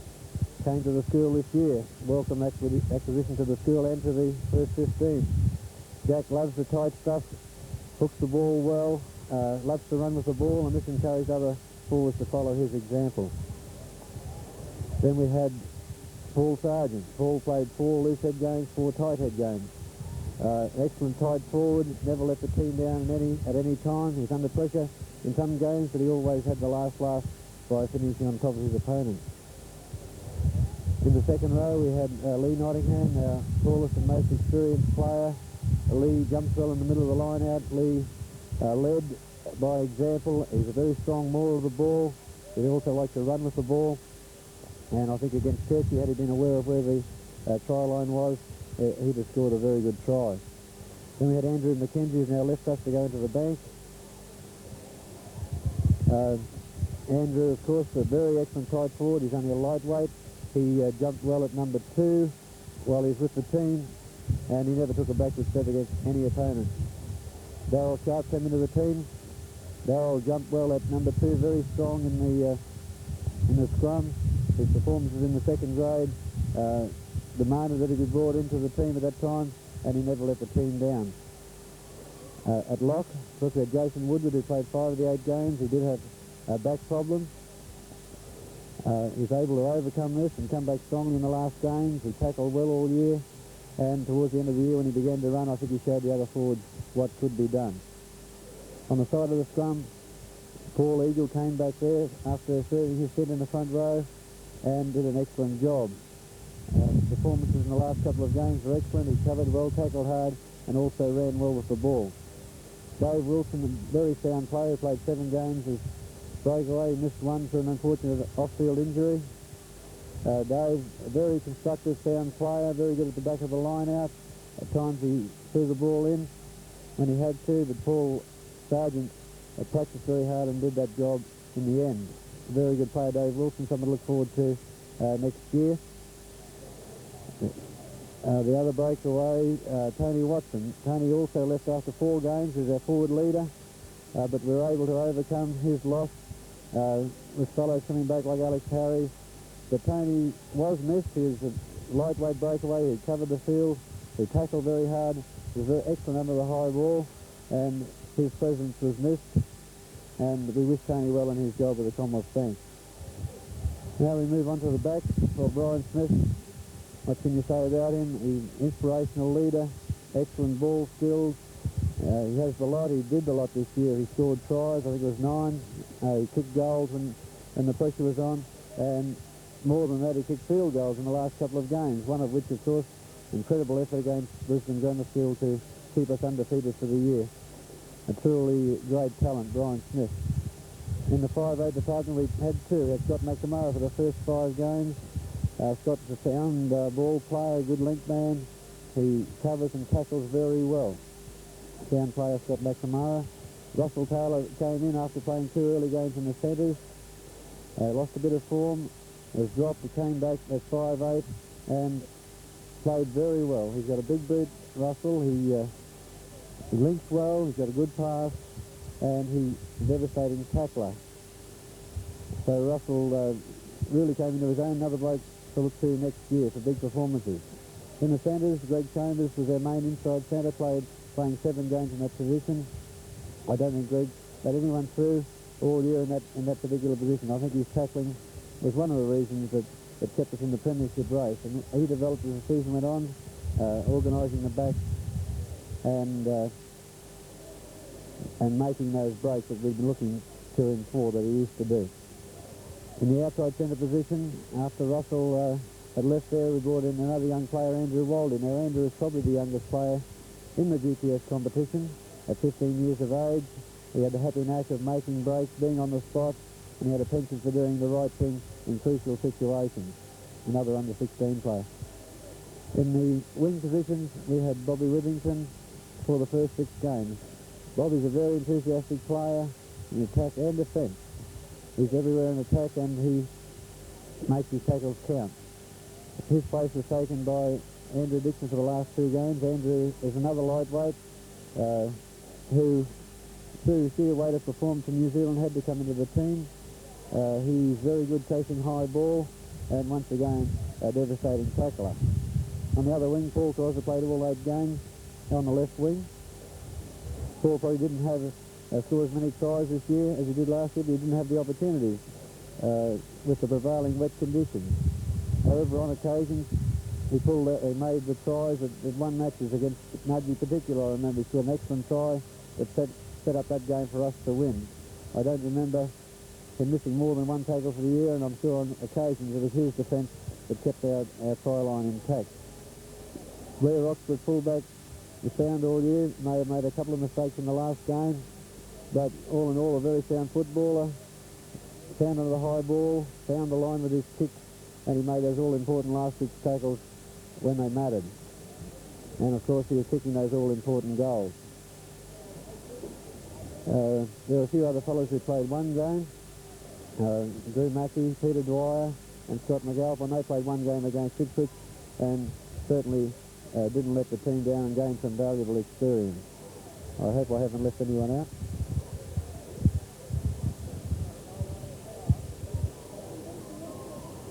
Speaker 5: came to the school this year. Welcome acquisition to the school and to the first 15. Jack loves the tight stuff, hooks the ball well, loves to run with the ball, and this encouraged other forwards to follow his example. Then we had Paul Sargent. Paul played 4 loose head games, 4 tight head games. Excellent tight forward, never let the team down at any time. He was under pressure in some games, but he always had the last laugh by finishing on top of his opponent. In the second row we had Lee Nottingham, our tallest and most experienced player. Lee jumps well in the middle of the line out. Lee led by example. He's a very strong mauler of the ball. He also likes to run with the ball. And I think against Churchie, had he been aware of where the try line was, he'd have scored a very good try. Then we had Andrew McKenzie, who's now left us to go into the bank. Andrew, of course, a very excellent tight forward. He's only a lightweight. He jumped well at number 2. while he's with the team, and he never took a backward step against any opponent. Darryl Sharp came into the team. Darryl jumped well at number 2, very strong in the scrum. His performances in the second grade demanded that he be brought into the team at that time, and he never let the team down. At lock, of course, we had Jason Woodward, who played 5 of the 8 games. He did have a back problem. He was able to overcome this and come back strongly in the last games. He tackled well all year, and towards the end of the year when he began to run, I think he showed the other forwards what could be done. On the side of the scrum, Paul Eagle came back there after serving his stint in the front row and did an excellent job. Performances in the last couple of games were excellent. He covered well, tackled hard, and also ran well with the ball. Dave Wilson, a very sound player, played 7 games as breakaway. He missed 1 for an unfortunate off-field injury. Dave, a very constructive, sound player, very good at the back of the line out. At times he threw the ball in when he had to, but Paul Sargent practiced very hard and did that job in the end. A very good player, Dave Wilson, someone to look forward to next year. The other breakaway, Tony Watson. Tony also left after 4 games as our forward leader, but we were able to overcome his loss with fellows coming back like Alex Harry. But Tony was missed. He was a lightweight breakaway. He covered the field. He tackled very hard. He was very excellent under the high ball, and his presence was missed. And we wish Tony well in his job with the Commonwealth team. Now we move on to the back for Brian Smith. What can you say about him? He's an inspirational leader, excellent ball skills. He has the lot. He did the lot this year. He scored tries, I think it was 9. He kicked goals when the pressure was on. And more than that, he kicked field goals in the last couple of games, one of which, of course, incredible effort against Brisbane Grammar School to keep us undefeated for the year. A truly great talent, Brian Smith. In the 5'8 department, we had 2. We had Scott McNamara for the first 5 games. Scott's a sound ball player, a good link man. He covers and tackles very well. Sound player, Scott McNamara. Russell Taylor came in after playing 2 early games in the centres. Lost a bit of form, was dropped. He came back at 5'8 and played very well. He's got a big boot, Russell. He links well, he's got a good pass, and he's a devastating tackler. So Russell really came into his own. Another bloke to look to next year for big performances. In the centres, Greg Chambers was their main inside centre, playing 7 games in that position. I don't think Greg let anyone through all year in that particular position. I think his tackling was one of the reasons that kept us in the Premiership race. And he developed as the season went on, organising the back and making those breaks that we've been looking to him for that he used to do. In the outside centre position, after Russell had left there, we brought in another young player, Andrew Waldy. Now, Andrew is probably the youngest player in the GPS competition. At 15 years of age, he had the happy knack of making breaks, being on the spot, and he had a penchant for doing the right thing in crucial situations. Another under-16 player. In the wing positions, we had Bobby Withington for the first 6 games. Bobby's a very enthusiastic player in attack and defence. He's everywhere in attack, and he makes his tackles count. His place was taken by Andrew Dixon for the last 2 games. Andrew is another lightweight who, through sheer weight of performance in New Zealand, had to come into the team. He's very good chasing high ball, and once again, a devastating tackler. On the other wing, Paul Carozza played all 8 games on the left wing. Paul probably didn't have score as many tries this year as he did last year, but he didn't have the opportunities with the prevailing wet conditions. However, on occasions, he made the tries at 1 matches against Nudgee particular. I remember he scored an excellent try that set up that game for us to win. I don't remember him missing more than 1 tackle for the year, and I'm sure on occasions it was his defence that kept our try line intact. Blair Oxford fullback was sound all year, may have made a couple of mistakes in the last game, but all in all a very sound footballer, sound under the high ball, found the line with his kicks, and he made those all-important last 6 tackles when they mattered. And of course he was kicking those all-important goals. There were a few other fellows who played 1 game. Drew Mackey, Peter Dwyer and Scott McAlpine, they played 1 game against Ipswich, and certainly didn't let the team down and gained some valuable experience. I hope I haven't left anyone out.